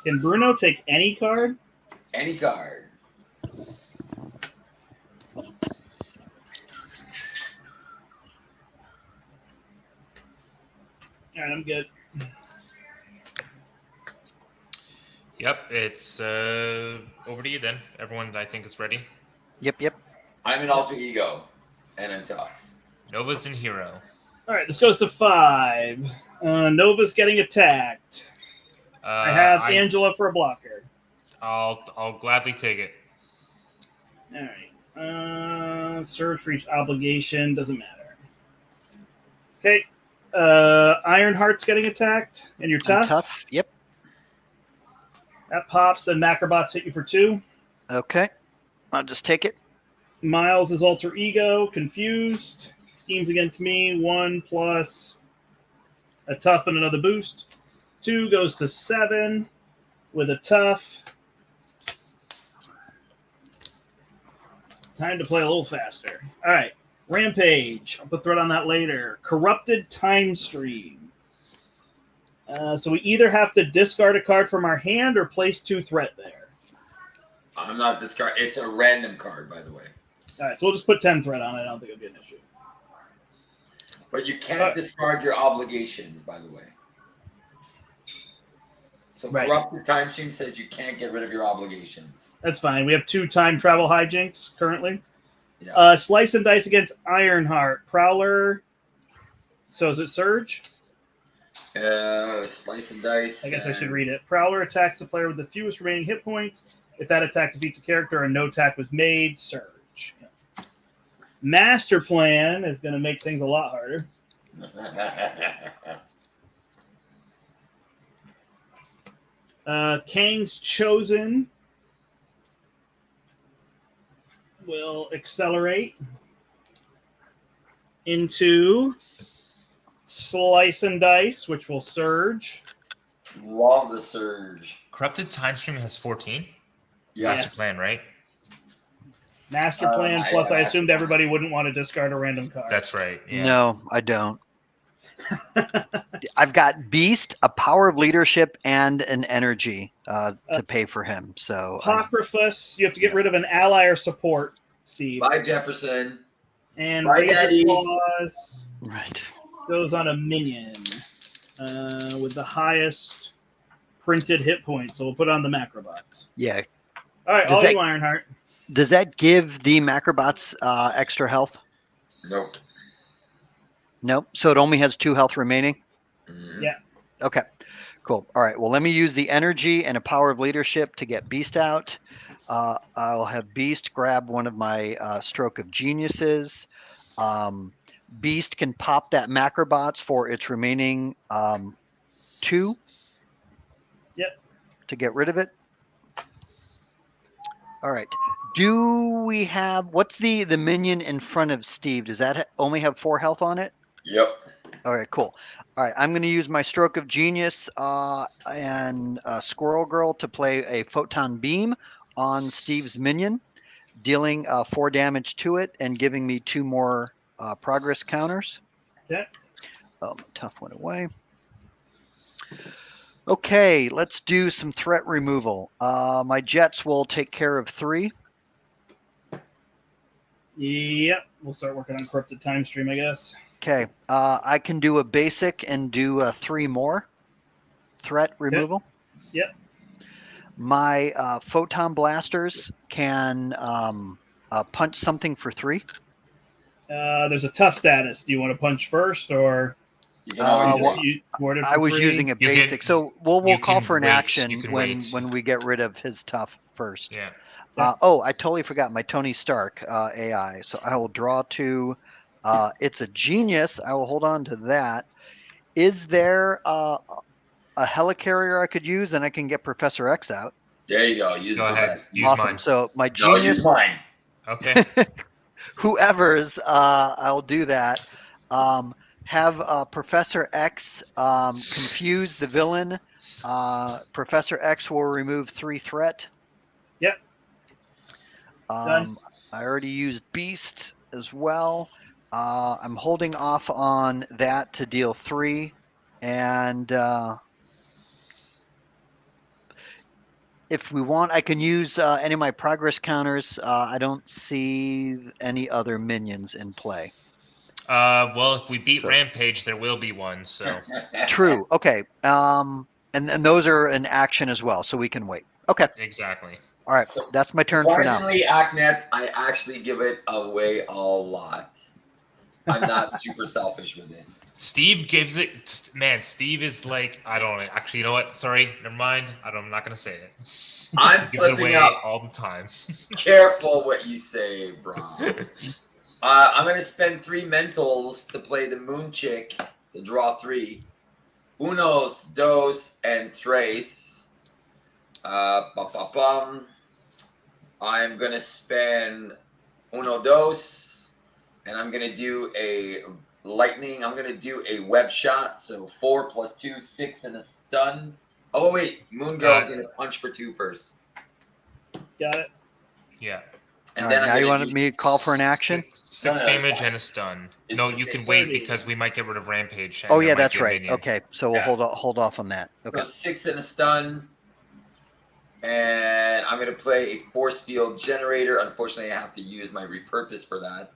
Can Bruno take any card?
Any card.
All right, I'm good.
Yep, it's over to you then. Everyone, I think, is ready.
Yep.
I'm an alter ego, and I'm tough.
Nova's in hero.
All right, this goes to 5. Nova's getting attacked. I have Angela for a blocker.
I'll gladly take it.
All right. Surge, reach, obligation, doesn't matter. Okay. Ironheart's getting attacked, and you're
I'm
tough.
tough. Yep.
That pops, then Macrobots hit you for 2.
Okay. I'll just take it.
Miles is alter ego, confused. Schemes against me, 1 plus a tough and another boost. 2 goes to 7 with a tough. Time to play a little faster. All right. Rampage. I'll put threat on that later. Corrupted Time Stream. So we either have to discard a card from our hand or place 2 threat there.
I'm not discard. It's a random card, by the way.
All right. So we'll just put 10 threat on it. I don't think it'll be an issue.
But you can't discard your obligations, by the way. So Corrupted Time Stream says you can't get rid of your obligations.
That's fine. We have 2 time travel hijinks currently.
Yeah.
Slice and dice against Ironheart. Prowler. So is it Surge?
Slice and dice.
I guess I should read it. Prowler attacks the player with the fewest remaining hit points. If that attack defeats a character and no attack was made, Surge. Master Plan is going to make things a lot harder. Kang's Chosen will accelerate into Slice and Dice, which will surge.
Love the surge.
Corrupted Time Stream has 14.
Yeah.
Master Plan, right?
Master Plan, plus I assumed everybody wouldn't want to discard a random card.
That's right. Yeah.
No, I don't. I've got Beast, a Power of Leadership, and an Energy to pay for him. So
Apocryphus, you have to get rid of an ally or support, Steve.
Bye, Jefferson.
And
Bye,
Razor
Daddy.
Claws
right.
goes on a minion with the highest printed hit points. So we'll put on the Macrobots.
Yeah.
All right,
Does
all
that-
you, Ironheart.
Does that give the Macrobots extra health?
Nope.
Nope. So it only has 2 health remaining?
Mhm.
Yeah.
Okay. Cool. All right. Well, let me use the Energy and a Power of Leadership to get Beast out. I'll have Beast grab one of my Stroke of Geniuses. Beast can pop that Macrobots for its remaining 2.
Yep.
To get rid of it. All right. Do we have what's the minion in front of Steve? Does that only have 4 health on it?
Yep.
All right, cool. All right, I'm going to use my Stroke of Genius and Squirrel Girl to play a Photon Beam on Steve's minion, dealing 4 damage to it and giving me 2 more progress counters.
Okay.
Tough went away. Okay, let's do some threat removal. My Jets will take care of 3.
Yep. We'll start working on Corrupted Time Stream, I guess.
Okay, I can do a basic and do 3 more threat removal.
Yep.
My Photon Blasters can punch something for 3.
There's a tough status. Do you want to punch first, or
You can always
well,
you ward it
I
for
was
3?
using a
You can-
basic, so we'll
you
call
can
for an
wait,
action
you can
when
wait.
we get rid of his tough first.
Yeah.
Oh, I totally forgot my Tony Stark AI. So I will draw 2. It's a genius. I will hold on to that. Is there a helicarrier I could use, and I can get Professor X out?
There you go. Use
Go
the
ahead.
red.
Use
Awesome.
mine.
So my
No,
genius,
use mine.
Okay.
whoever's, I'll do that. Have Professor X confuse the villain. Professor X will remove 3 threat.
Yep. Done.
I already used Beast as well. I'm holding off on that to deal 3. And if we want, I can use any of my progress counters. I don't see any other minions in play.
Well, if we beat
So-
Rampage, there will be one. So
True. Okay. And those are an action as well, so we can wait. Okay.
exactly.
All right.
So,
That's my turn for now.
Surprisingly, Aknet, I actually give it away a lot. I'm not super selfish with it.
Steve gives it. Man, Steve is like, I don't know. Actually, you know what? Sorry, never mind. I'm not gonna say it.
I'm
He gives it
flipping
away
out.
all the time.
Careful what you say, bro. I'm gonna spend 3 mentals to play the Moon Chick to draw 3. Unos, dos, and tres. I'm gonna spend uno dos, and I'm gonna do a lightning. I'm gonna do a web shot. So 4 + 2, 6, and a stun. Oh wait, Moon Girl's gonna punch for 2 first,
Got it.
Yeah.
and
All
then
right,
I'm
now you
gonna
wanted
use
me to call for an action?
Six
No, it's
damage
fine.
and a stun.
It's
No,
the
you
same.
can wait
30.
because we might get rid of Rampage. and
Oh
there
yeah,
might
that's
be a
right.
minion.
Okay, so we'll
Yeah.
hold off on that. Okay.
So 6 and a stun. And I'm going to play a force field generator. Unfortunately, I have to use my repurpose for that.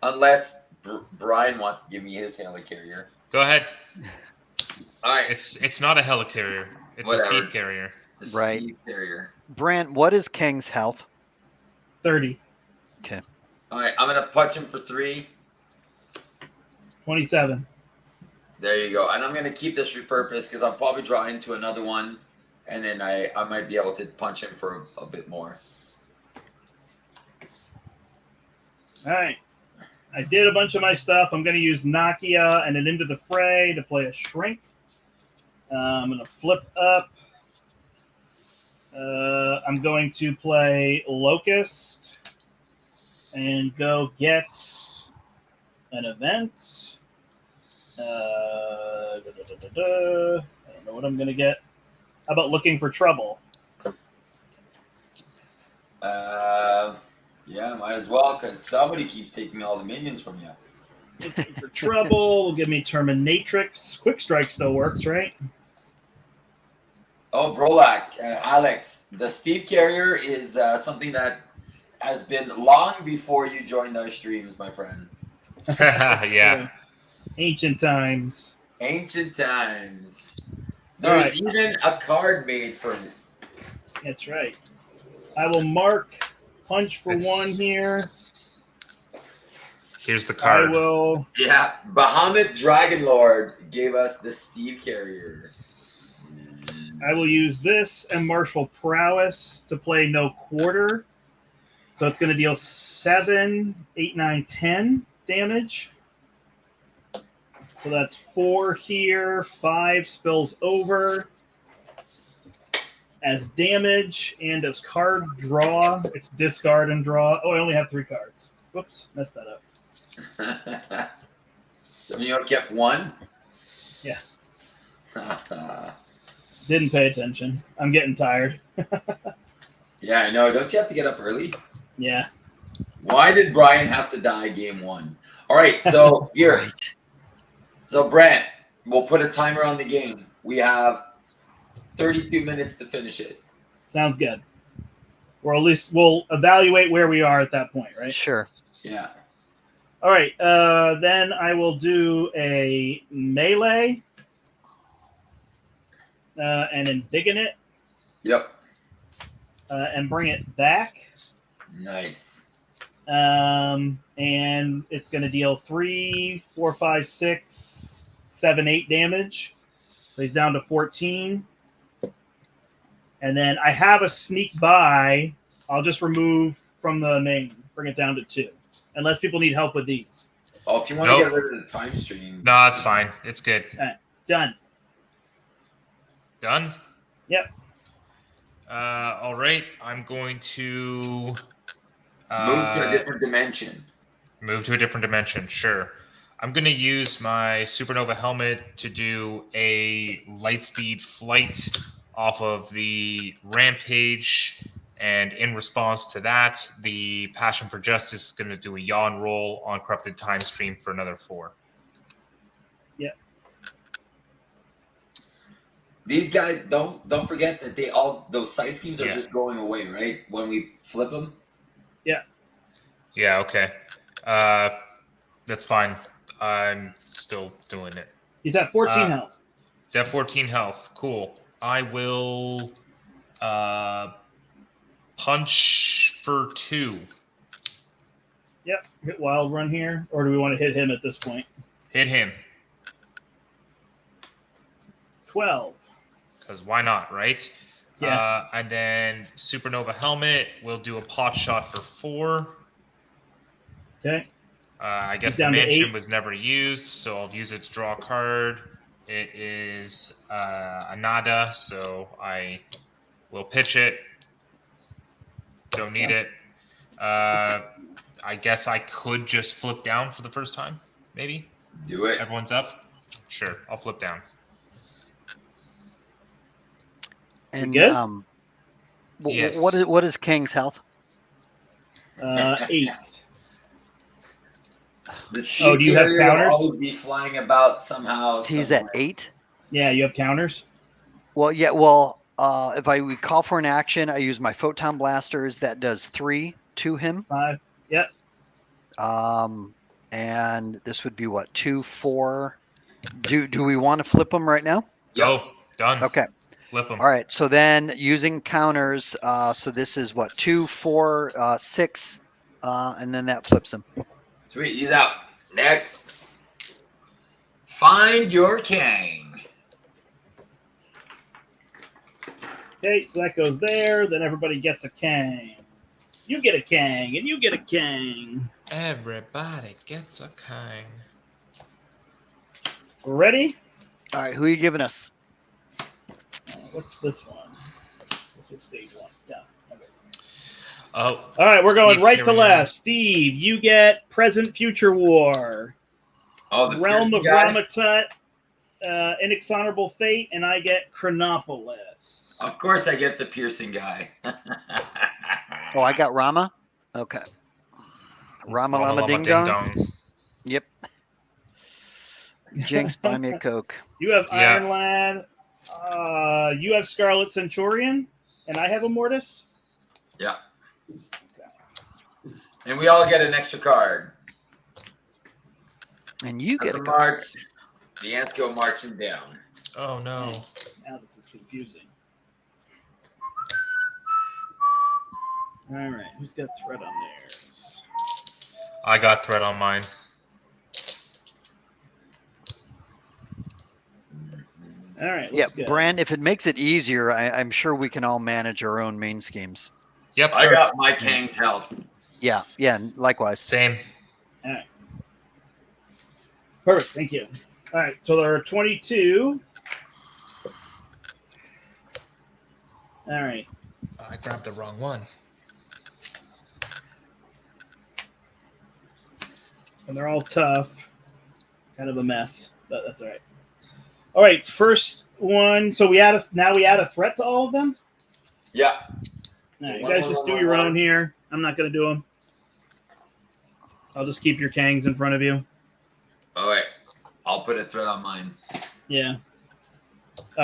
Unless Brian wants to give me his helicarrier.
Go ahead.
All right.
It's not a helicarrier. It's
Whatever.
a Steve carrier.
It's a
Right.
Steve carrier.
Brandt, what is Kang's health?
30.
Okay.
All right. I'm going to punch him for 3.
27.
There you go. And I'm going to keep this repurpose because I'll probably draw into another one. And then I might be able to punch him for a bit more.
All right. I did a bunch of my stuff. I'm going to use Nakia and an Into the Fray to play a Shrink. I'm going to flip up. I'm going to play Locust and go get an event. I don't know what I'm going to get. How about Looking for Trouble?
Yeah, might as well because somebody keeps taking all the minions from you.
Looking for Trouble will give me Terminatrix. Quick Strike still works, right?
Oh, Brolak, Alex, the Steve carrier is something that has been long before you joined our streams, my friend.
Yeah.
Ancient times.
Ancient times. There's
right.
even a card made for it.
That's right. I will mark Punch for
It's-
1 here.
Here's the
I
card.
will.
Yeah, Bahamut Dragonlord gave us the Steve carrier.
I will use this and Martial Prowess to play No Quarter. So it's going to deal 7, 8, 9, 10 damage. So that's 4 here. 5 spills over as damage and as card draw. It's discard and draw. Oh, I only have 3 cards. Whoops, messed that up.
So you only kept 1?
Yeah. Didn't pay attention. I'm getting tired.
Yeah, I know. Don't you have to get up early?
Yeah.
Why did Brian have to die game 1? All right, so here.
Right.
So, Brant, we'll put a timer on the game. We have 32 minutes to finish it.
Sounds good. Or at least we'll evaluate where we are at that point, right?
Sure.
Yeah.
All right. Then I will do a melee and indignate it
Yep.
and bring it back.
Nice.
And it's going to deal 3, 4, 5, 6, 7, 8 damage. So he's down to 14. And then I have a sneak by. I'll just remove from the main, bring it down to 2. Unless people need help with these.
Oh, if you want
Nope.
to get rid of the time stream.
No, it's fine. It's good.
Done.
Done?
Yep.
All right. I'm going to
Move to a different dimension.
Move to a different dimension. Sure. I'm going to use my Supernova helmet to do a lightspeed flight off of the Rampage. And in response to that, the Passion for Justice is going to do a yawn roll on Corrupted Time Stream for another 4.
These guys don't forget that those side schemes are just going away, right? When we flip them.
Yeah, okay. That's fine. I'm still doing it.
He's at 14 health.
He's at 14 health. Cool. I will punch for 2.
Yep. Hit Wild Run here. Or do we want to hit him at this point?
Hit him.
12.
Because why not, right?
Yeah.
And then Supernova Helmet, we'll do a pot shot for 4.
Okay.
I guess
He's
the
down to
mansion
8.
was never used, so I'll use it to draw a card. It is a nada, so I will pitch it. Don't need it. I guess I could just flip down for the first time, maybe.
Do it.
Everyone's up? Sure, I'll flip down.
And
good?
Yes.
what is Kang's health?
8.
The
Oh, do you have
carrier will
counters?
always be flying about somehow.
He's at
somewhere.
8.
Yeah, you have counters?
Well, yeah. Well, if I would call for an action, I use my photon blasters. That does 3 to him.
5. Yep.
And this would be what, 2, 4. Do we want to flip them right now?
Go. Done.
Okay.
Flip them.
All right. So then using counters, so this is what, 2, 4, 6, and then that flips him.
Sweet. He's out. Next. Find your Kang.
Okay, so that goes there. Then everybody gets a Kang. You get a Kang, and you get a Kang.
Everybody gets a Kang.
Ready?
All right. Who are you giving us?
What's this one? This was stage 1. Yeah. Okay.
Oh.
All right, we're going
Steve,
right
here
to
we
left. Steve, you get Present Future War.
Oh, the
Realm of
piercing guy?
Ramatut, Inexorable Fate, and I get Chronopolis.
Of course, I get the piercing guy.
Oh, I got Rama. Okay. Rama Lama Ding Dong. Yep. Jinx, buy me a Coke.
You have
Yeah.
Iron Lad. You have Scarlet Centurion, and I have Immortus.
Yeah. And we all get an extra card.
And you get
The
a
march. The ants go marching down.
Oh, no.
Now this is confusing. All right, who's got threat on theirs?
I got threat on mine.
All right,
Yeah,
let's go.
Brand, if it makes it easier, I'm sure we can all manage our own main schemes.
Yep.
I got my Kang's health.
Yeah, likewise.
Same.
All right. Perfect, thank you. All right, so there are 22. All right.
I grabbed the wrong one.
And they're all tough. It's kind of a mess, but that's all right. All right, first one. So we add a threat to all of them.
Yeah.
All right, you guys just do your own here. I'm not going to do them. I'll just keep your Kangs in front of you.
All right. I'll put a threat on mine.
Yeah.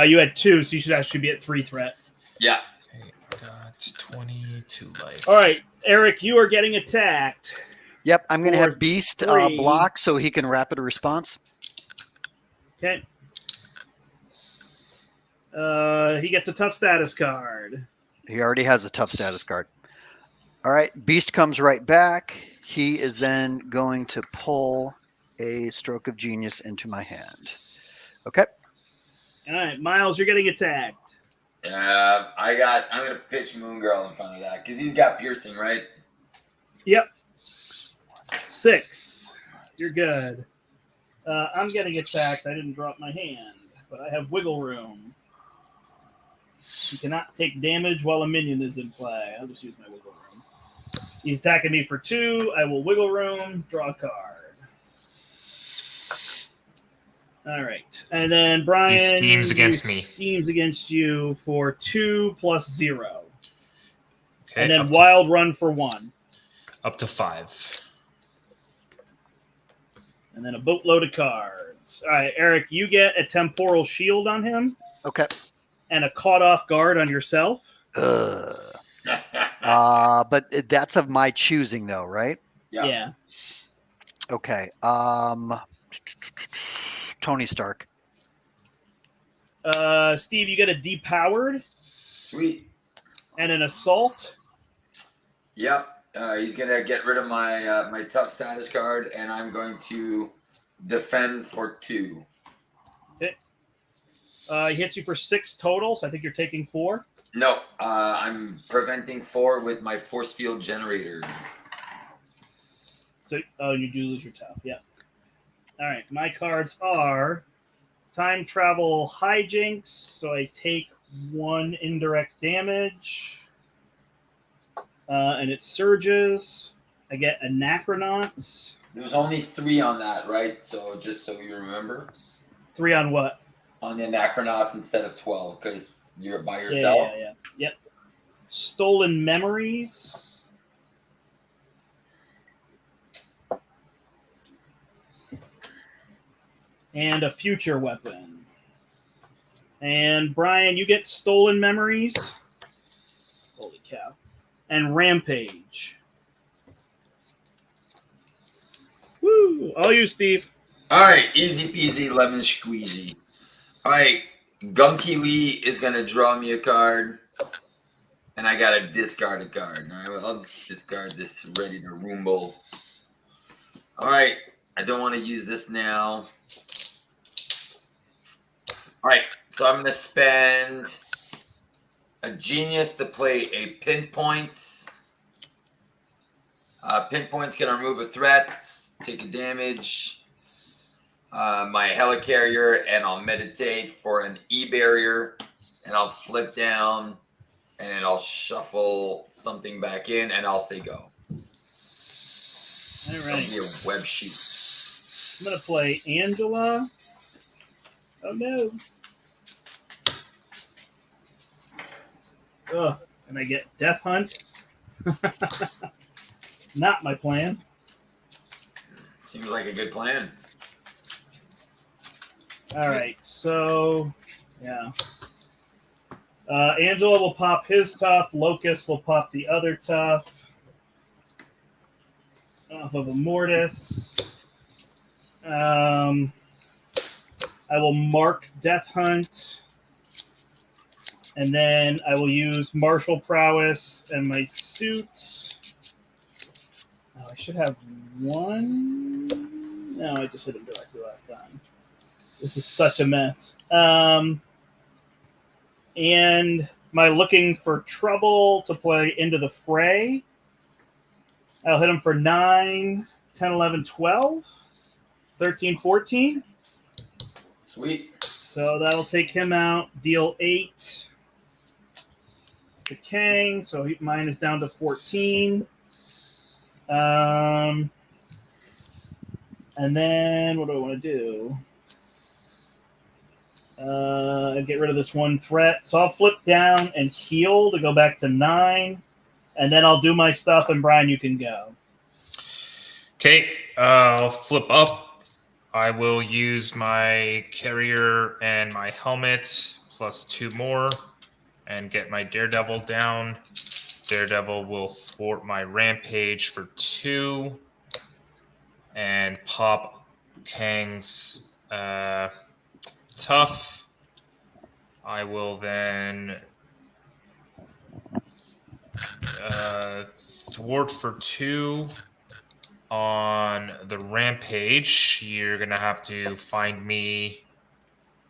You had 2, so you should actually be at 3 threat.
Yeah.
Okay, got 22 life.
All right, Eric, you are getting attacked.
Yep, I'm going to
4,
have Beast
3.
block so he can rapid response.
Okay. He gets a tough status card.
He already has a tough status card. All right, Beast comes right back. He is then going to pull a Stroke of Genius into my hand. Okay.
All right, Miles, you're getting attacked.
Yeah. I'm going to pitch Moon Girl in front of that because he's got piercing, right?
Yep. 6. You're good. I'm getting attacked. I didn't drop my hand, but I have wiggle room. You cannot take damage while a minion is in play. I'll just use my wiggle room. He's attacking me for 2. I will wiggle room, draw a card. All right. And then Brian.
He schemes against me.
Schemes against you for 2 plus 0.
Okay,
And then
up
wild run for 1.
up to 5.
And then a boatload of cards. All right, Eric, you get a temporal shield on him
Okay.
and a caught off guard on yourself.
But that's of my choosing, though, right?
Yeah.
Okay. Tony Stark.
Steve, you get a depowered
Sweet.
and an assault.
Yep. He's going to get rid of my my tough status card, and I'm going to defend for 2.
Okay. He hits you for 6 total, so I think you're taking 4.
No, I'm preventing 4 with my force field generator.
So, you do lose your tough. Yeah. All right. My cards are time travel hijinks. So I take 1 indirect damage, and it surges. I get anachronauts.
There was only 3 on that, right? So just so you remember.
3 on what?
On the anachronauts instead of 12, because you're by yourself.
Yeah. Yep. Stolen memories. And a future weapon. And Brian, you get stolen memories. Holy cow. And rampage. Woo! All you, Steve.
All right, easy peasy, lemon squeezy. All right, Gunky Lee is going to draw me a card, and I got to discard a card. All right, well, I'll just discard this ready to rumble. All right, I don't want to use this now. All right, so I'm going to spend a genius to play a pinpoint. Pinpoint's going to remove a threat, take a damage. My helicarrier, and I'll meditate for an E barrier, and I'll flip down, and then I'll shuffle something back in, and I'll say go.
All
It'll
right.
be a web shoot.
I'm going to play Angela. Oh, no. Ugh. And I get Death Hunt. Not my plan.
Seems like a good plan.
All right, so yeah. Angela will pop his tough. Locust will pop the other tough. Off of a Mortis. I will mark Death Hunt. And then I will use Martial Prowess and my suit. Oh, I should have 1. No, I just hit him directly last time. This is such a mess. And my looking for trouble to play into the fray. I'll hit him for 9, 10, 11, 12, 13, 14.
Sweet.
So that'll take him out. Deal 8 to Kang. So mine is down to 14. And then what do I want to do? Get rid of this 1 threat. So I'll flip down and heal to go back to 9. And then I'll do my stuff, and Brian, you can go.
Okay, I'll flip up. I will use my carrier and my helmet plus 2 more and get my Daredevil down. Daredevil will thwart my rampage for 2 and pop Kang's tough. I will then thwart for 2 on the rampage. You're gonna have to find me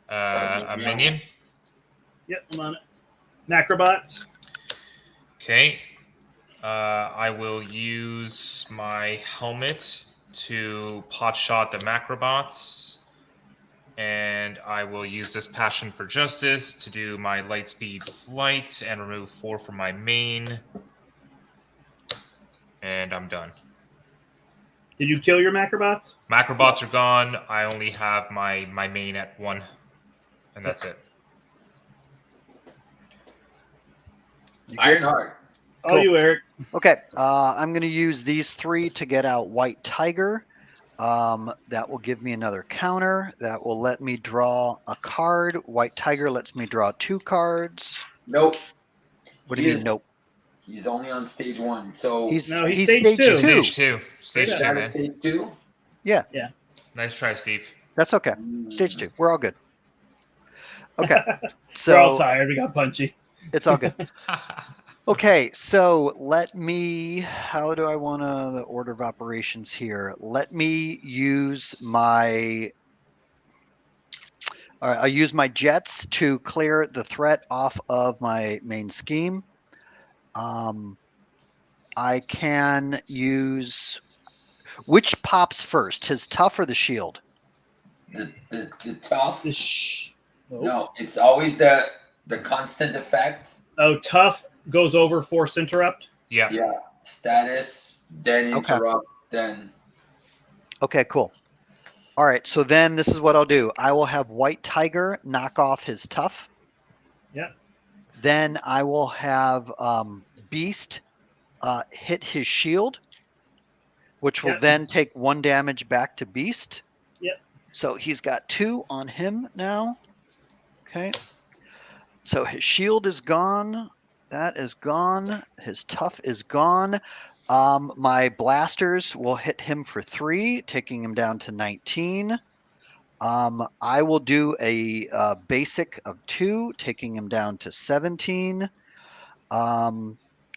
a minion.
Yep, I'm on it. Macrobots.
Okay. I will use my helmet to potshot the Macrobots. And I will use this Passion for Justice to do my Lightspeed Flight and remove 4 from my main. And I'm done.
Did you kill your Macrobots?
Macrobots are gone. I only have my main at 1. And that's it.
Ironheart.
All you, Eric.
Okay, I'm going to use these 3 to get out White Tiger. That will give me another counter. That will let me draw a card. White Tiger lets me draw 2 cards.
Nope.
What do you mean, nope?
He's only on stage 1. So
he's stage 2.
Stage 2. Stage 2, man.
Stage 2?
Yeah.
Nice try, Steve.
That's okay. Stage 2. We're all good. Okay. So
we're all tired. We got punchy.
It's all good. Okay, so let me, how do I want to, the order of operations here? Let me use my, All right, I'll use my jets to clear the threat off of my main scheme. I can use which pops first, his tough or the shield?
The tough.
Oh.
No, it's always the constant effect.
Oh, tough goes over forced interrupt.
Yeah.
Yeah. Status, then interrupt, then.
Okay, cool. All right, so then this is what I'll do. I will have White Tiger knock off his tough.
Yeah.
Then I will have Beast hit his shield, which will then take 1 damage back to Beast.
Yep.
So he's got 2 on him now. Okay. So his shield is gone. That is gone. His tough is gone. My blasters will hit him for 3, taking him down to 19. I will do a basic of 2, taking him down to 17.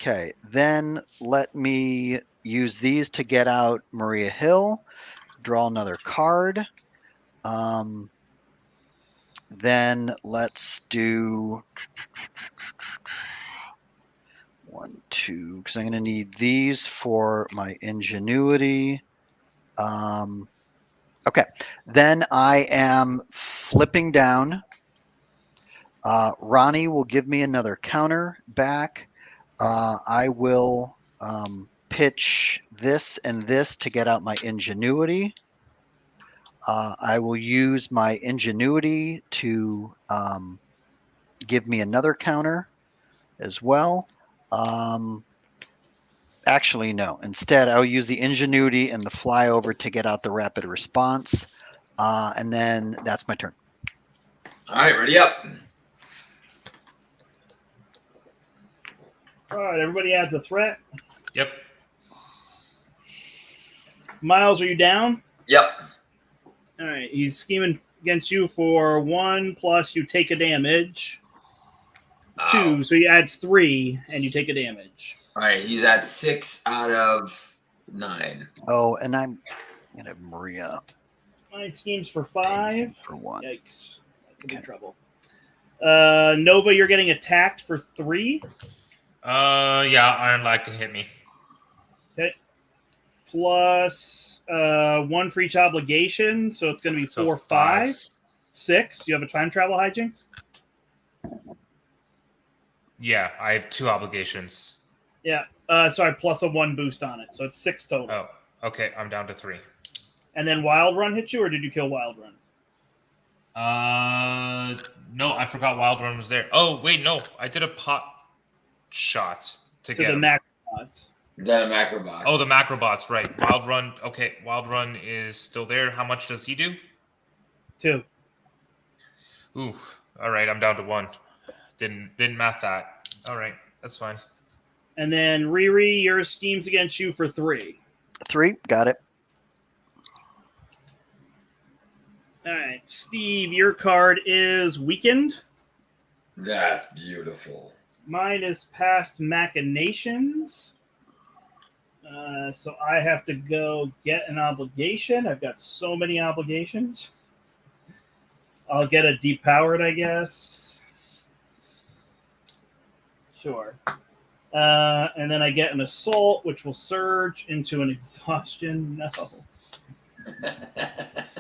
Okay, then let me use these to get out Maria Hill. Draw another card. Then let's do 1, 2, because I'm going to need these for my ingenuity. Okay, then I am flipping down. Ronnie will give me another counter back. I will pitch this and this to get out my ingenuity. I will use my ingenuity to give me another counter as well. Actually, no. Instead, I'll use the ingenuity and the flyover to get out the rapid response. And then that's my turn.
All right, ready up.
All right, everybody adds a threat.
Yep.
Miles, are you down?
Yep.
All right, he's scheming against you for 1 plus you take a damage. 2, so he adds 3 and you take a damage.
All right, he's at 6 out of 9.
Oh, and I'm going to have Maria
9 schemes for 5.
for 1.
Yikes. That could be trouble. Nova, you're getting attacked for 3.
Yeah, Iron Lad can hit me.
Okay. Plus 1 for each obligation, so it's going to be 4, 5, 6. You have a time travel hijinks?
Yeah, I have 2 obligations.
Yeah. Sorry, plus a 1 boost on it, so it's 6 total.
Oh, okay. I'm down to 3.
And then Wild Run hit you, or did you kill Wild Run?
No, I forgot Wild Run was there. Oh, wait, no, I did a pot shot to get
the
him.
Macrobots.
Then a Macrobots.
Oh, the Macrobots, right. Wild Run. Okay, Wild Run is still there. How much does he do?
2.
Ooh, all right, I'm down to 1. Didn't math that. All right, that's fine.
And then Riri, your schemes against you for 3.
3, got it.
All right, Steve, your card is weakened.
That's beautiful.
Mine is past machinations. So I have to go get an obligation. I've got so many obligations. I'll get a depowered, I guess. Sure. And then I get an assault, which will surge into an exhaustion. No.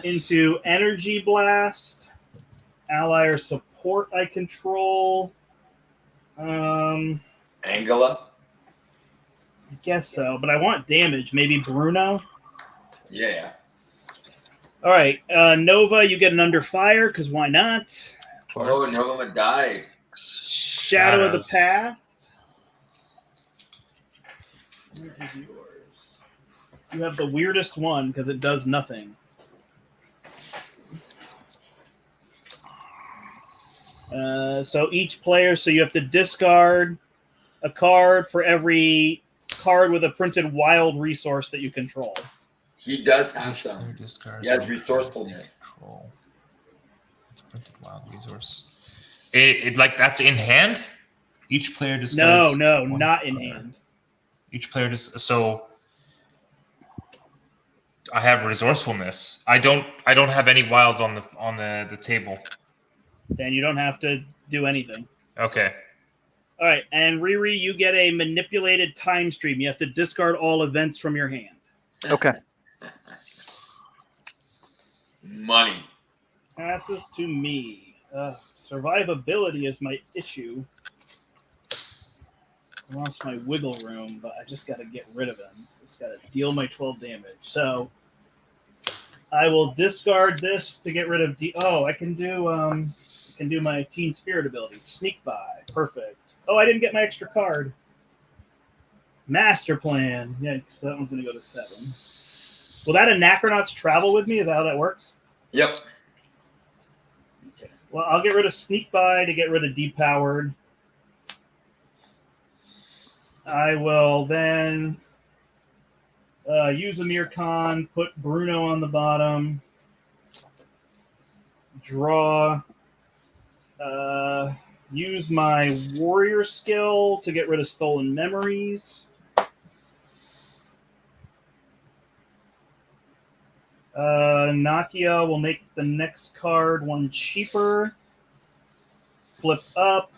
Into energy blast. Ally or support I control.
Angela?
I guess so, but I want damage. Maybe Bruno?
Yeah.
All right. Nova, you get an under fire, because why not?
Oh, Nova would die.
Shadow of the Past. Where is yours? You have the weirdest one, because it does nothing. So each player, so you have to discard a card for every card with a printed wild resource that you control.
He does have some. He has resourcefulness.
It's printed wild resource. It like that's in hand. Each player discards.
No, not in hand.
Each player so. I have resourcefulness. I don't have any wilds on the table.
then you don't have to do anything.
Okay.
All right, and Riri, you get a manipulated time stream. You have to discard all events from your hand.
Okay.
Money.
Passes to me. Survivability is my issue. I lost my wiggle room, but I just got to get rid of him. Just got to deal my 12 damage. So I will discard this to get rid of. I can do my Teen Spirit ability. Sneak by. Perfect. Oh, I didn't get my extra card. Master Plan. Yikes, that one's going to go to 7. Will that Anachronauts travel with me? Is that how that works?
Yep.
Okay. Well, I'll get rid of Sneak By to get rid of Depowered. I will then use Amir Khan, put Bruno on the bottom, draw, use my warrior skill to get rid of Stolen Memories. Nakia will make the next card one cheaper. Flip up.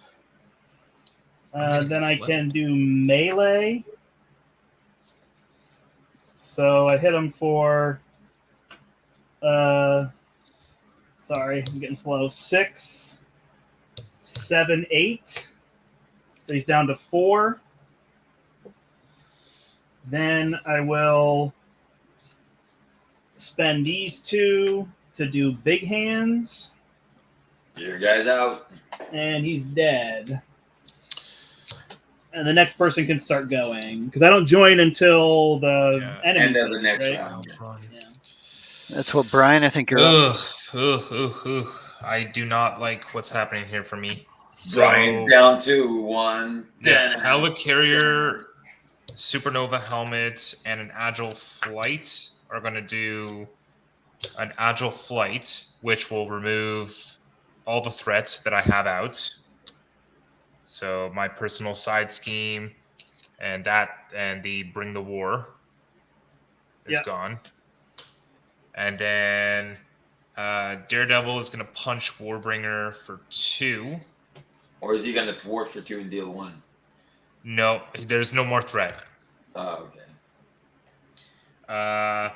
Then I can do melee. So I hit him for, sorry, I'm getting slow. 6, 7, 8. So he's down to 4. Then I will spend these 2 to do big hands.
Your guy's out.
And he's dead. And the next person can start going because I don't join until the
end of the next
right?
round.
Yeah.
That's what, Brian, I think you're up.
I do not like what's happening here for me.
Brian's down to 1.
Yeah, Helicarrier, Supernova Helmet, and an Agile Flight are going to do an Agile Flight, which will remove all the threats that I have out. So my personal side scheme and the Bring the War is gone. And then Daredevil is going to punch Warbringer for 2.
Or is he going to thwart for 2 and deal 1?
No, there's no more threat.
Oh, okay.
I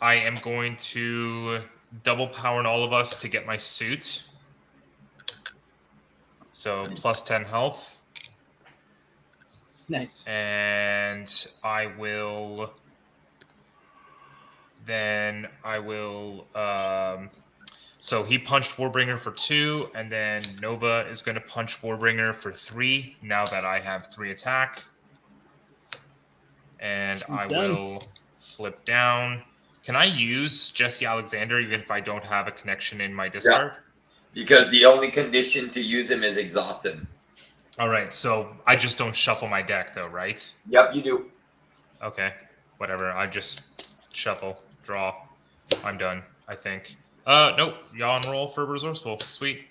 am going to double power on all of us to get my suit. So plus 10 health.
Nice.
And I will. So he punched Warbringer for 2, and then Nova is going to punch Warbringer for 3. Now that I have 3 attack, and I will flip down. Can I use Jesse Alexander even if I don't have a connection in my discard?
Yeah. Because the only condition to use him is exhaust him.
All right, so I just don't shuffle my deck, though, right?
Yep, you do.
Okay, whatever. I just shuffle, draw. I'm done, I think. Nope. Yaw and roll for resourceful. Sweet.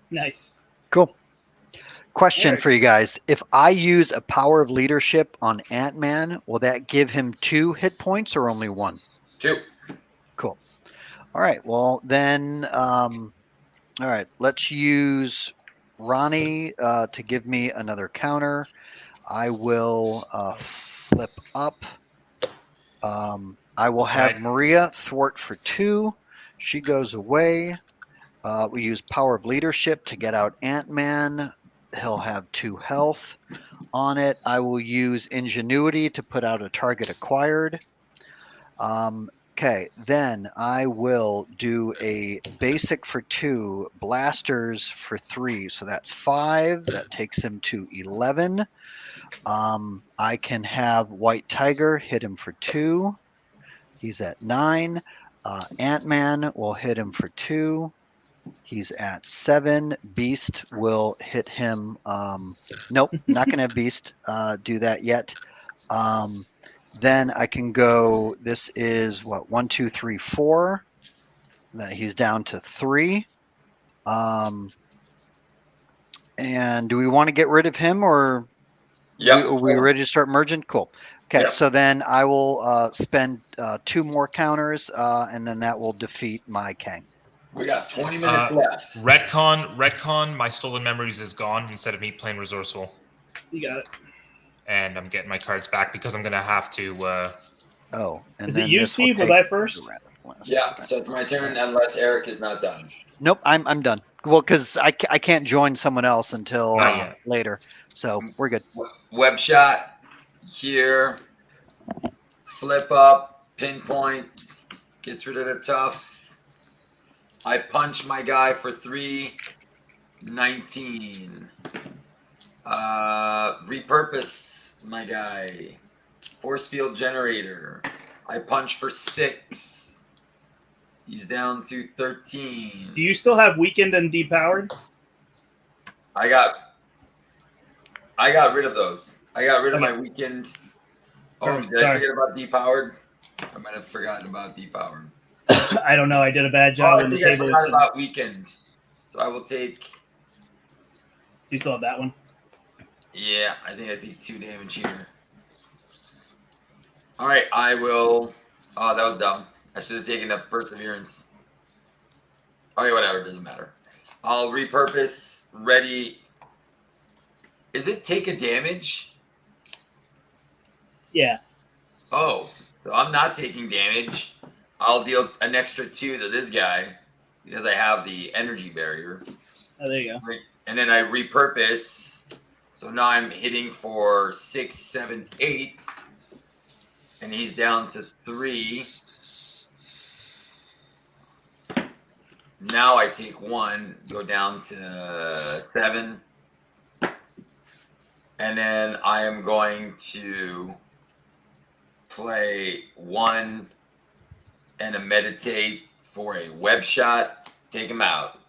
Nice.
Cool. Question for you guys. If I use a power of leadership on Ant-Man, will that give him 2 hit points or only 1?
2.
Cool. All right. Well, then, all right. Let's use Ronnie to give me another counter. I will flip up. I will have Maria thwart for 2. She goes away. We use power of leadership to get out Ant-Man. He'll have 2 health on it. I will use ingenuity to put out a target acquired. Okay, then I will do a basic for 2, blasters for 3. So that's 5. That takes him to 11. I can have White Tiger hit him for 2. He's at 9. Ant-Man will hit him for 2. He's at 7. Beast will hit him. Nope, not going to have Beast do that yet. Then I can go, this is what, 1, 2, 3, 4. He's down to 3. And do we want to get rid of him or are we ready to start merging? Cool. Okay, so then I will spend 2 more counters and then that will defeat my Kang.
We got 20 minutes left.
Retcon, my stolen memories is gone instead of me playing resourceful.
You got it.
And I'm getting my cards back because I'm going to have to...
and
Is
then
it you,
this will
Steve? Was
take
I first?
the rest.
Yeah, so it's my turn unless Eric is not done.
Nope, I'm done. Well, because I can't join someone else until
Not yet.
later. So we're good.
Web shot here. Flip up. Pinpoint. Gets rid of the tough. I punch my guy for 319. Repurpose my guy. Force field generator. I punch for 6. He's down to 13.
Do you still have weakened and depowered?
I got rid of those. I got rid of my weekend. Oh, did I forget about depowered? I might have forgotten about depowered.
I don't know. I did a bad job
I
on the
think I
table.
forgot about weekend. So I will take.
You still have that one?
Yeah, I think I take 2 damage here. All right, I will. Oh, that was dumb. I should have taken up perseverance. Okay, whatever, doesn't matter. I'll repurpose. Ready. Is it take a damage?
Yeah.
Oh, so I'm not taking damage. I'll deal an extra 2 to this guy because I have the energy barrier.
Oh, there you go.
And then I repurpose. So now I'm hitting for 6, 7, 8. And he's down to 3. Now I take 1, go down to 7. And then I am going to play 1 and a meditate for a web shot. Take him out.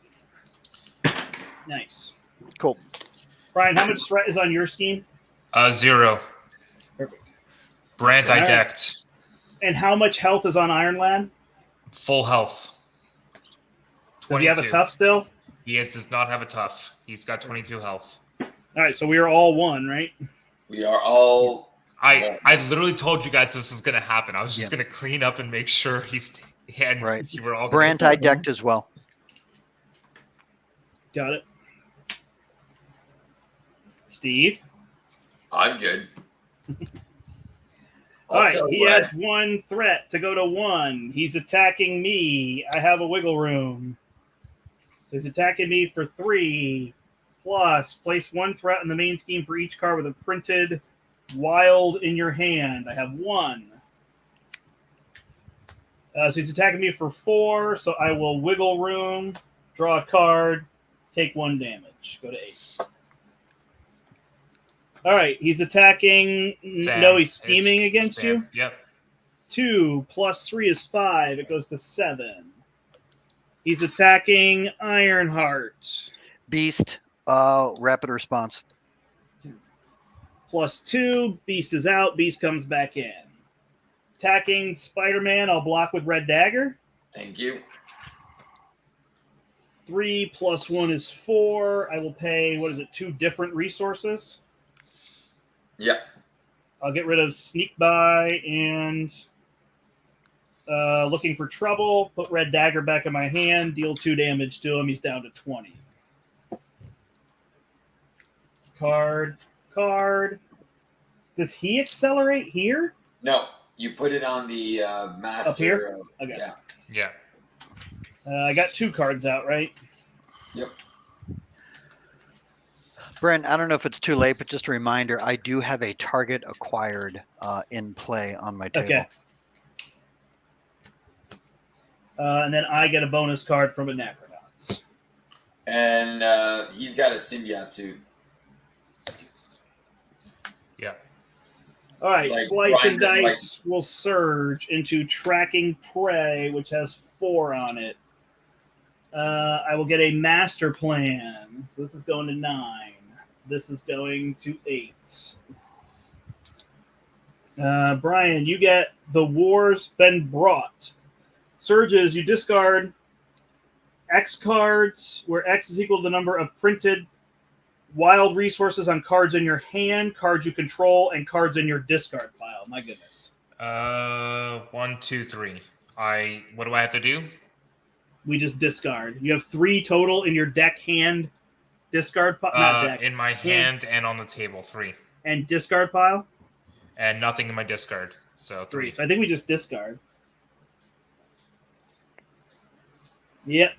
Nice.
Cool.
Brian, how much threat is on your scheme?
0.
Perfect.
Brandt, I
All right.
decked.
And how much health is on Iron Lad?
Full health.
Does he have a
22.
tough still?
He does not have a tough. He's got 22 health.
All right, so we are all 1, right?
We are all.
I literally told you guys this was going to happen. I was just going to clean up and make sure
Right.
you were all
Brandt, I decked as well.
Got it. Steve?
I'm good.
All right, he has 1 threat to go to 1. He's attacking me. I have a wiggle room. So he's attacking me for 3. Plus, place 1 threat in the main scheme for each card with a printed wild in your hand. I have 1. So he's attacking me for 4. So I will wiggle room, draw a card, take 1 damage. Go to 8. All right, he's attacking.
Sam,
No, he's scheming against
Sam.
you.
Yep.
2 plus 3 is 5. It goes to 7. He's attacking Ironheart.
Beast, rapid response.
Plus 2. Beast is out. Beast comes back in. Attacking Spider-Man. I'll block with Red Dagger.
Thank you.
3 plus 1 is 4. I will pay, 2 different resources?
Yep.
I'll get rid of Sneak By and Looking for Trouble. Put Red Dagger back in my hand. Deal 2 damage to him. He's down to 20. Card. Does he accelerate here?
No, you put it on the master.
Up here? Okay.
Yeah.
Yeah.
I got 2 cards out, right?
Yep.
Brent, I don't know if it's too late, but just a reminder, I do have a target acquired in play on my table.
Okay. And then I get a bonus card from a Necronauts.
And he's got a symbiote suit.
Yeah.
All right,
Like,
Slice and
Brian doesn't
Dice will surge into Tracking Prey, which has 4 on it. I will get a Master Plan. So this is going to 9. This is going to 8. Brian, you get The War's Been Brought. Surges, you discard X cards, where X is equal to the number of printed wild resources on cards in your hand, cards you control, and cards in your discard pile. My goodness.
1, 2, 3. What do I have to do?
We just discard. You have 3 total in your deck hand discard pile. Not deck.
In my hand and on the table, 3.
And discard pile?
And nothing in my discard. So 3.
So I think we just discard. Yep.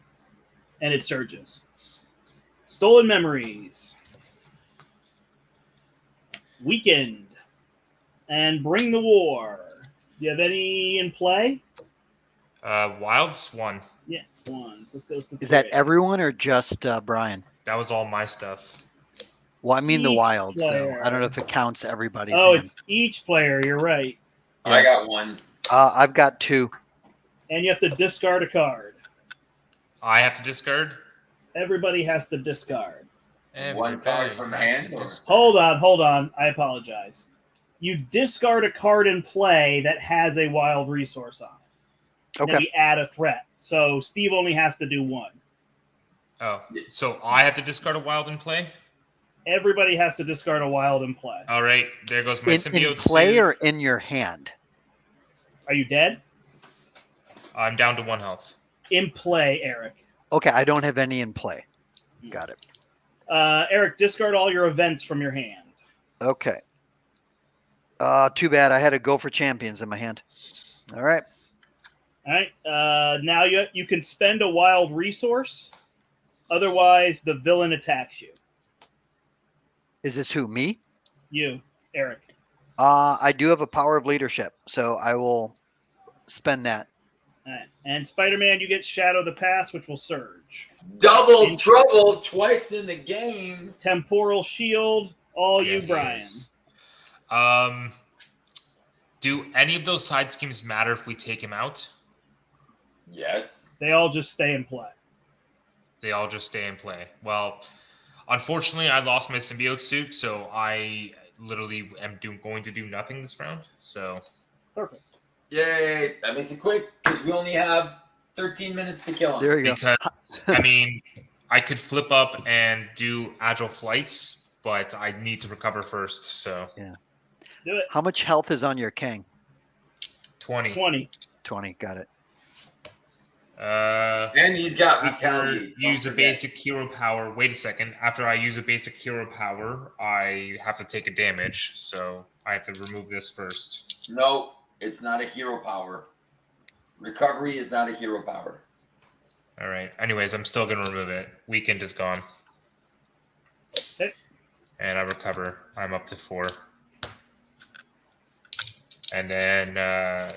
And it surges. Stolen Memories. Weekend. And Bring the War. Do you have any in play?
Wilds, 1.
Yeah, 1. So let's go to
Is that
3.
everyone or just Brian?
That was all my stuff.
Well, I mean the
Each
wilds,
player.
though. I don't know if it counts everybody's
Oh,
hands.
it's each player. You're right.
I got 1.
I've got 2.
And you have to discard a card.
I have to discard?
Everybody has to discard.
One card from hand, or-
Hold on. I apologize. You discard a card in play that has a wild resource on it. And then
Okay.
we add a threat. So Steve only has to do 1.
Oh, so I have to discard a wild in play?
Everybody has to discard a wild in play.
All right, there goes my
In
symbiote
play
suit.
or in your hand?
Are you dead?
I'm down to 1 health.
In play, Eric.
Okay, I don't have any in play. Got it.
Eric, discard all your events from your hand.
Okay. Too bad. I had a Go for Champions in my hand. All right.
All right. Now you can spend a wild resource. Otherwise, the villain attacks you.
Is this who? Me?
You, Eric.
I do have a power of leadership, so I will spend that.
All right. And Spider-Man, you get Shadow the Past, which will surge.
Double trouble twice in the game.
Temporal Shield, all you, Brian.
Yes. Do any of those side schemes matter if we take him out?
Yes.
They all just stay in play.
They all just stay in play. Well, unfortunately, I lost my symbiote suit, so I literally am going to do nothing this round. So
Perfect.
Yay. That makes it quick because we only have 13 minutes to kill him.
There you go.
because I mean, I could flip up and do agile flights, but I need to recover first. So
Do it.
How much health is on your Kang?
20.
20.
20. Got it.
And he's got
After
retaliate.
use a basic hero power. Wait a second. After I use a basic hero power, I have to take a damage. So I have to remove this first.
No, it's not a hero power. Recovery is not a hero power.
All right. Anyways, I'm still going to remove it. Weekend is gone.
Okay.
And I recover. I'm up to 4. And then I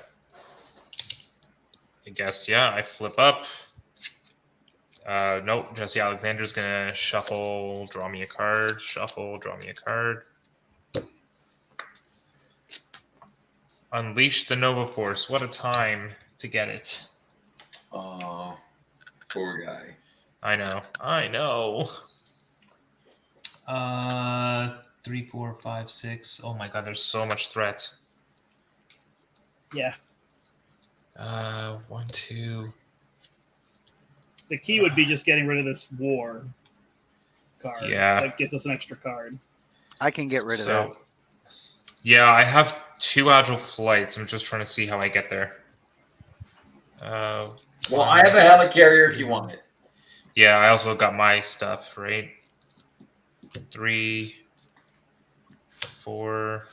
guess, I flip up. Nope. Jesse Alexander's going to shuffle, draw me a card. Shuffle, draw me a card. Unleash the Nova Force. What a time to get it.
Oh, poor guy.
I know. 3, 4, 5, 6. Oh my god, there's so much threat.
Yeah.
1, 2.
The key would be just getting rid of this war card.
Yeah.
That gives us an extra card.
I can get rid of that.
Yeah, I have 2 agile flights. I'm just trying to see how I get there.
Well, I have a helicarrier if you want it.
Yeah, I also got my stuff, right? 3, 4,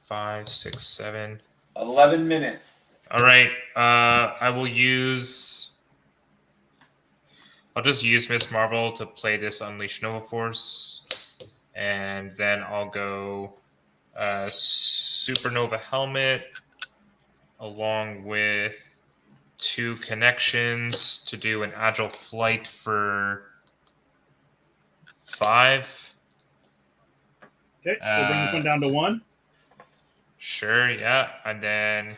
5, 6, 7.
11 minutes.
All right. I'll just use Miss Marvel to play this Unleash Nova Force. And then I'll go Supernova Helmet along with 2 connections to do an agile flight for 5.
Okay. We'll bring this one down to 1.
Sure, yeah. And then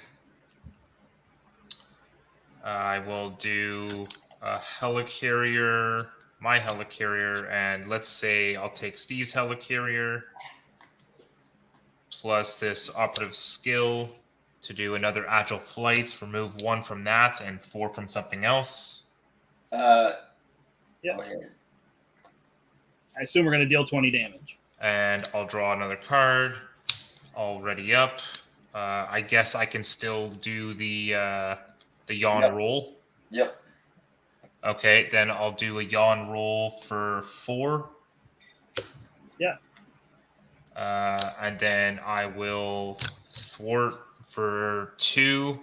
I will do a helicarrier, my helicarrier, and let's say I'll take Steve's helicarrier plus this operative skill to do another agile flights, remove 1 from that and 4 from something else.
Yeah.
Oh, yeah.
I assume we're going to deal 20 damage.
And I'll draw another card. All ready up. I guess I can still do the yawn
Yep.
roll.
Yep.
Okay, then I'll do a yawn roll for 4.
Yeah.
And then I will thwart for 2,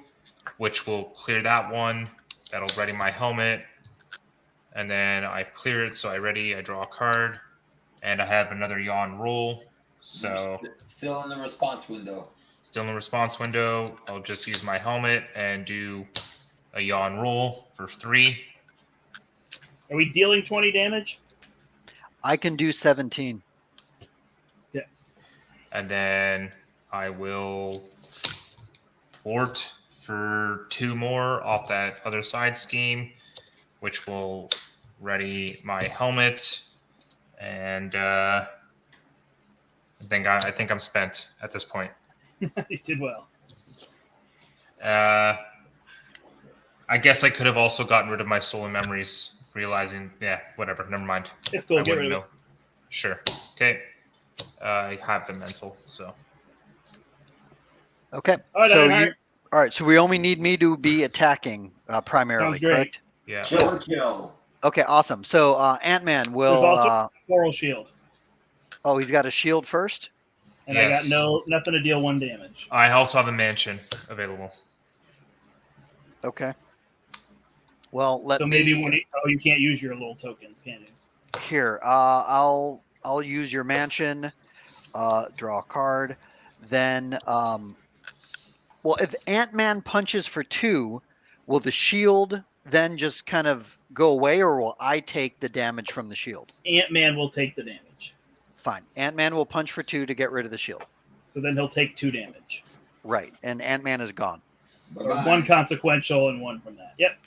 which will clear that one. That'll ready my helmet. And then I clear it, so I draw a card. And I have another yawn roll. So
still in the response window.
Still in the response window. I'll just use my helmet and do a yawn roll for 3.
Are we dealing 20 damage?
I can do 17.
Yeah.
And then I will thwart for 2 more off that other side scheme, which will ready my helmet. And I think I'm spent at this point.
You did well.
I guess I could have also gotten rid of my stolen memories, realizing, whatever, never mind.
It's cool.
I
Get rid
wouldn't
of
know. Sure. Okay. I have the mental, so.
Okay.
All right,
So
Ironheart.
all right. So we only need me to be attacking primarily,
Sounds great.
correct?
Yeah.
Kill.
Okay. Awesome. So Ant-Man
There's
will.
also Coral Shield.
Oh, he's got a shield first.
And
Yes.
I got nothing to deal 1 damage.
I also have a mansion available.
Okay. Well, let
So
me.
maybe you can't use your little tokens, can you?
Here, I'll use your mansion. Draw a card. Then, well, if Ant-Man punches for 2, will the shield then just kind of go away, or will I take the damage from the shield?
Ant-Man will take the damage.
Fine. Ant-Man will punch for 2 to get rid of the shield.
So then he'll take 2 damage.
Right, and Ant-Man is gone.
Or 1 consequential and 1 from that. Yep.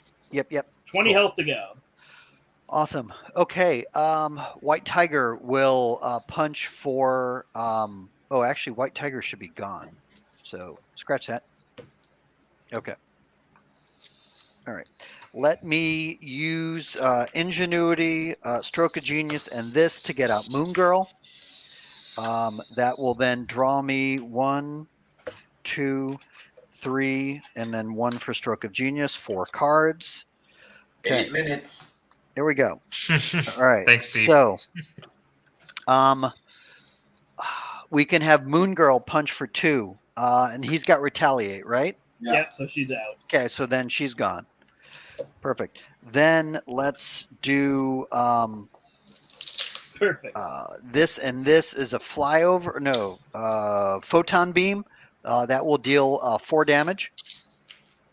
20
Cool.
health to go.
Awesome. Okay. White Tiger will punch for. Actually, White Tiger should be gone. So scratch that. Okay. All right. Let me use Ingenuity, Stroke of Genius, and this to get out Moon Girl. That will then draw me 1, 2, 3, and then 1 for Stroke of Genius. 4 cards. Okay.
8 minutes.
There we go. All right.
Thanks, Steve.
So, we can have Moon Girl punch for 2, and he's got Retaliate, right?
Yeah.
Yep, so she's out.
Okay, so then she's gone. Perfect. Then let's do
Perfect.
this, and this is a flyover. No, photon beam. That will deal 4 damage.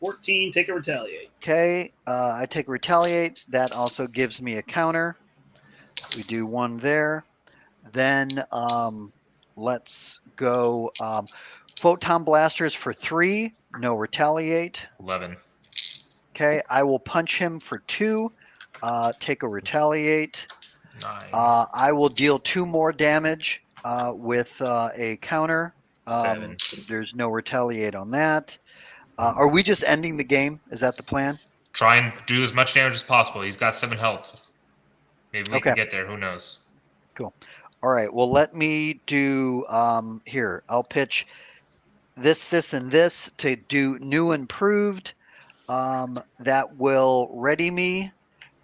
14, take a retaliate.
Okay, I take Retaliate. That also gives me a counter. We do 1 there. Then let's go Photon Blasters for 3. No Retaliate.
11.
Okay, I will punch him for 2. Take a Retaliate.
9.
I will deal 2 more damage with a counter.
7.
There's no Retaliate on that. Are we just ending the game? Is that the plan?
Try and do as much damage as possible. He's got 7 health. Maybe we
Okay.
can get there. Who knows?
Cool. All right. Well, let me do here. I'll pitch this, and this to do new improved. That will ready me.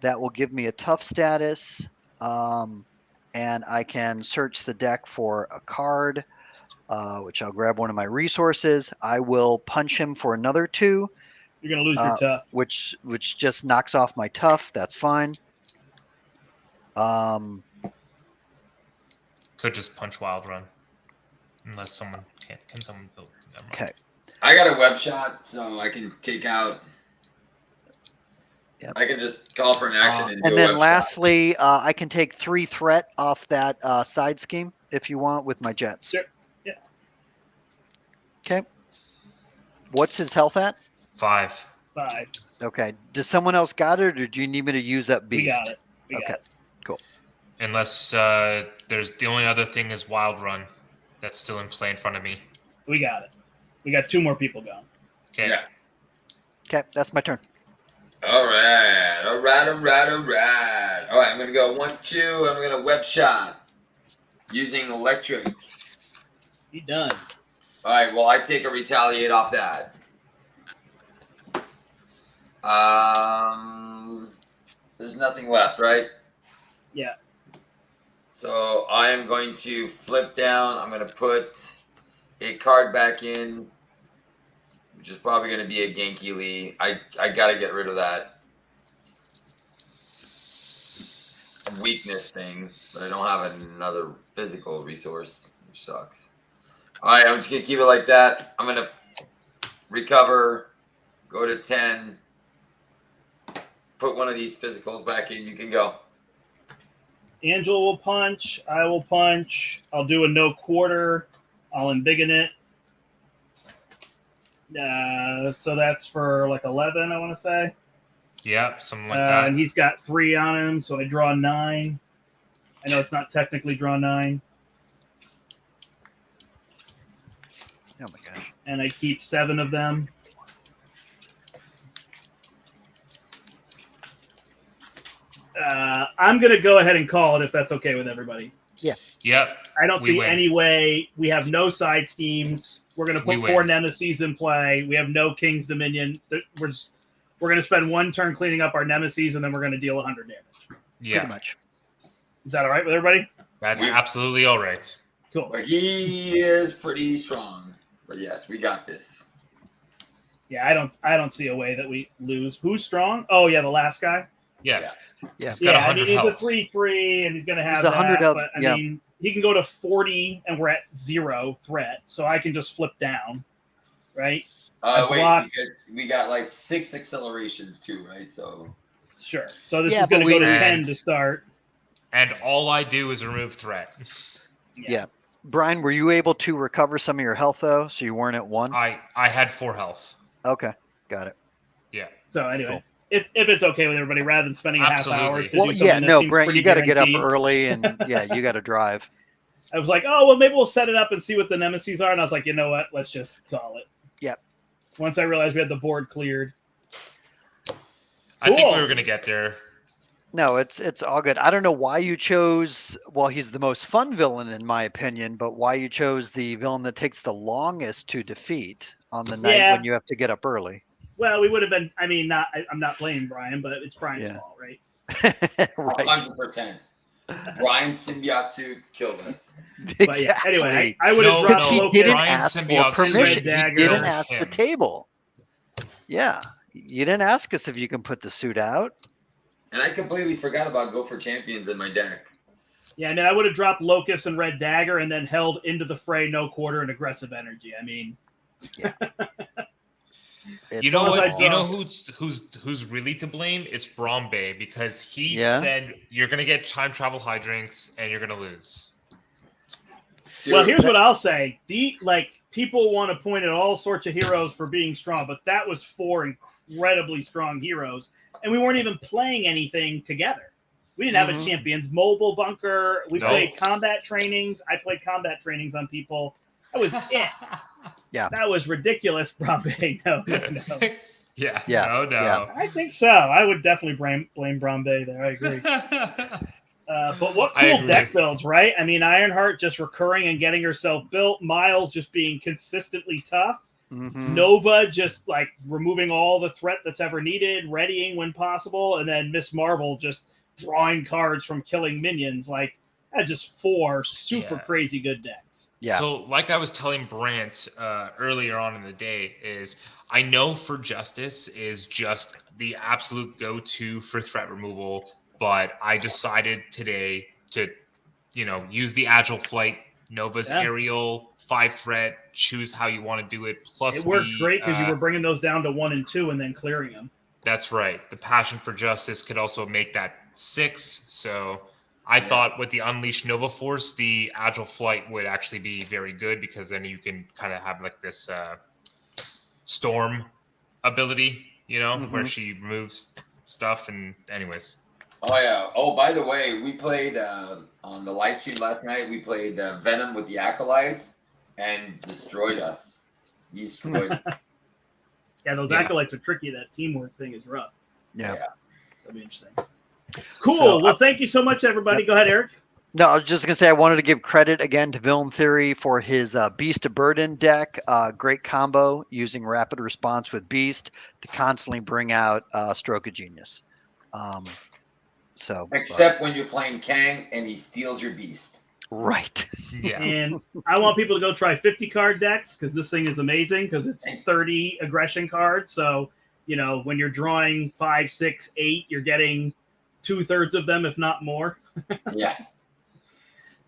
That will give me a tough status. And I can search the deck for a card, which I'll grab one of my resources. I will punch him for another 2.
You're going to lose your tough.
Which just knocks off my tough. That's fine.
Could just punch Wild Run. Unless someone can someone build? Never mind.
Okay.
I got a web shot, so I can take out.
Yep.
I can just call for an action and do
And
a
then
web
lastly, I can take 3 threat off that side scheme if you want with my jets.
Sure. Yeah.
Okay. What's his health at?
5.
5.
Okay. Does someone else got it, or do you need me to use up beast?
We got it. We got
Okay.
it.
Unless there's the only other thing is Wild Run that's still in play in front of me.
We got it. We got 2 more people going.
Okay.
Yeah.
Okay, that's my turn.
All right. All right. I'm going to go 1, 2. I'm going to web shot using electric.
You done.
All right. Well, I take a retaliate off that. There's nothing left, right?
Yeah.
So I am going to flip down. I'm going to put a card back in, which is probably going to be a Genki Lee. I got to get rid of that weakness thing, but I don't have another physical resource, which sucks. All right, I'm just going to keep it like that. I'm going to recover, go to 10, put one of these physicals back in. You can go.
Angela will punch. I will punch. I'll do a no quarter. I'll embiggen it. So that's for like 11, I want to say.
Yeah, something like that.
And he's got 3 on him, so I draw 9. I know it's not technically draw 9.
Oh my gosh.
And I keep 7 of them. I'm going to go ahead and call it if that's okay with everybody.
Yep.
I don't
We
see
win.
any way. We have no side schemes. We're going to
We
put
win.
4 Nemesis in play. We have no King's Dominion. We're going to spend 1 turn cleaning up our Nemesis, and then we're going to deal 100 damage.
Yeah,
Pretty much.
Is that all right with everybody?
that's
We-
absolutely all right.
Cool.
But he is pretty strong. But yes, we got this.
Yeah, I don't see a way that we lose. Who's strong? Oh yeah, the last guy.
Yeah.
Yeah.
He's got
Yeah, I
100
mean he's
health.
a 3/3, and he's going to have
He's 100
that.
health,
But I
yeah.
mean, he can go to 40, and we're at 0 threat, so I can just flip down, right?
Wait,
block-
because we got like 6 accelerations too, right? So
Sure. So this
Yeah,
is going to
but
go to
we-
10 to start.
And all I do is remove threat.
Yeah. Brian, were you able to recover some of your health though? So you weren't at 1?
I had 4 health.
Okay. Got it.
Yeah.
So anyway,
Cool.
if it's okay with everybody, rather than spending a half hour
Absolutely.
to
Well,
do something
yeah,
that
no,
seems
Brent,
pretty
you got to get up
guaranteed,
early and yeah, you got to drive.
I was like, oh well, maybe we'll set it up and see what the nemesis are. And I was like, you know what? Let's just call it.
Yep.
Once I realized we had the board cleared.
I think
Cool.
we were going to get there.
No, it's all good. I don't know why you chose. Well, he's the most fun villain in my opinion, but why you chose the villain that takes the longest to defeat on the night
Yeah.
when you have to get up early.
Well, we would have been. I mean, I'm not blaming Brian, but it's Brian's
Yeah.
fault, right?
Right.
100%. Brian's symbiote suit killed us.
But yeah. Anyway, I would have
No,
dropped
Because he
no,
Locust.
didn't
Brian
ask for
Symbiote
permission.
Red
He
Dagger.
didn't ask the
Him.
table. Yeah. You didn't ask us if you can put the suit out.
And I completely forgot about Go for Champions in my deck.
Yeah, and then I would have dropped Locust and Red Dagger, and then held into the fray, no quarter, and aggressive energy. I mean,
You know
As long as
what?
I
You know
draw-
who's really to blame? It's Brombe because he
Yeah?
said you're gonna get time travel hydrinks and you're gonna lose.
well,
Dude,
here's what I'll say: people want to point at all sorts of heroes for being strong, but that was 4 incredibly strong heroes, and we weren't even playing anything together. We didn't have a
Mhm.
champions mobile bunker. We
No.
played combat trainings. I played combat trainings on people. That was it. That was ridiculous, Brombe. No.
Yeah.
Yeah,
No.
yeah.
I think so. I would definitely blame Brombe there. I agree. But what
I
cool
agree.
deck builds, right? I mean, Ironheart just recurring and getting herself built. Miles just being consistently tough.
Mhm.
Nova just like removing all the threat that's ever needed, readying when possible, and then Miss Marvel just drawing cards from killing minions. Like that's just 4 super
Yeah.
crazy good decks.
Yeah.
So, like I was telling Brandt earlier on in the day, is I know for Justice is just the absolute go-to for threat removal, but I decided today to, use the Agile Flight, Nova's
Yeah.
Aerial, 5 threat, choose how you want to do it. Plus,
It worked
the,
great because you were bringing those down to 1 and 2 and then clearing them.
That's right. The Passion for Justice could also make that 6. So I
Yeah.
thought with the Unleashed Nova Force, the Agile Flight would actually be very good because then you can kind of have like this storm ability, where
Mhm.
she removes stuff. And anyways,
Oh yeah. Oh, by the way, we played on the live stream last night. We played Venom with the Acolytes and destroyed us. He destroyed.
Yeah, those
Yeah.
acolytes are tricky. That teamwork thing is rough.
Yeah.
That'll be interesting. Cool.
So,
well, thank you so much, everybody. Go ahead, Eric.
No, I was just gonna say I wanted to give credit again to Villain Theory for his Beast of Burden deck. Great combo using rapid response with Beast to constantly bring out Stroke of Genius. So,
Except when you're playing Kang and he steals your beast.
right.
Yeah.
And I want people to go try 50 card decks because this thing is amazing because it's 30 aggression cards. So, you know, when you're drawing 5, 6, 8, you're getting 2/3 of them, if not more.
Yeah.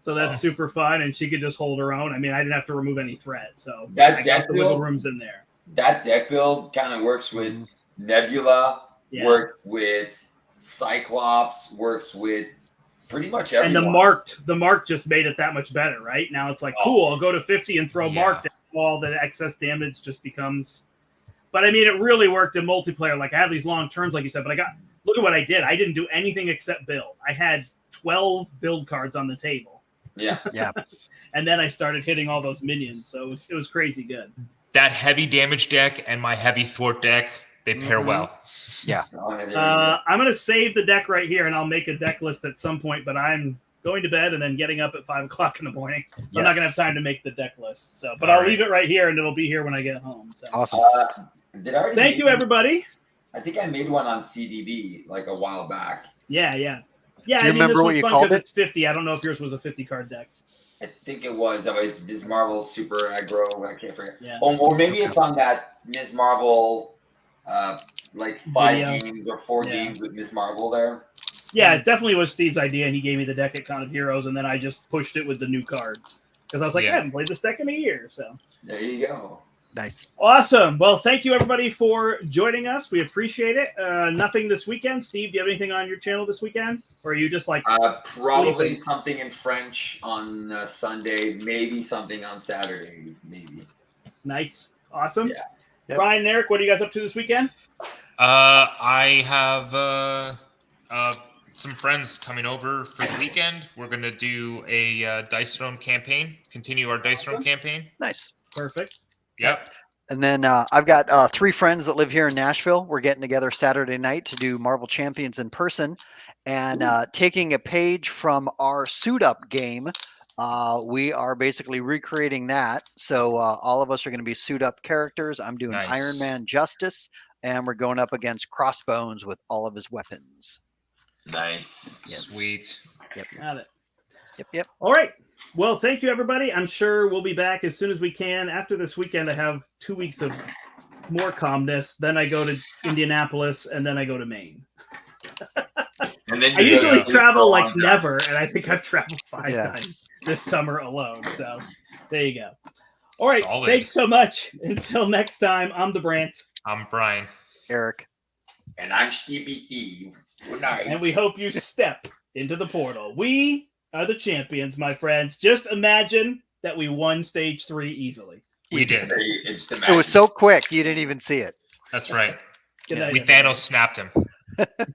So that's super fun. And she could just hold her own. I mean, I didn't have to remove any threat. So
That
I
deck
got the wiggle
build,
rooms in there.
that deck build kind of works with Nebula,
Yeah.
works with Cyclops, works with pretty much
And
everyone.
the mark just made it that much better, right? Now it's like,
Oh.
cool, I'll go to 50 and throw
Yeah.
mark down. All the excess damage just becomes. But I mean, it really worked in multiplayer. Like I had these long turns, like you said, but look at what I did. I didn't do anything except build. I had 12 build cards on the table.
Yeah.
Yeah.
And then I started hitting all those minions. So it was crazy good.
That heavy damage deck and my heavy thwart deck, they pair well.
Yeah.
Oh, there you go.
I'm going to save the deck right here, and I'll make a deck list at some point, but I'm going to bed and then getting up at 5 o'clock in the morning. So I'm not going to have time to make the deck list. So, but
All
I'll
right.
leave it right here, and it'll be here when I get home. So.
Awesome.
Did I already
Thank
make
you,
one?
everybody.
I think I made one on CDB like a while back.
Yeah.
Do you
I mean,
remember
this
what
one's
you
fun
called
'cause
it?
it's 50. I don't know if yours was a 50 card deck.
I think it was. That was Ms. Marvel Super Aggro. I can't forget.
Yeah.
Or maybe it's on that Ms. Marvel, like 5
Video.
games or 4
Yeah.
games with Ms. Marvel there.
Yeah, it definitely was Steve's idea, and he gave me the deck at Con of Heroes, and then I just pushed it with the new cards because I was like,
Yeah.
I haven't played this deck in a year. So
There you go.
Nice.
awesome. Well, thank you everybody for joining us. We appreciate it. Nothing this weekend. Steve, do you have anything on your channel this weekend, or are you just like
Probably
sleeping?
something in French on Sunday. Maybe something on Saturday. Maybe.
Nice, awesome?
Yeah.
Yep.
Brian and Eric, what are you guys up to this weekend?
I have some friends coming over for the weekend. We're going to do a Dice Throne campaign, continue our Dice Throne campaign.
Nice.
Perfect.
Yep.
And then I've got 3 friends that live here in Nashville. We're getting together Saturday night to do Marvel Champions in person. And taking a page from our Suit Up game, we are basically recreating that. So all of us are going to be Suit Up characters. I'm doing
Nice.
Iron Man Justice, and we're going up against Crossbones with all of his weapons.
Nice.
Sweet.
Got it.
Yep.
All right. Well, thank you, everybody. I'm sure we'll be back as soon as we can. After this weekend, I have 2 weeks of more calmness. Then I go to Indianapolis, and then I go to Maine.
And then
I
you
usually
go
travel like
on
never, and I think I've traveled 5
Yeah.
times this summer alone. So there you go. All right.
Solid.
Thanks so much. Until next time, I'm the Brandt,
I'm Brian.
Eric.
And I'm Stevie Steve. Good night.
and we hope you step into the portal. We are the champions, my friends. Just imagine that we won stage 3 easily.
We did.
It's
It was so quick you didn't even see it.
That's right.
Good
Yeah.
night,
We
everybody.
Thanos snapped him.